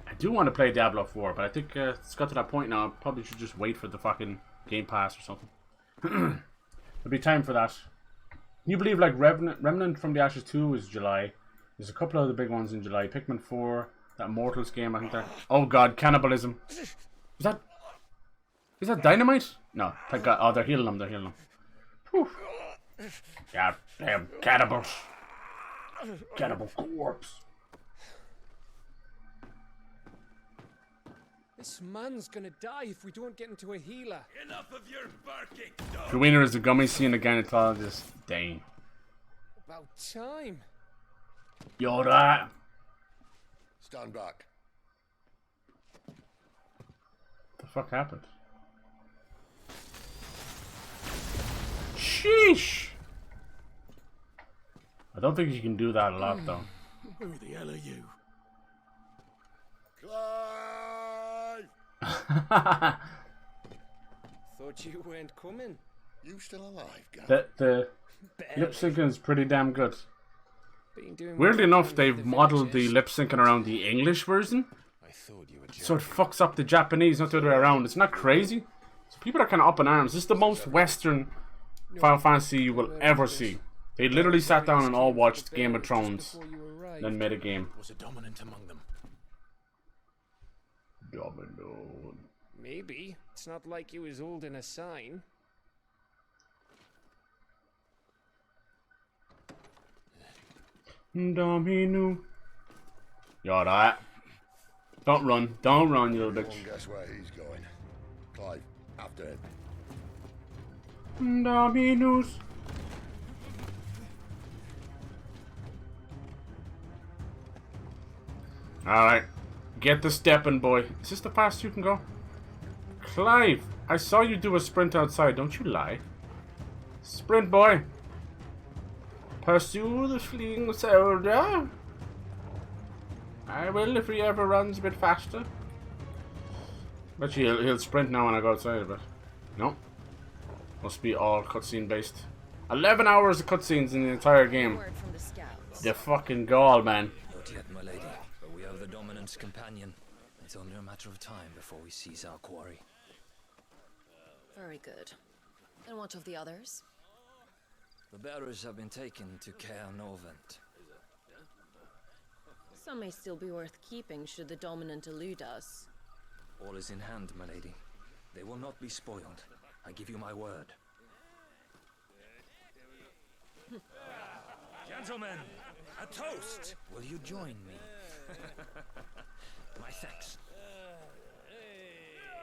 S1: I do want to play Diablo 4, but I think it's got to that point now. I probably should just wait for the fucking Game Pass or something. There'll be time for that. Can you believe, like, Remnant from the Ashes 2 is July. There's a couple of the big ones in July. Pikmin 4, that Mortals game, I think that... Oh god, cannibalism. Is that dynamite? No, thank god. Oh, they're healing them, they're healing them. Whew. God damn cannibals. Cannibal corpse.
S15: This man's gonna die if we don't get into a healer.
S10: Enough of your barking.
S1: The winner is the gummy seeing the gynecologist. Dang.
S15: About time.
S1: Yoda.
S5: Stand back.
S1: What the fuck happened? Sheesh. I don't think you can do that a lot though.
S10: Who the hell are you?
S15: Thought you weren't coming.
S5: You still alive, guy?
S1: The lip syncing is pretty damn good.
S15: Doing
S1: Weirdly enough, they've modeled the lip syncing around the English version,
S4: I thought you were
S1: so it fucks up the Japanese, not the other way around. It's not crazy. So people are kind of up in arms. This is the most Western Final Fantasy you will ever see. They literally sat down and all watched Game of Thrones, then made a game.
S4: Was a dominant among them.
S1: Domino.
S15: Maybe. It's not like he was holding a sign.
S1: Domino. You alright? Don't run. Don't run, you little bitch.
S5: Everyone guess where he's going. Clive, after him.
S1: Dominus. Alright. Get the stepping, boy. Is this the fastest you can go? Clive, I saw you do a sprint outside. Don't you lie. Sprint, boy. Pursue the fleeing soldier. I will if he ever runs a bit faster. Bet you he'll sprint now when I go outside, but no. Must be all cutscene based. 11 hours of cutscenes in the entire game. The fucking gall, man.
S2: Not yet, my lady, but we have the Dominant's companion. It's only a matter of time before we seize our quarry.
S6: Very good. And what of the others?
S2: The bearers have been taken to Caer Novent.
S6: Some may still be worth keeping should the Dominant elude us.
S2: All is in hand, my lady. They will not be spoiled. I give you my word. Gentlemen, a toast! Will you join me? My thanks.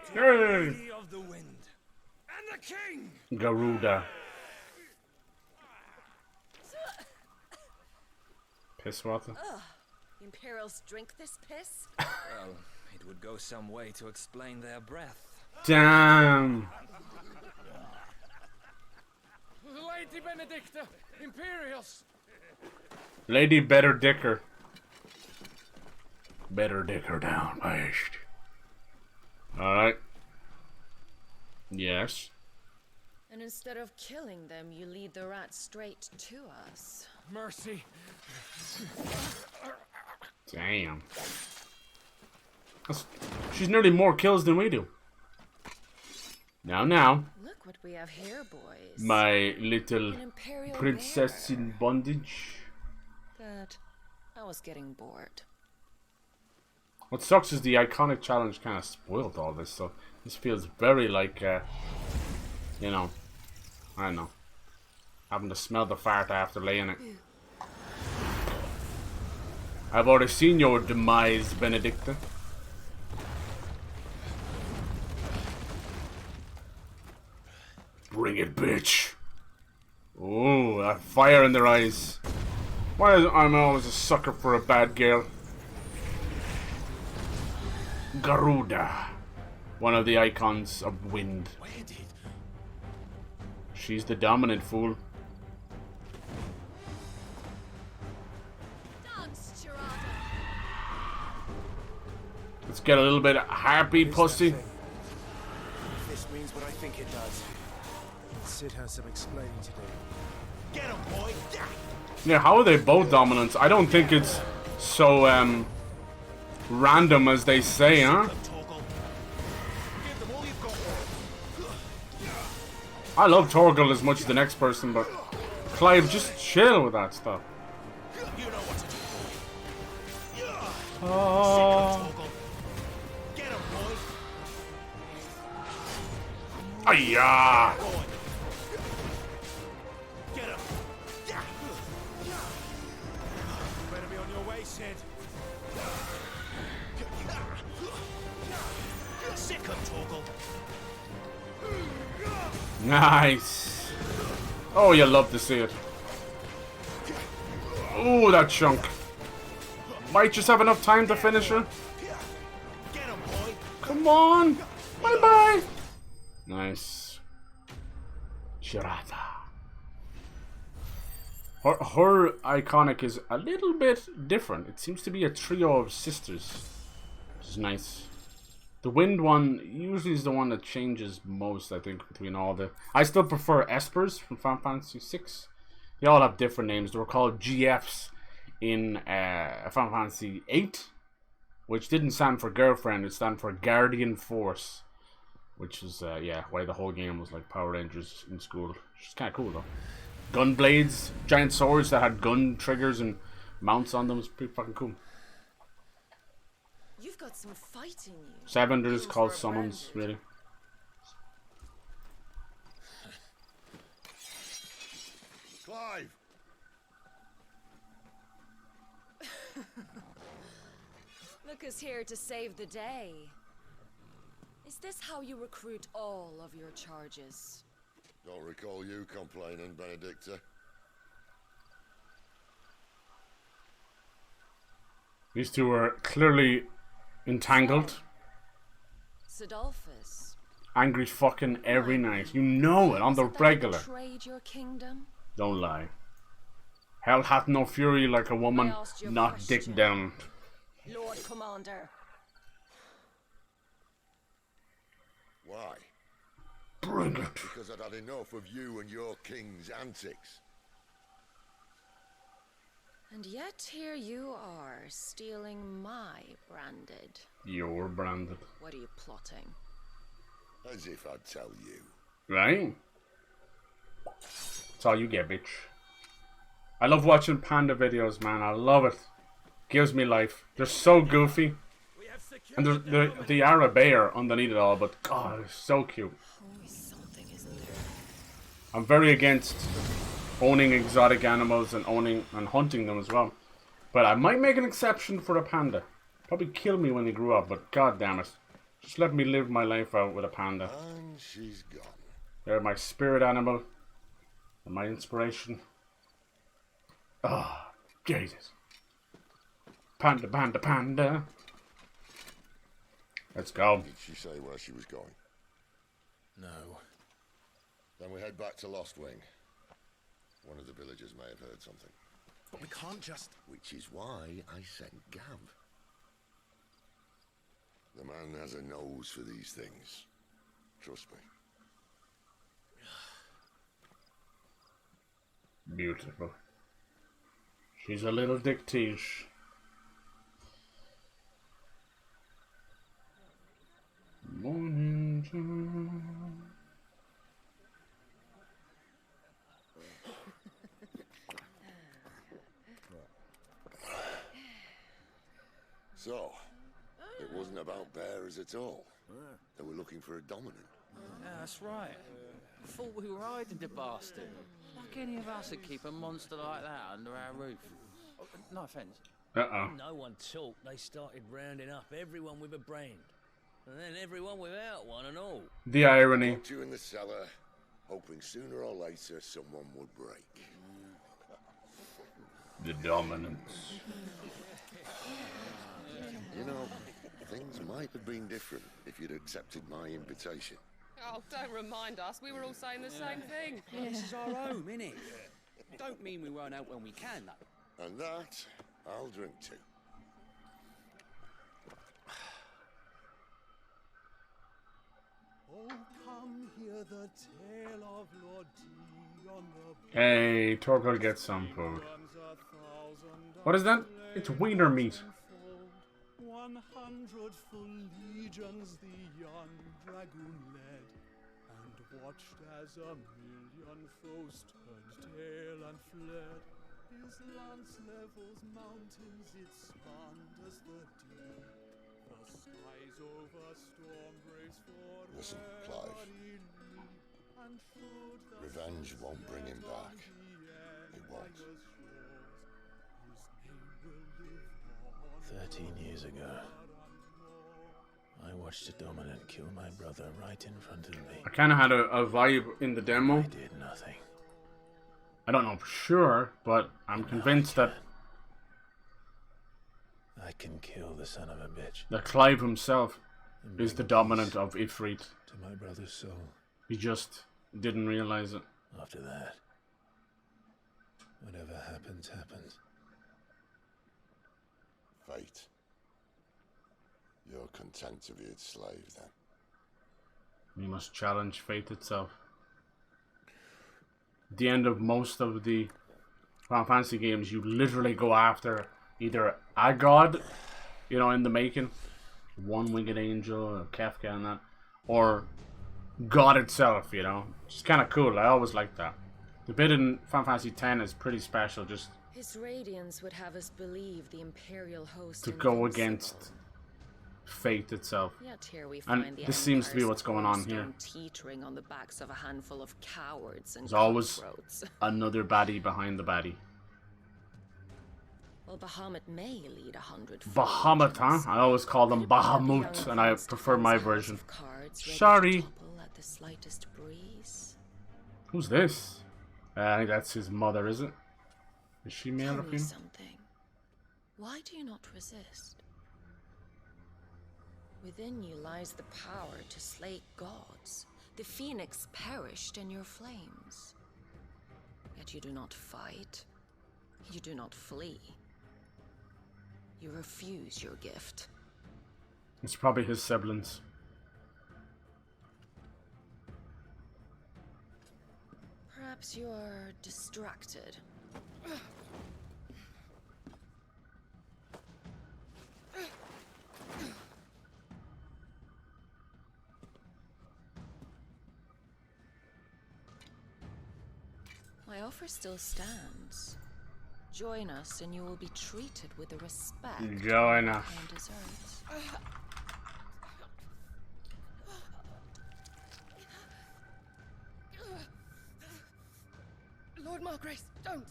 S2: To the Lady of the Wind and the King!
S1: Garuda. Piss water.
S6: Ugh. Imperials drink this piss?
S2: Well, it would go some way to explain their breath.
S1: Damn.
S10: Lady Benedicta, Imperials.
S1: Lady Better Dicker. Better dick her down, first. Alright. Yes.
S6: And instead of killing them, you lead the rats straight to us.
S10: Mercy.
S1: Damn. She's nearly more kills than we do. Now.
S6: Look what we have here, boys.
S1: My little princess
S6: bear.
S1: in bondage.
S6: Good. I was getting bored.
S1: What sucks is the iconic challenge kind of spoiled all this, so this feels very like, you know, I don't know, having to smell the fart after laying it. I've already seen your demise, Benedicta. Bring it, bitch. Oh, that fire in their eyes. Why is I'm always a sucker for a bad girl? Garuda, one of the icons of wind. She's the dominant fool. Let's get a little bit of happy pussy.
S11: If this means what I think it does, Sid has some explaining to do. Get him, boy!
S1: Yeah, how are they both dominants? I don't think it's so random as they say, huh? I love Torgal as much as the next person, but Clive, just chill with that stuff.
S11: You know what to do, boy.
S1: Oh.
S11: Get him, boy.
S1: Ayah.
S11: Get him. You better be on your way, Sid. Sick of Torgal.
S1: Nice. Oh, you love to see it. Oh, that chunk. Might just have enough time to finish it. Come on. Bye-bye. Nice. Shirata. Her iconic is a little bit different. It seems to be a trio of sisters, which is nice. The wind one usually is the one that changes most, I think, between all the... I still prefer Espers from Final Fantasy VI. They all have different names. They were called GFs in Final Fantasy VIII, which didn't stand for girlfriend. It stand for Guardian Force, which is, yeah, why the whole game was like Power Rangers in school. Which is kind of cool, though. Gun blades, giant swords that had gun triggers and mounts on them. It's pretty fucking cool.
S6: You've got some fight in you.
S1: Savenders called summons, really.
S5: Clive!
S6: Look who's here to save the day. Is this how you recruit all of your charges?
S5: Don't recall you complaining, Benedicta.
S1: These two are clearly entangled.
S6: Sidolphus.
S1: Angry fucking every night. You know it on the regular.
S6: Betrayed your kingdom?
S1: Don't lie. Hell hath no fury like a woman not dick down.
S6: Lord Commander.
S5: Why?
S1: Bring it.
S5: Because I'd had enough of you and your king's antics.
S6: And yet here you are, stealing my branded.
S1: You're branded.
S6: What are you plotting?
S5: As if I'd tell you.
S1: Right? That's all you get, bitch. I love watching panda videos, man. I love it. Gives me life. They're so goofy. And the Ara bear underneath it all, but God, it's so cute.
S6: Always something, isn't there?
S1: I'm very against owning exotic animals and owning and hunting them as well. But I might make an exception for a panda. Probably kill me when they grew up, but god damn it. Just let me live my life out with a panda.
S5: And she's gone.
S1: They're my spirit animal. And my inspiration. Oh, Jesus. Panda, panda, panda. Let's go.
S5: Did she say where she was going?
S4: No.
S5: Then we head back to Lost Wing. One of the villagers may have heard something.
S11: But we can't just...
S5: Which is why I sent Gav. The man has a nose for these things. Trust me.
S1: Beautiful. She's a little dick tease. Morning time.
S5: So, it wasn't about bears at all. They were looking for a dominant.
S2: Yeah, that's right. I thought we were hiding the bastard. Like any of us would keep a monster like that under our roof. Oh, no offence.
S1: Uh-oh.
S16: No one talked. They started rounding up everyone with a brand. And then everyone without one and all.
S1: The irony.
S5: Locked you in the cellar, hoping sooner or later someone would break.
S1: The dominance.
S5: You know, things might have been different if you'd accepted my invitation.
S17: Oh, don't remind us. We were all saying the same thing.
S3: Well, this is our home, innit? Don't mean we won't out when we can, though.
S5: And that, I'll drink to.
S10: Oh, come hear the tale of Lord Dion the
S1: Hey, Torkel gets some food. What is that? It's wiener meat.
S10: 100 full legions the young dragoon led, and watched as a million foes turned tail and fled. His lance levels mountains, it spanned as the deep. The skies over storm breaks for
S5: Listen, Clive. Revenge won't bring him back. It won't.
S4: 13 years ago, I watched a dominant kill my brother right in front of me.
S1: I kind of had a vibe in the demo.
S4: I did nothing.
S1: I don't know for sure, but I'm convinced that
S4: I can kill the son of a bitch.
S1: that Clive himself is the dominant of Ifrit.
S4: To my brother's soul.
S1: He just didn't realize it.
S4: After that, whatever happens, happens.
S5: Fate. You're content to be its slave, then?
S1: We must challenge fate itself. At the end of most of the Final Fantasy games, you literally go after either a god, you know, in the making, one-winged angel, or Kafka and that, or God itself, you know. It's kind of cool. I always like that. The bit in Final Fantasy X is pretty special, just
S6: His radiance would have us believe the Imperial host
S1: to go
S6: invincible.
S1: against fate itself.
S6: Yet here we
S1: And
S6: find the
S1: this seems to be
S6: Empire's
S1: what's going on here.
S6: cornerstone teetering on the backs of a handful of cowards and
S1: There's always
S6: cutthroats.
S1: another baddie behind the baddie.
S6: Well, Bahamut may lead 100.
S1: Bahamut, huh? I always call them Bahamut, and I prefer my version. Sorry.
S6: At the slightest breeze.
S1: Who's this? I think that's his mother, is it? Is she male or
S6: Tell me
S1: female?
S6: something. Why do you not resist? Within you lies the power to slay gods. The phoenix perished in your flames. Yet you do not fight. You do not flee. You refuse your gift.
S1: It's probably his siblings.
S6: Perhaps you are distracted. My offer still stands. Join us and you will be treated with the respect
S1: Join us.
S6: mankind deserves.
S17: Lord Margrace, don't!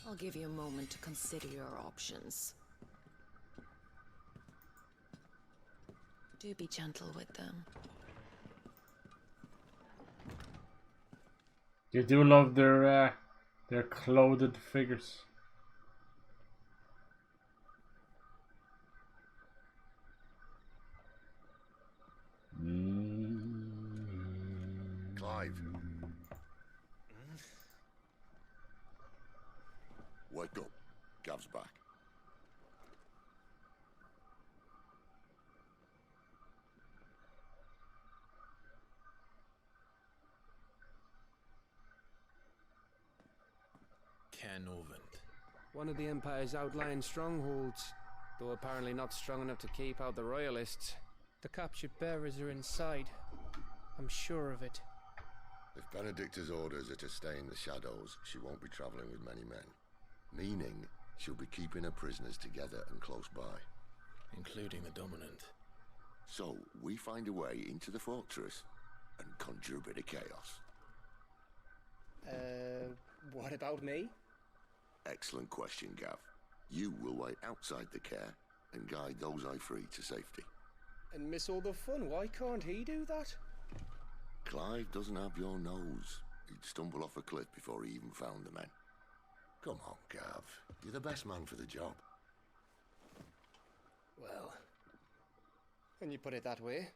S6: I'll give you a moment to consider your options. Do be gentle with them.
S1: You do love their clothed figures.
S5: Clive. Wake up. Gav's back.
S15: One of the Empire's outlying strongholds, though apparently not strong enough to keep out the Royalists.
S16: The captured bearers are inside. I'm sure of it.
S5: If Benedicta's orders are to stay in the shadows, she won't be traveling with many men. Meaning, she'll be keeping her prisoners together and close by.
S4: Including the Dominant.
S5: So, we find a way into the fortress and conjure a bit of chaos.
S16: What about me?
S5: Excellent question, Gav. You will wait outside the care and guide those I free to safety.
S16: And miss all the fun. Why can't he do that?
S5: Clive doesn't have your nose. He'd stumble off a cliff before he even found the men. Come on, Gav. You're the best man for the job.
S16: Well, when you put it that way.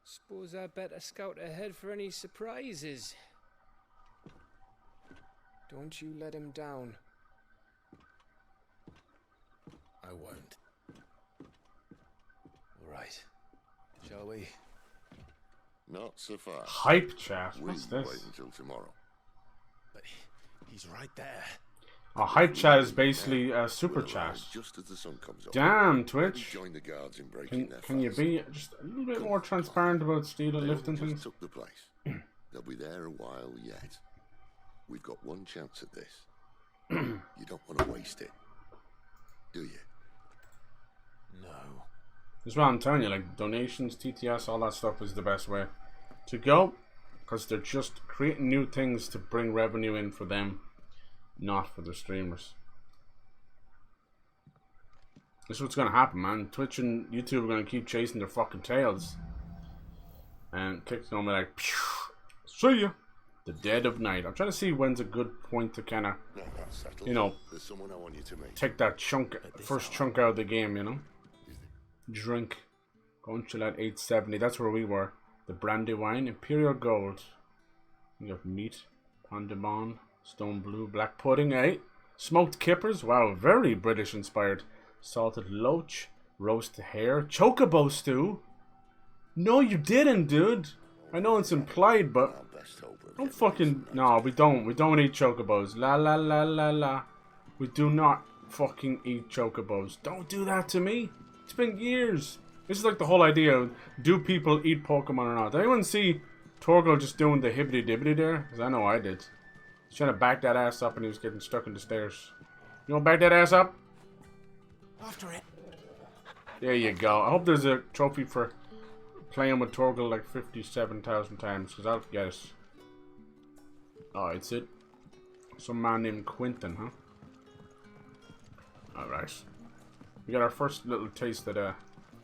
S15: Suppose I better scout ahead for any surprises. Don't you let him down.
S4: I won't. All right. Shall we?
S5: Not so fast.
S1: Hype chat. What's
S5: We'll
S1: this?
S5: wait until tomorrow.
S4: But he's right there.
S1: A hype chat is basically a super chat.
S5: Just as the sun comes up.
S1: Damn, Twitch.
S5: Join the guards in breaking their
S1: Can you
S5: fast.
S1: be just a little bit more transparent about steel and
S5: They
S1: lifting
S5: only
S1: things?
S5: just took the place. They'll be there a while yet. We've got one chance at this. You don't want to waste it, do you?
S4: No.
S1: That's what I'm telling you, like donations, TTS, all that stuff is the best way to go, because they're just creating new things to bring revenue in for them, not for the streamers. This is what's gonna happen, man. Twitch and YouTube are gonna keep chasing their fucking tails, and Kick's gonna be like, "Phew, see ya." The dead of night. I'm trying to see when's a good point to kind of, you know,
S5: There's someone I want you to meet.
S1: take that chunk, first chunk out of the game, you know. Drink. Gunchill at 870. That's where we were. The Brandywine, Imperial Gold. We have meat, Pandemon, Stone Blue, Black Pudding, eh? Smoked Kippers. Wow, very British inspired. Salted Loach, Roast Hare, Chocobo Stew. No, you didn't, dude. I know it's implied, but don't fucking... No, we don't. We don't eat chocobos. La la la la la. We do not fucking eat chocobos. Don't do that to me. It's been years. This is like the whole idea of, do people eat Pokemon or not? Did anyone see Torgal just doing the hibbity dibbity there? Because I know I did. He's trying to back that ass up and he was getting stuck in the stairs. You want to back that ass up?
S4: After it.
S1: There you go. I hope there's a trophy for playing with Torgal like 57,000 times, because I'll get it. Oh, it's it. Some man named Quentin, huh? Alright. We got our first little taste of the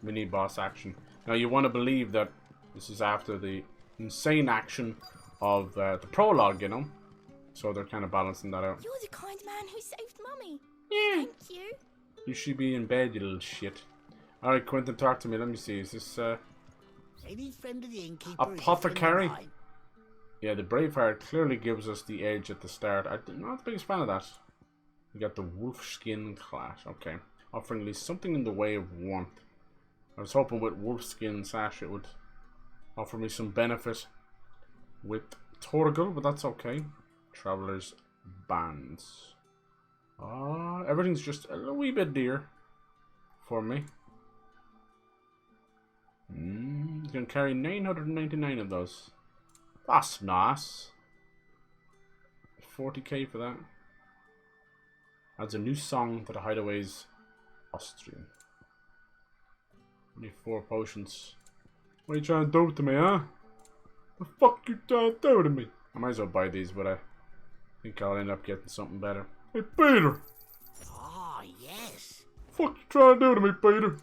S1: mini-boss action. Now, you want to believe that this is after the insane action of the prologue, you know? So they're kind of balancing that out.
S6: You're the kind man who saved Mummy.
S1: Yeah.
S6: Thank you.
S1: You should be in bed, you little shit. Alright, Quentin, talk to me. Let me see. Is this,
S12: Any friend of the innkeeper
S1: Apothecary? Yeah, the Braveheart clearly gives us the edge at the start. I'm not the biggest fan of that. We got the Wolfskin class. Okay. Offering at least something in the way of warmth. I was hoping with Wolfskin Sash it would offer me some benefit with Torgal, but that's okay. Traveler's Bands. Everything's just a wee bit dear for me. You can carry 999 of those. That's nice. 40k for that. Adds a new song to the Hideaway's Austrian. Only 4 potions. What are you trying to do to me, huh? The fuck you trying to do to me? I might as well buy these, but I think I'll end up getting something better. Hey, Peter!
S12: Ah, yes.
S1: Fuck you trying to do to me, Peter?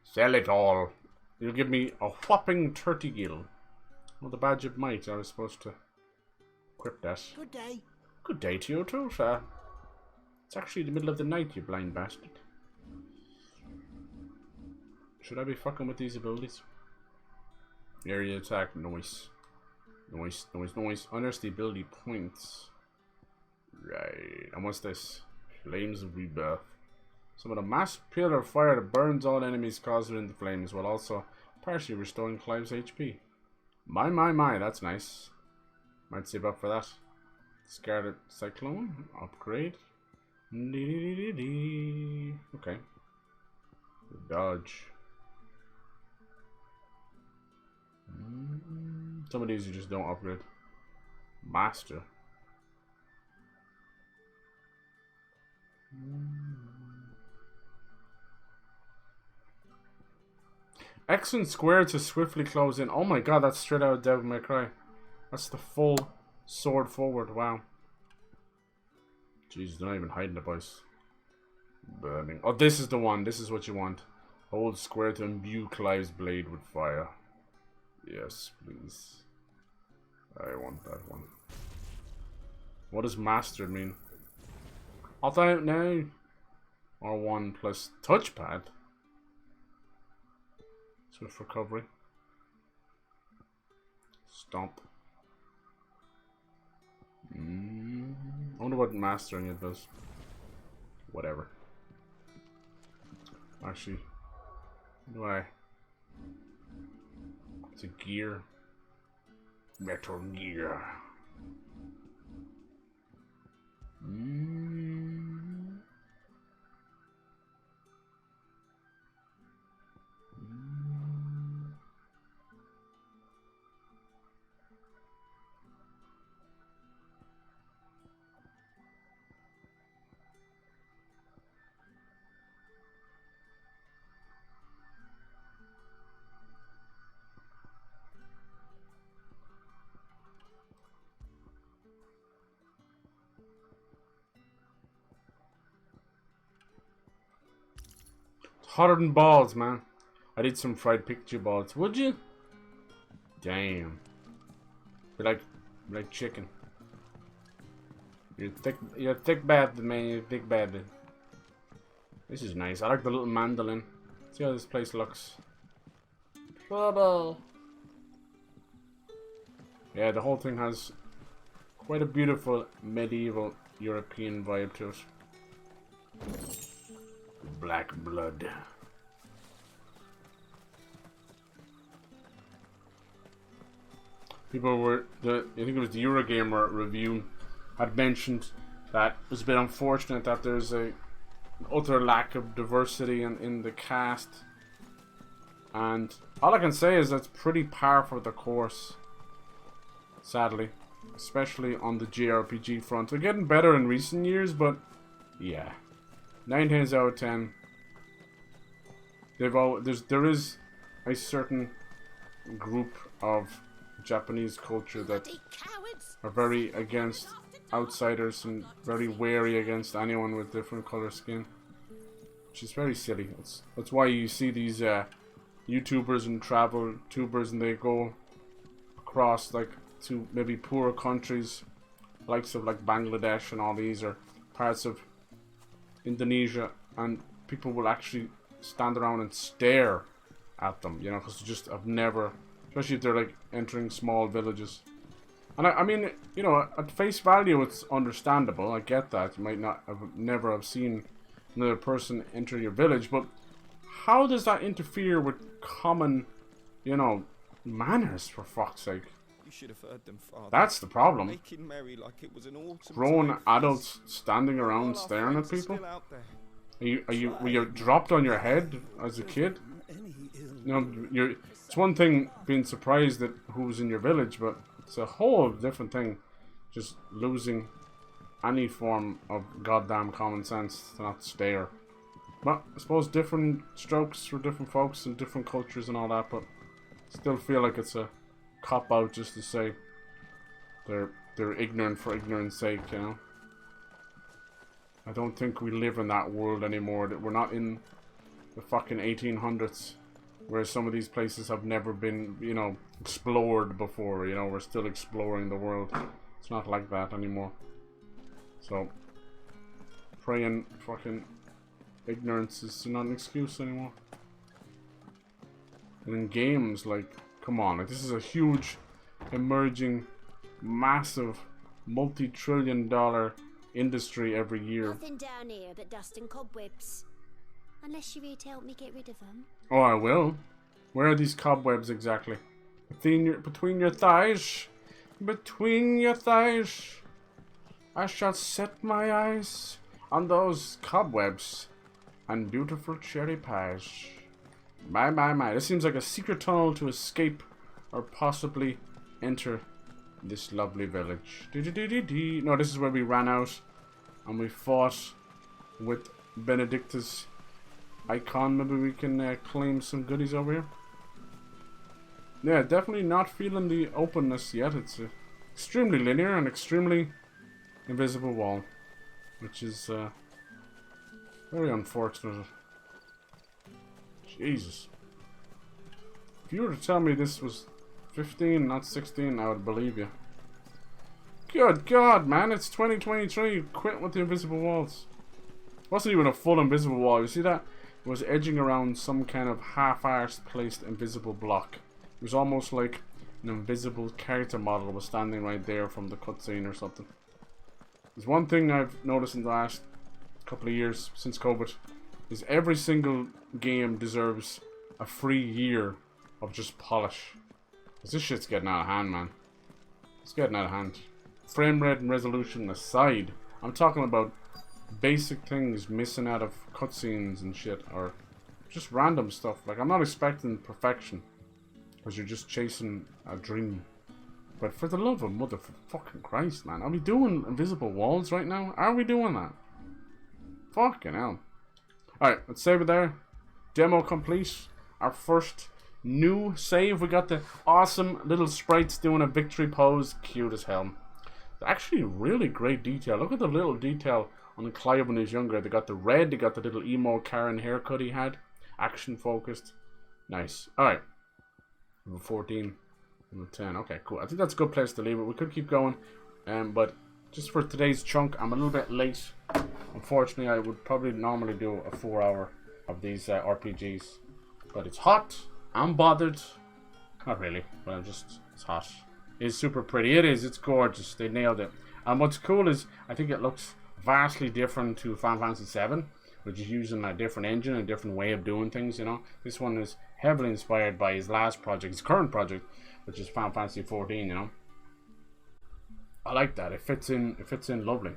S1: Sell it all. You'll give me a whopping 30 gil. Well, the badge of might. I was supposed to equip that.
S12: Good day.
S1: Good day to you too, sir. It's actually the middle of the night, you blind bastard. Should I be fucking with these abilities? Area attack, noise. Noise, noise, noise. Unearth the ability points. Right. And what's this? Flames of Rebirth. Some of the mass pillar of fire that burns all enemies caused within the flames, while also partially restoring Clive's HP. My, that's nice. Might save up for that. Scarlet Cyclone. Upgrade. Okay. Dodge. Some of these you just don't upgrade. Master. X and square to swiftly close in. Oh my god, that's straight out of Devil May Cry. That's the full sword forward. Wow. Jeez, they're not even hiding the boys. Burning. Oh, this is the one. This is what you want. Hold square to imbue Clive's blade with fire. Yes, please. I want that one. What does master mean? I don't know. R1 plus touchpad. Swift recovery. Stomp. I wonder what mastering it does. Whatever. Actually, do I? It's a gear. Metal Gear. Hotter than balls, man. I did some fried picture balls. Would you? Damn. You're like chicken. You're thick bad, man. You're thick bad. This is nice. I like the little mandolin. See how this place looks. Trouble. Yeah, the whole thing has quite a beautiful medieval European vibe to it. Black blood. People were I think it was the Eurogamer review had mentioned that it was a bit unfortunate that there's a utter lack of diversity in the cast, and all I can say is that's pretty par for the course, sadly, especially on the JRPG front. They're getting better in recent years, but yeah. 9 times out of 10, there is a certain group of Japanese culture that are very against outsiders and very wary against anyone with different color skin, which is very silly. That's why you see these YouTubers and travel tubers, and they go across like to maybe poorer countries, likes of like Bangladesh and all these, or parts of Indonesia, and people will actually stand around and stare at them, you know, because they just have never, especially if they're like entering small villages. And I mean, you know, at face value, it's understandable. I get that. You might not have never have seen another person enter your village, but how does that interfere with common, you know, manners, for fuck's sake?
S18: You should have heard them, Father.
S1: That's the problem.
S18: Making merry like it was an autumn
S1: grown adults standing around staring at people. Were you dropped on your head as a kid? You know, it's one thing being surprised at who's in your village, but it's a whole different thing just losing any form of goddamn common sense to not stare. But I suppose different strokes for different folks and different cultures and all that, but still feel like it's a cop-out just to say they're ignorant for ignorance sake, you know. I don't think we live in that world anymore. That we're not in the fucking 1800s, where some of these places have never been, you know, explored before. You know, we're still exploring the world. It's not like that anymore. So, praying fucking ignorance is not an excuse anymore. And in games, like, come on, like, this is a huge, emerging, massive, multi-trillion-dollar industry every year.
S19: Nothing down here but dust and cobwebs. Unless you're here to help me get rid of them.
S1: Oh, I will. Where are these cobwebs exactly? Between your thighs. Between your thighs. I shall set my eyes on those cobwebs and beautiful cherry pies. My. This seems like a secret tunnel to escape or possibly enter this lovely village. No, this is where we ran out and we fought with Benedicta's icon. Maybe we can claim some goodies over here. Yeah, definitely not feeling the openness yet. It's extremely linear and extremely invisible wall, which is very unfortunate. Jesus. If you were to tell me this was 15, not 16, I would believe you. Good God, man, it's 2023. Quit with the invisible walls. It wasn't even a full invisible wall. You see that? It was edging around some kind of half-arsed placed invisible block. It was almost like an invisible character model was standing right there from the cutscene or something. There's one thing I've noticed in the last couple of years since COVID, is every single game deserves a free year of just polish. Because this shit's getting out of hand, man. It's getting out of hand. Frame rate and resolution aside, I'm talking about basic things missing out of cutscenes and shit, or just random stuff. Like, I'm not expecting perfection, because you're just chasing a dream. But for the love of motherfucking Christ, man, are we doing invisible walls right now? Are we doing that? Fucking hell. Alright, let's save it there. Demo complete. Our first new save. We got the awesome little sprites doing a victory pose. Cute as hell. Actually, really great detail. Look at the little detail on Clive when he was younger. They got the red, they got the little emo Karen haircut he had. Action focused. Nice. Alright. Number 14. Number 10. Okay, cool. I think that's a good place to leave it. We could keep going. But just for today's chunk, I'm a little bit late. Unfortunately, I would probably normally do a 4-hour of these RPGs. But it's hot. I'm bothered. Not really, but it's hot. It's super pretty. It is. It's gorgeous. They nailed it. And what's cool is, I think it looks vastly different to Final Fantasy VII, which is using a different engine, a different way of doing things, you know. This one is heavily inspired by his last project, his current project, which is Final Fantasy XIV, you know. I like that. It fits in lovely.